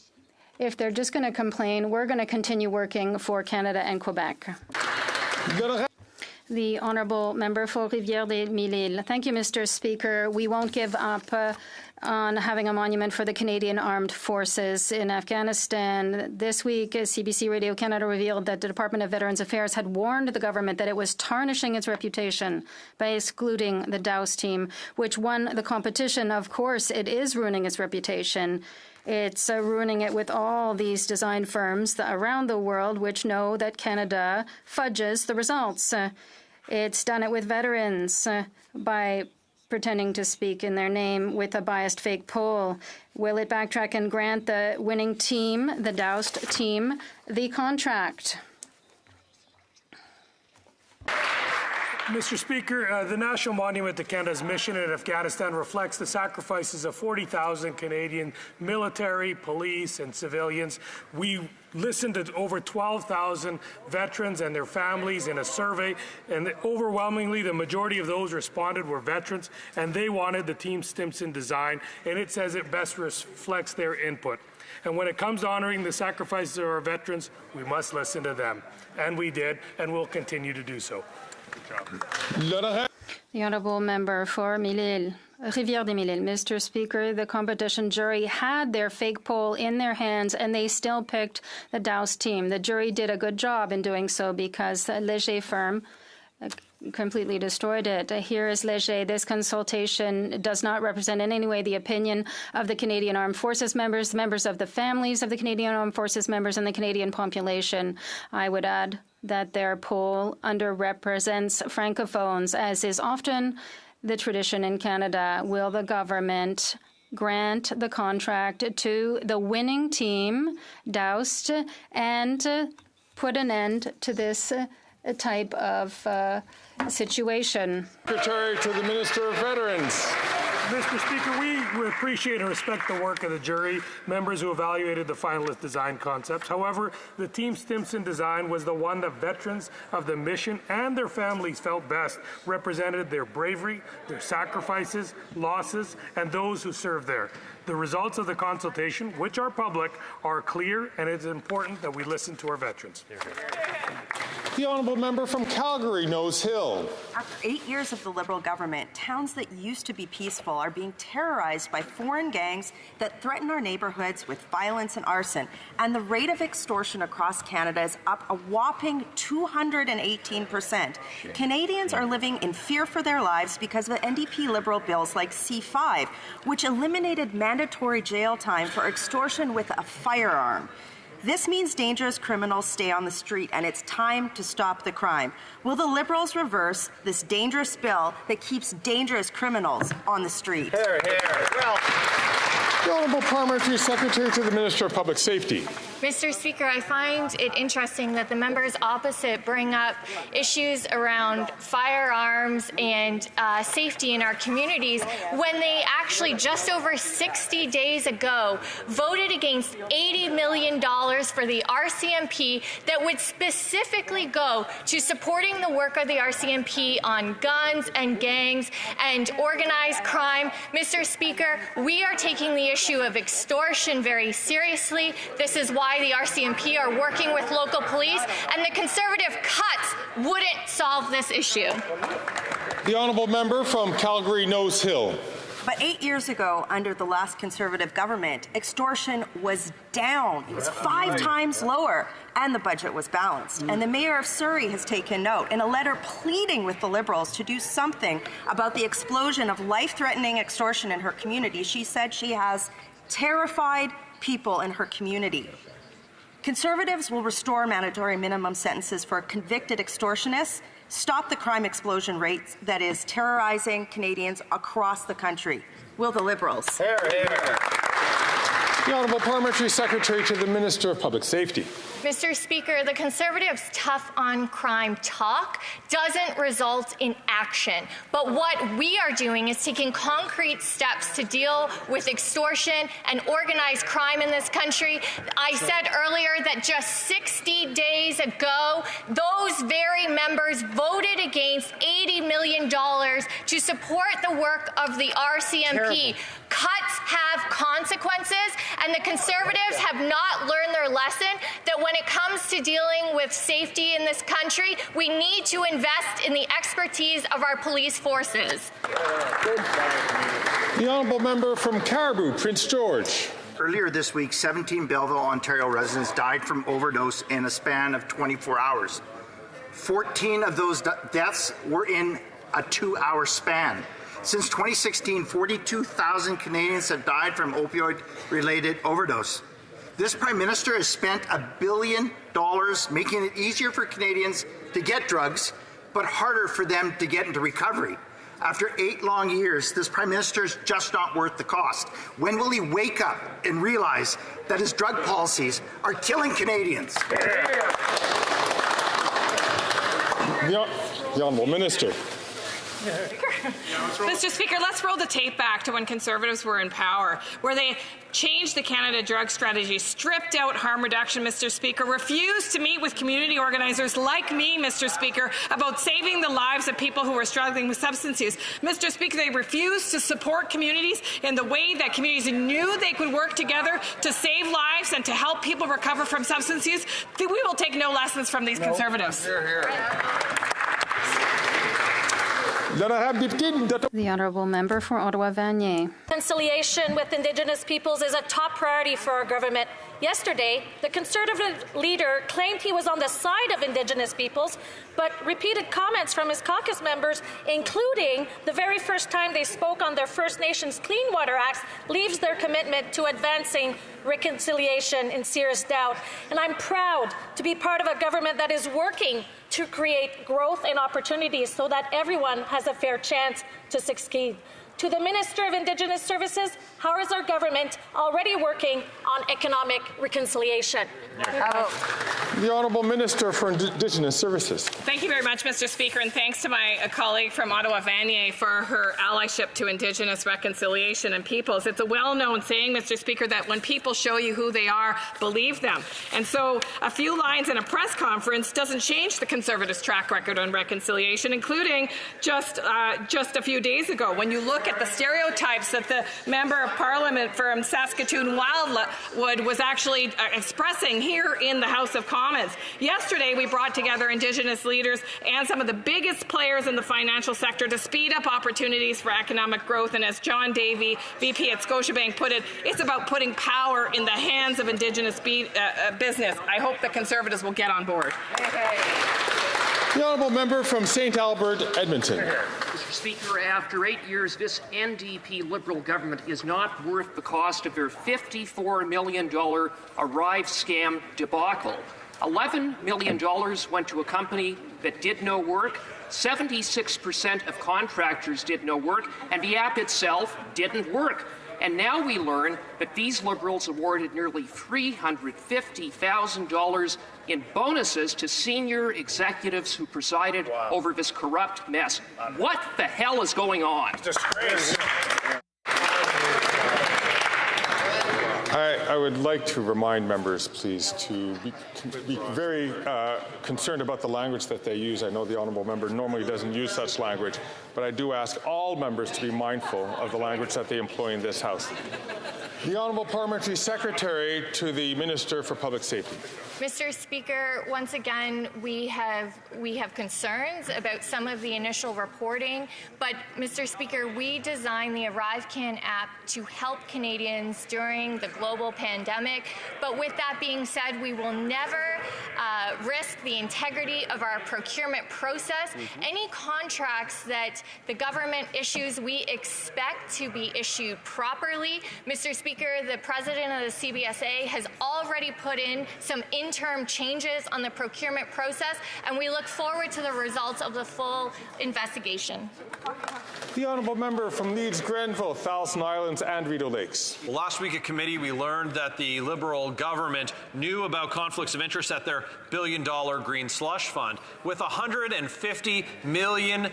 If they're just going to complain, we're going to continue working for Canada and Quebec. The Honourable Member for Rivière-des-Mille-Îles. Thank you, Mr. Speaker. We won't give up on having a monument for the Canadian Armed Forces in Afghanistan. This week, CBC Radio Canada revealed that the Department of Veterans Affairs had warned the government that it was tarnishing its reputation by excluding the Douse team, which won the competition. Of course, it is ruining its reputation. It's ruining it with all these design firms around the world which know that Canada fudges the results. It's done it with veterans by pretending to speak in their name with a biased fake poll. Will it backtrack and grant the winning team, the doused team, the contract? Mr. Speaker, the National Monument to Canada's mission in Afghanistan reflects the sacrifices of 40,000 Canadian military, police, and civilians. We listened to over 12,000 veterans and their families in a survey, and overwhelmingly the majority of those responded were veterans, and they wanted the Team Stimson design, and it says it best reflects their input. And when it comes to honoring the sacrifices of our veterans, we must listen to them. And we did, and will continue to do so. The Honourable Member for Rivière-des-Mille-Îles. Mr. Speaker, the competition jury had their fake poll in their hands, and they still picked the Douse team. The jury did a good job in doing so because the Léger firm completely destroyed it. Here is Léger. This consultation does not represent in any way the opinion of the Canadian Armed Forces members, members of the families of the Canadian Armed Forces members, and the Canadian population. I would add that their poll underrepresents Francophones, as is often the tradition in Canada. Will the government grant the contract to the winning team, Doused, and put an end to this type of situation? Secretary to the Minister of Veterans. Mr. Speaker, we appreciate and respect the work of the jury members who evaluated the finalist design concepts. However, the Team Stimson design was the one that veterans of the mission and their families felt best represented their bravery, their sacrifices, losses, and those who served there. The results of the consultation, which are public, are clear, and it's important that we listen to our veterans. The Honourable Member from Calgary, Nose Hill. After 8 years of the Liberal government, towns that used to be peaceful are being terrorized by foreign gangs that threaten our neighbourhoods with violence and arson. And the rate of extortion across Canada is up a whopping 218%. Canadians are living in fear for their lives because of NDP Liberal bills like C5, which eliminated mandatory jail time for extortion with a firearm. This means dangerous criminals stay on the street, and it's time to stop the crime. Will the Liberals reverse this dangerous bill that keeps dangerous criminals on the street? Hear, hear. Well, the Honourable Parliamentary Secretary to the Minister of Public Safety. Mr. Speaker, I find it interesting that the members opposite bring up issues around firearms and safety in our communities when they actually just over 60 days ago voted against $80 million for the RCMP that would specifically go to supporting the work of the RCMP on guns and gangs and organized crime. Mr. Speaker, we are taking the issue of extortion very seriously. This is why the RCMP are working with local police, and the Conservative cuts wouldn't solve this issue. The Honourable Member from Calgary, Nose Hill. But 8 years ago, under the last Conservative government, extortion was down. It was 5 times lower, and the budget was balanced. And the Mayor of Surrey has taken note in a letter pleading with the Liberals to do something about the explosion of life-threatening extortion in her community. She said she has terrified people in her community. Conservatives will restore mandatory minimum sentences for convicted extortionists, stop the crime explosion rates that is terrorizing Canadians across the country. Will the Liberals? Hear, hear. The Honourable Parliamentary Secretary to the Minister of Public Safety. Mr. Speaker, the Conservatives' tough on crime talk doesn't result in action. But what we are doing is taking concrete steps to deal with extortion and organized crime in this country. I said earlier that just 60 days ago, those very members voted against $80 million to support the work of the RCMP. Cuts have consequences, and the Conservatives have not learned their lesson that when it comes to dealing with safety in this country, we need to invest in the expertise of our police forces. The honourable member from Caribou, Prince George. Earlier this week, 17 Belleville, Ontario residents died from overdose in a span of 24 hours. 14 of those deaths were in a 2-hour span. Since 2016, 42,000 Canadians have died from opioid-related overdose. This Prime Minister has spent $1 billion making it easier for Canadians to get drugs, but harder for them to get into recovery. After 8 long years, this Prime Minister is just not worth the cost. When will he wake up and realize that his drug policies are killing Canadians? The Honourable Minister. Mr. Speaker, let's roll the tape back to when Conservatives were in power, where they changed the Canada drug strategy, stripped out harm reduction, Mr. Speaker, refused to meet with community organizers like me, Mr. Speaker, about saving the lives of people who were struggling with substance use. Mr. Speaker, they refused to support communities in the way that communities knew they could work together to save lives and to help people recover from substance use. We will take no lessons from these Conservatives. The honourable member for Ottawa-Vanier. Reconciliation with Indigenous peoples is a top priority for our government. Yesterday, the Conservative leader claimed he was on the side of Indigenous peoples, but repeated comments from his caucus members, including the very first time they spoke on their First Nations Clean Water Act, leaves their commitment to advancing reconciliation in serious doubt. And I'm proud to be part of a government that is working to create growth and opportunities so that everyone has a fair chance to succeed. To the Minister of Indigenous Services, how is our government already working on economic reconciliation? The Honourable Minister for Indigenous Services. Thank you very much, Mr. Speaker, and thanks to my colleague from Ottawa-Vanier for her allyship to Indigenous reconciliation and peoples. It's a well-known saying, Mr. Speaker, that when people show you who they are, believe them. And so a few lines in a press conference doesn't change the Conservatives' track record on reconciliation, including just a few days ago. When you look at the stereotypes that the Member of Parliament from Saskatoon-Wildwood was actually expressing here in the House of Commons. Yesterday, we brought together Indigenous leaders and some of the biggest players in the financial sector to speed up opportunities for economic growth. And as John Davey, VP at Scotiabank, put it, it's about putting power in the hands of Indigenous business. I hope the Conservatives will get on board. The honourable member from St. Albert, Edmonton. Mr. Speaker, after 8 years, this NDP Liberal government is not worth the cost of their $54 million Arrive scam debacle. $11 million went to a company that did no work. 76% of contractors did no work, and the app itself didn't work. And now we learn that these Liberals awarded nearly $350,000 in bonuses to senior executives who presided over this corrupt mess. What the hell is going on? Disgrace. I would like to remind members, please, to be very concerned about the language that they use. I know the honourable member normally doesn't use such language, but I do ask all members to be mindful of the language that they employ in this House. The Honourable Parliamentary Secretary to the Minister for Public Safety. Mr. Speaker, once again, we have concerns about some of the initial reporting, but Mr. Speaker, we designed the ArriveCan app to help Canadians during the global pandemic. But with that being said, we will never risk the integrity of our procurement process. Any contracts that the government issues, we expect to be issued properly. Mr. Speaker, the President of the CBSA has already put in some interim changes on the procurement process, and we look forward to the results of the full investigation. The honourable member from Leeds, Grenville, Thousand Islands and Rideau Lakes. Well, last week at committee, we learned that the Liberal government knew about conflicts of interest at their billion-dollar green slush fund, with $150 million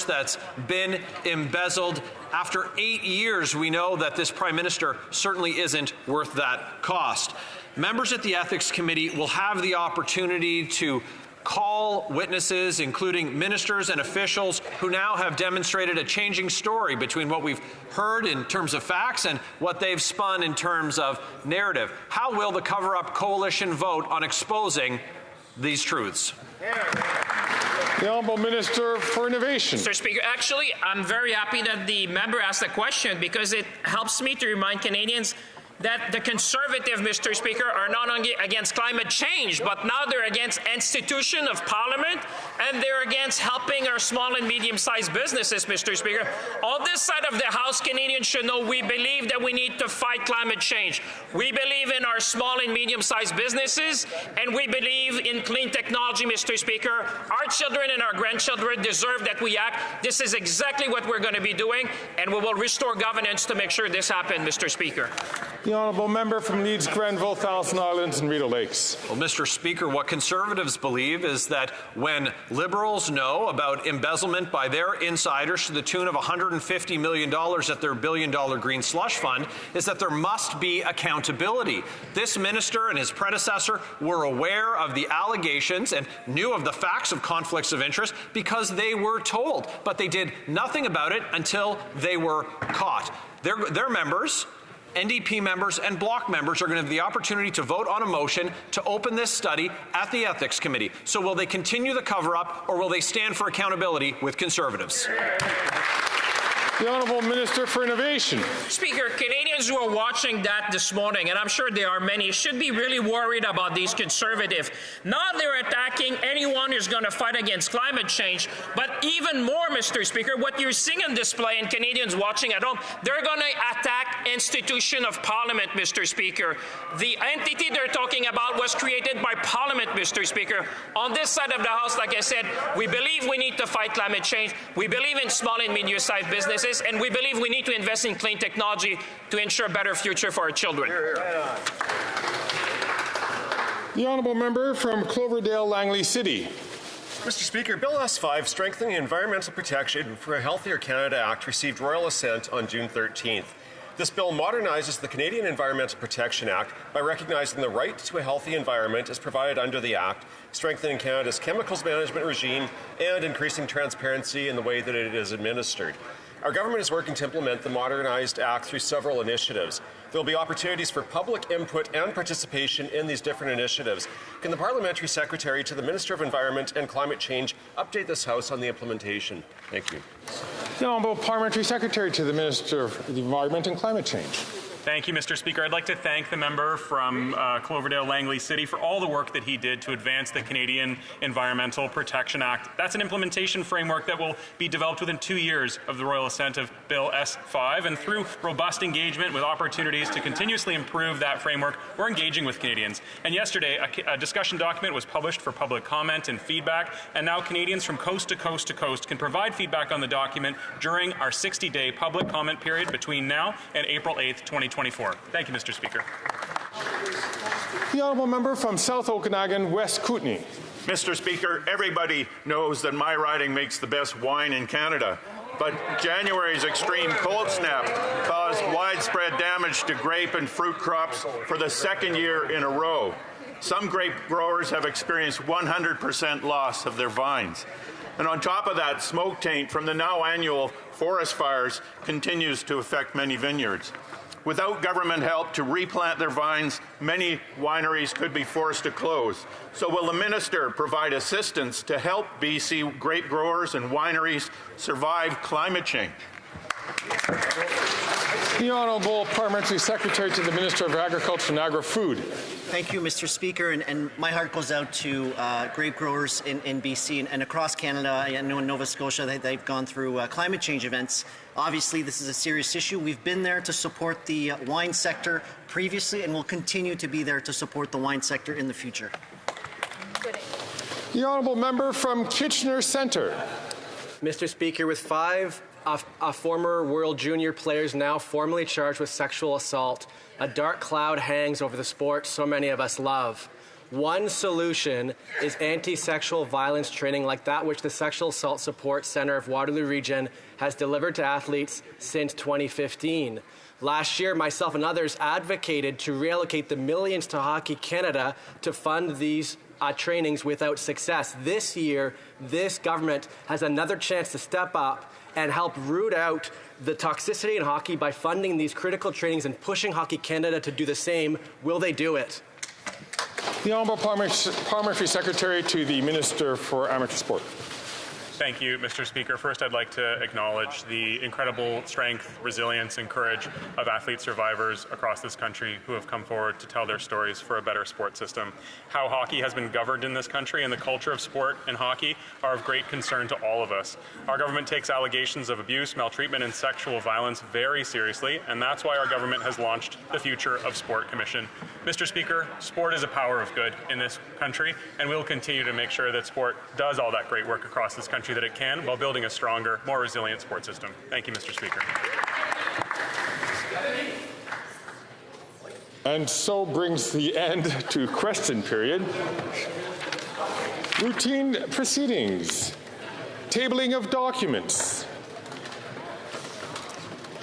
that's been embezzled. After 8 years, we know that this Prime Minister certainly isn't worth that cost. Members at the Ethics Committee will have the opportunity to call witnesses, including ministers and officials who now have demonstrated a changing story between what we've heard in terms of facts and what they've spun in terms of narrative. How will the cover-up coalition vote on exposing these truths? The Honourable Minister for Innovation. Mr. Speaker, actually, I'm very happy that the member asked the question because it helps me to remind Canadians that the Conservative, Mr. Speaker, are not only against climate change, but now they're against institution of Parliament, and they're against helping our small and medium-sized businesses, Mr. Speaker. On this side of the House, Canadians should know we believe that we need to fight climate change. We believe in our small and medium-sized businesses, and we believe in clean technology, Mr. Speaker. Our children and our grandchildren deserve that we act. This is exactly what we're going to be doing, and we will restore governance to make sure this happens, Mr. Speaker. The Honourable Member from Leeds, Grenville, Thousand Islands and Rideau Lakes. Well, Mr. Speaker, what Conservatives believe is that when Liberals know about embezzlement by their insiders to the tune of $150 million at their billion-dollar green slush fund, is that there must be accountability. This minister and his predecessor were aware of the allegations and knew of the facts of conflicts of interest because they were told, but they did nothing about it until they were caught. Their members, NDP members and Bloc members, are going to have the opportunity to vote on a motion to open this study at the Ethics Committee. So will they continue the cover-up, or will they stand for accountability with Conservatives? The Honourable Minister for Innovation. Speaker, Canadians who are watching that this morning, and I'm sure there are many, should be really worried about these Conservatives. Not they're attacking anyone who's going to fight against climate change, but even more, Mr. Speaker, what you're seeing on display, and Canadians watching at home, they're going to attack institution of Parliament, Mr. Speaker. The entity they're talking about was created by Parliament, Mr. Speaker. On this side of the House, like I said, we believe we need to fight climate change. We believe in small and medium-sized businesses, and we believe we need to invest in clean technology to ensure a better future for our children. The Honourable Member from Cloverdale, Langley City. Mr. Speaker, Bill S5, Strengthening Environmental Protection for a Healthier Canada Act, received royal assent on June 13th. This bill modernizes the Canadian Environmental Protection Act by recognizing the right to a healthy environment as provided under the Act, strengthening Canada's chemicals management regime, and increasing transparency in the way that it is administered. Our government is working to implement the modernized Act through several initiatives. There will be opportunities for public input and participation in these different initiatives. Can the Parliamentary Secretary to the Minister of Environment and Climate Change update this House on the implementation? Thank you. The Honourable Parliamentary Secretary to the Minister of the Environment and Climate Change. Thank you, Mr. Speaker. I'd like to thank the member from Cloverdale, Langley City for all the work that he did to advance the Canadian Environmental Protection Act. That's an implementation framework that will be developed within 2 years of the royal assent of Bill S5, and through robust engagement with opportunities to continuously improve that framework, we're engaging with Canadians. And yesterday, a discussion document was published for public comment and feedback, and now Canadians from coast to coast to coast can provide feedback on the document during our 60-day public comment period between now and April 8th, 2024. Thank you, Mr. Speaker. The Honourable Member from South Okanagan, West Kootenay. Mr. Speaker, everybody knows that my riding makes the best wine in Canada, but January's extreme cold snap caused widespread damage to grape and fruit crops for the second year in a row. Some grape growers have experienced 100% loss of their vines. And on top of that, smoke taint from the now annual forest fires continues to affect many vineyards. Without government help to replant their vines, many wineries could be forced to close. So will the minister provide assistance to help BC grape growers and wineries survive climate change? The Honourable Parliamentary Secretary to the Minister of Agriculture and Agri-Food. Thank you, Mr. Speaker, and my heart goes out to grape growers in BC and across Canada. I know in Nova Scotia they've gone through climate change events. Obviously, this is a serious issue. We've been there to support the wine sector previously, and will continue to be there to support the wine sector in the future. The Honourable Member from Kitchener Centre. Mr. Speaker, with 5 former World Junior players now formally charged with sexual assault, a dark cloud hangs over the sport so many of us love. One solution is anti-sexual violence training like that which the Sexual Assault Support Centre of Waterloo Region has delivered to athletes since 2015. Last year, myself and others advocated to reallocate the millions to Hockey Canada to fund these trainings without success. This year, this government has another chance to step up and help root out the toxicity in hockey by funding these critical trainings and pushing Hockey Canada to do the same. Will they do it? The Honourable Parliamentary Secretary to the Minister for Amateur Sport. Thank you, Mr. Speaker. First, I'd like to acknowledge the incredible strength, resilience, and courage of athlete survivors across this country who have come forward to tell their stories for a better sport system. How hockey has been governed in this country and the culture of sport and hockey are of great concern to all of us. Our government takes allegations of abuse, maltreatment, and sexual violence very seriously, and that's why our government has launched the Future of Sport Commission. Mr. Speaker, sport is a power of good in this country, and we'll continue to make sure that sport does all that great work across this country that it can while building a stronger, more resilient sport system. Thank you, Mr. Speaker. And so brings the end to question period. Routine proceedings. Tabling of documents.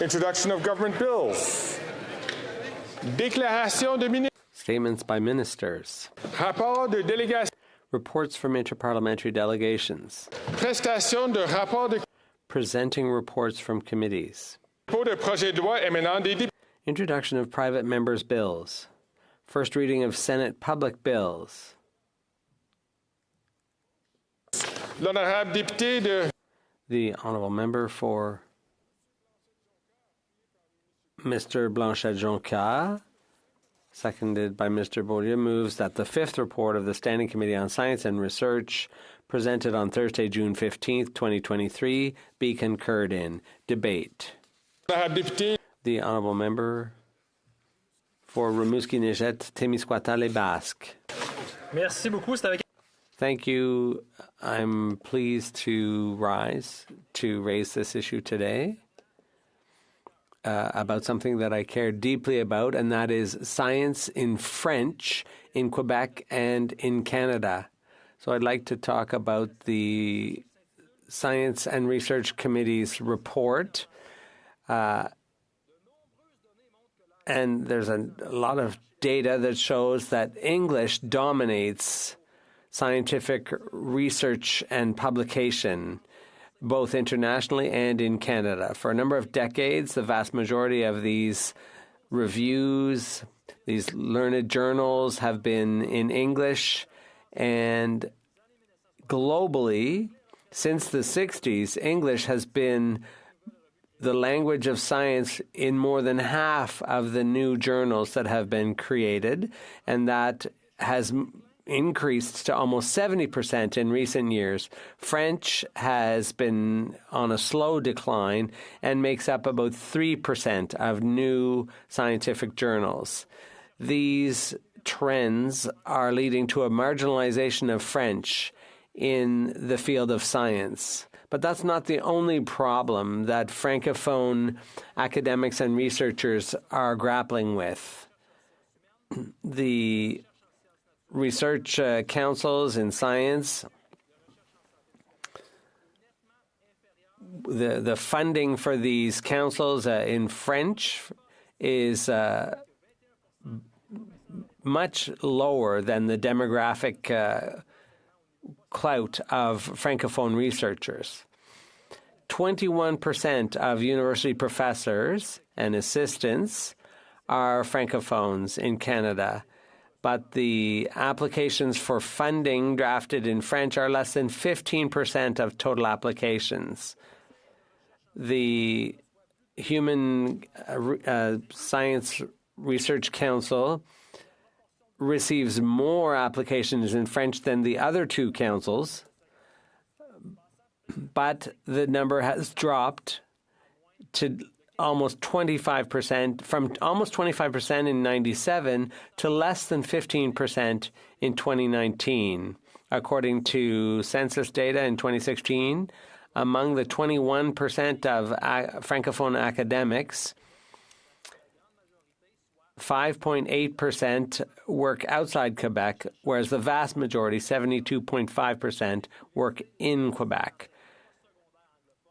Introduction of government bills. Déclaration de ministres. Statements by ministers. Rapport de délégation. Reports from interparliamentary delegations. Prestation de rapport de. Presenting reports from committees. Dépôt de projet de loi émanant des députés. Introduction of private members' bills. First reading of Senate public bills. L'honorable député de. The honourable member for Mr. Blanchet-Jonquière, seconded by Mr. Beaulieu, moves that the fifth report of the Standing Committee on Science and Research, presented on Thursday, June 15th, 2023, be concurred in. Debate. The honourable member for Rimouski-Neigette, Témiscouata-les-Basques. Merci beaucoup. Thank you. I'm pleased to rise to raise this issue today. About something that I care deeply about, and that is science in French in Quebec and in Canada. So I'd like to talk about the Science and Research Committee's report. And there's a lot of data that shows that English dominates scientific research and publication, both internationally and in Canada. For a number of decades, the vast majority of these reviews, these learned journals, have been in English. And globally, since the 60s, English has been the language of science in more than half of the new journals that have been created, and that has increased to almost 70% in recent years. French has been on a slow decline and makes up about 3% of new scientific journals. These trends are leading to a marginalization of French in the field of science. But that's not the only problem that Francophone academics and researchers are grappling with. The research councils in science, the funding for these councils in French is much lower than the demographic clout of Francophone researchers. 21% of university professors and assistants are Francophones in Canada, but the applications for funding drafted in French are less than 15% of total applications. The Human Science Research Council receives more applications in French than the other two councils, but the number has dropped to almost 25%, from almost 25% in 97 to less than 15% in 2019. According to census data in 2016, among the 21% of Francophone academics, 5.8% work outside Quebec, whereas the vast majority, 72.5%, work in Quebec.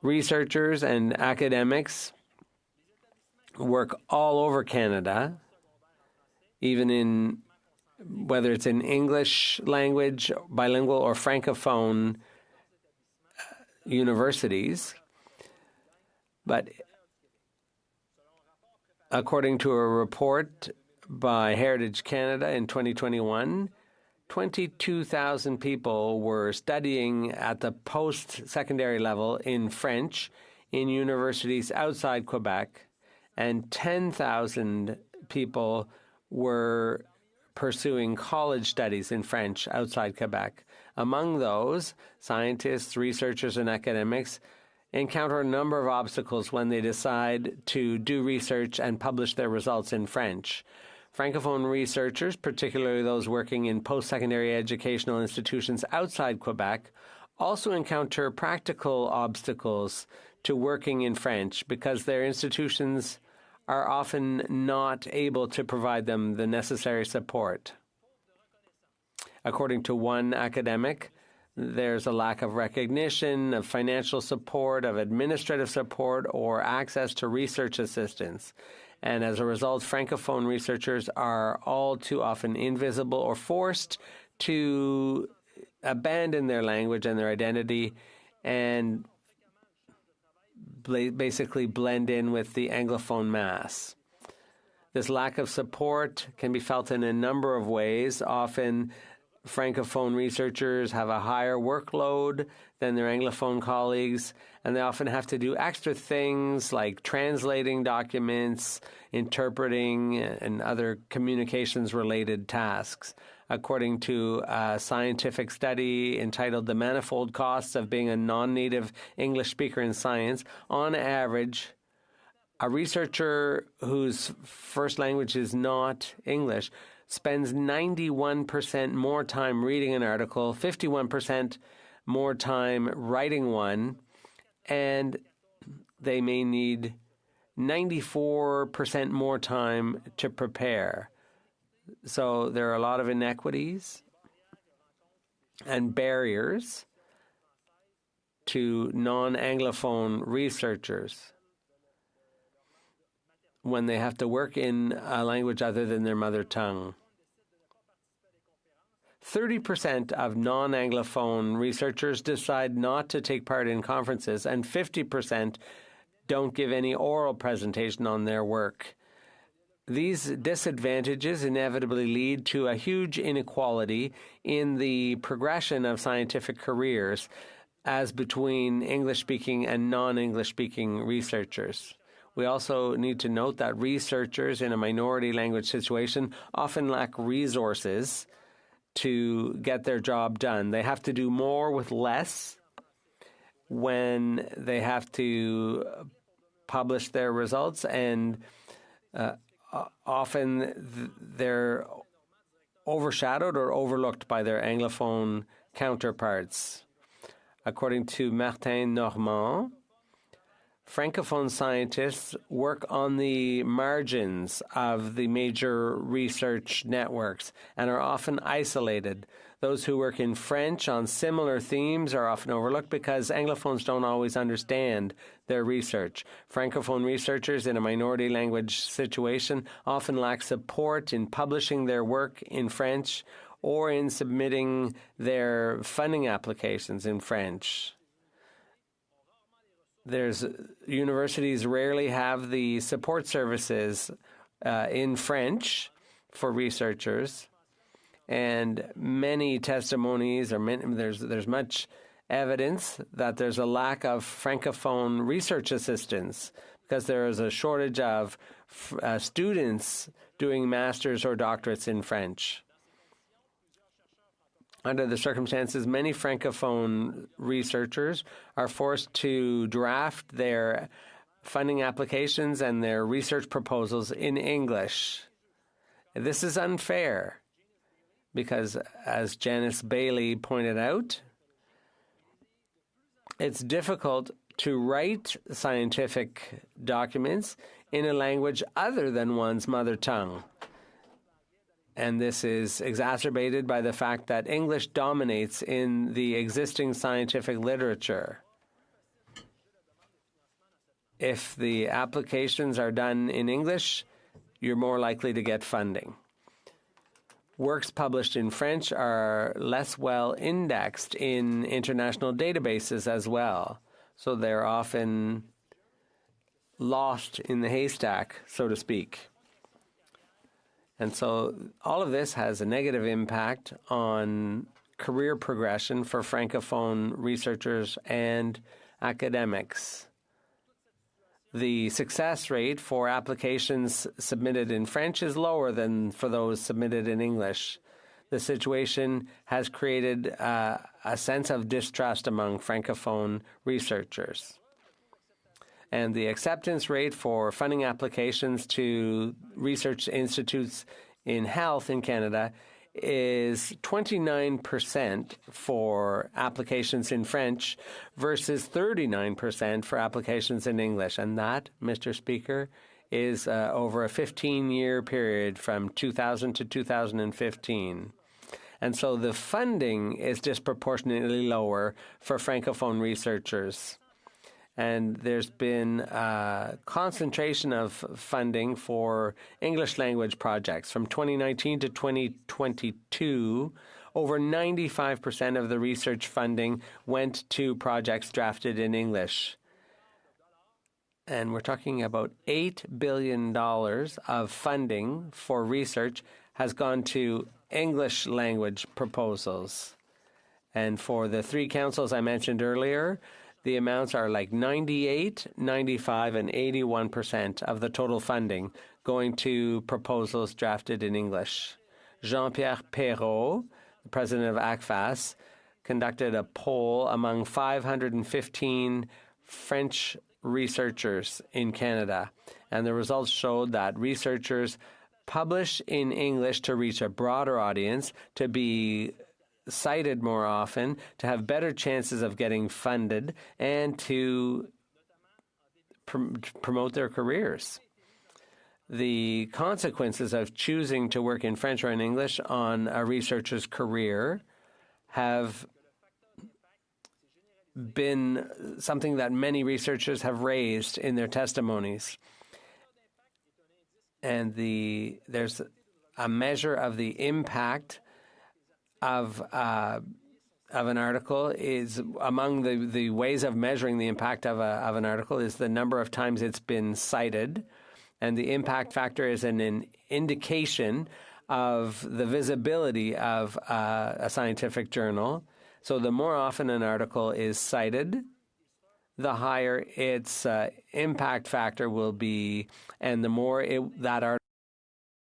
Researchers and academics work all over Canada, even in whether it's in English language, bilingual, or Francophone universities. But according to a report by Heritage Canada in 2021, 22,000 people were studying at the post-secondary level in French in universities outside Quebec, and 10,000 people were pursuing college studies in French outside Quebec. Among those, scientists, researchers, and academics encounter a number of obstacles when they decide to do research and publish their results in French. Francophone researchers, particularly those working in post-secondary educational institutions outside Quebec, also encounter practical obstacles to working in French because their institutions are often not able to provide them the necessary support. According to one academic, there's a lack of recognition, of financial support, of administrative support, or access to research assistance. And as a result, Francophone researchers are all too often invisible or forced to abandon their language and their identity and basically blend in with the Anglophone mass. This lack of support can be felt in a number of ways. Often, Francophone researchers have a higher workload than their Anglophone colleagues, and they often have to do extra things like translating documents, interpreting, and other communications-related tasks. According to a scientific study entitled The Manifold Costs of Being a Non-Native English Speaker in Science, on average, a researcher whose first language is not English spends 91% more time reading an article, 51% more time writing one, and they may need 94% more time to prepare. So there are a lot of inequities and barriers to non-Anglophone researchers when they have to work in a language other than their mother tongue. 30% of non-Anglophone researchers decide not to take part in conferences, and 50% don't give any oral presentation on their work. These disadvantages inevitably lead to a huge inequality in the progression of scientific careers as between English-speaking and non-English-speaking researchers. We also need to note that researchers in a minority language situation often lack resources to get their job done. They have to do more with less when they have to publish their results, and often they're overshadowed or overlooked by their Anglophone counterparts. According to Martin Normand, Francophone scientists work on the margins of the major research networks and are often isolated. Those who work in French on similar themes are often overlooked because Anglophones don't always understand their research. Francophone researchers in a minority language situation often lack support in publishing their work in French or in submitting their funding applications in French. Universities rarely have the support services in French for researchers, and many testimonies there's much evidence that there's a lack of Francophone research assistants because there is a shortage of students doing masters or doctorates in French. Under the circumstances, many Francophone researchers are forced to draft their funding applications and their research proposals in English. This is unfair because, as Janice Bailey pointed out, it's difficult to write scientific documents in a language other than one's mother tongue. And this is exacerbated by the fact that English dominates in the existing scientific literature. If the applications are done in English, you're more likely to get funding. works published in French are less well indexed in international databases as well. So they're often lost in the haystack, so to speak. And so all of this has a negative impact on career progression for Francophone researchers and academics. The success rate for applications submitted in French is lower than for those submitted in English. The situation has created a sense of distrust among Francophone researchers. And the acceptance rate for funding applications to research institutes in health in Canada is 29% for applications in French versus 39% for applications in English. And that, Mr. Speaker, is over a 15-year period from 2000 to 2015. And so the funding is disproportionately lower for Francophone researchers. And there's been a concentration of funding for English language projects. From 2019 to 2022, over 95% of the research funding went to projects drafted in English. And we're talking about $8 billion of funding for research has gone to English language proposals. And for the three councils I mentioned earlier, the amounts are like 98, 95, and 81% of the total funding going to proposals drafted in English. Jean-Pierre Perrault, the president of ACFAS, conducted a poll among 515 French researchers in Canada, and the results showed that researchers publish in English to reach a broader audience, to be cited more often, to have better chances of getting funded, and to promote their careers. The consequences of choosing to work in French or in English on a researcher's career have been something that many researchers have raised in their testimonies. And there's a measure of the impact of an article is among the ways of measuring the impact of an article is the number of times it's been cited, and the impact factor is an indication of the visibility of a scientific journal. So the more often an article is cited, the higher its impact factor will be, and the more that article.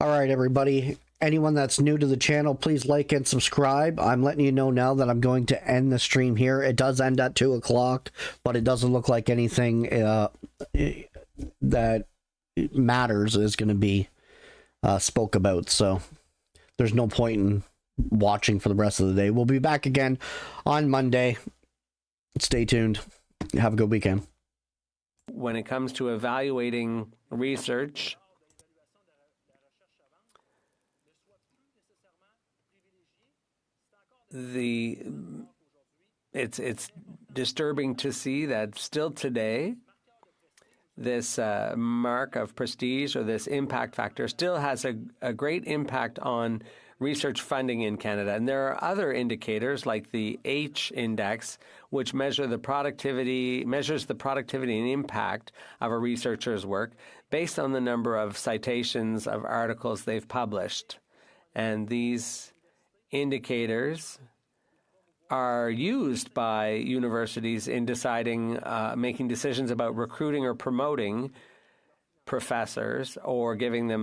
All right, everybody. Anyone that's new to the channel, please like and subscribe. I'm letting you know now that I'm going to end the stream here. It does end at 2 o'clock, but it doesn't look like anything that matters is going to be spoke about. So there's no point in watching for the rest of the day. We'll be back again on Monday. Stay tuned. Have a good weekend. When it comes to evaluating research, it's disturbing to see that still today this mark of prestige or this impact factor still has a great impact on research funding in Canada. And there are other indicators like the H index, which measures the productivity and impact of a researcher's work based on the number of citations of articles they've published. And these indicators are used by universities in deciding, making decisions about recruiting or promoting professors or giving them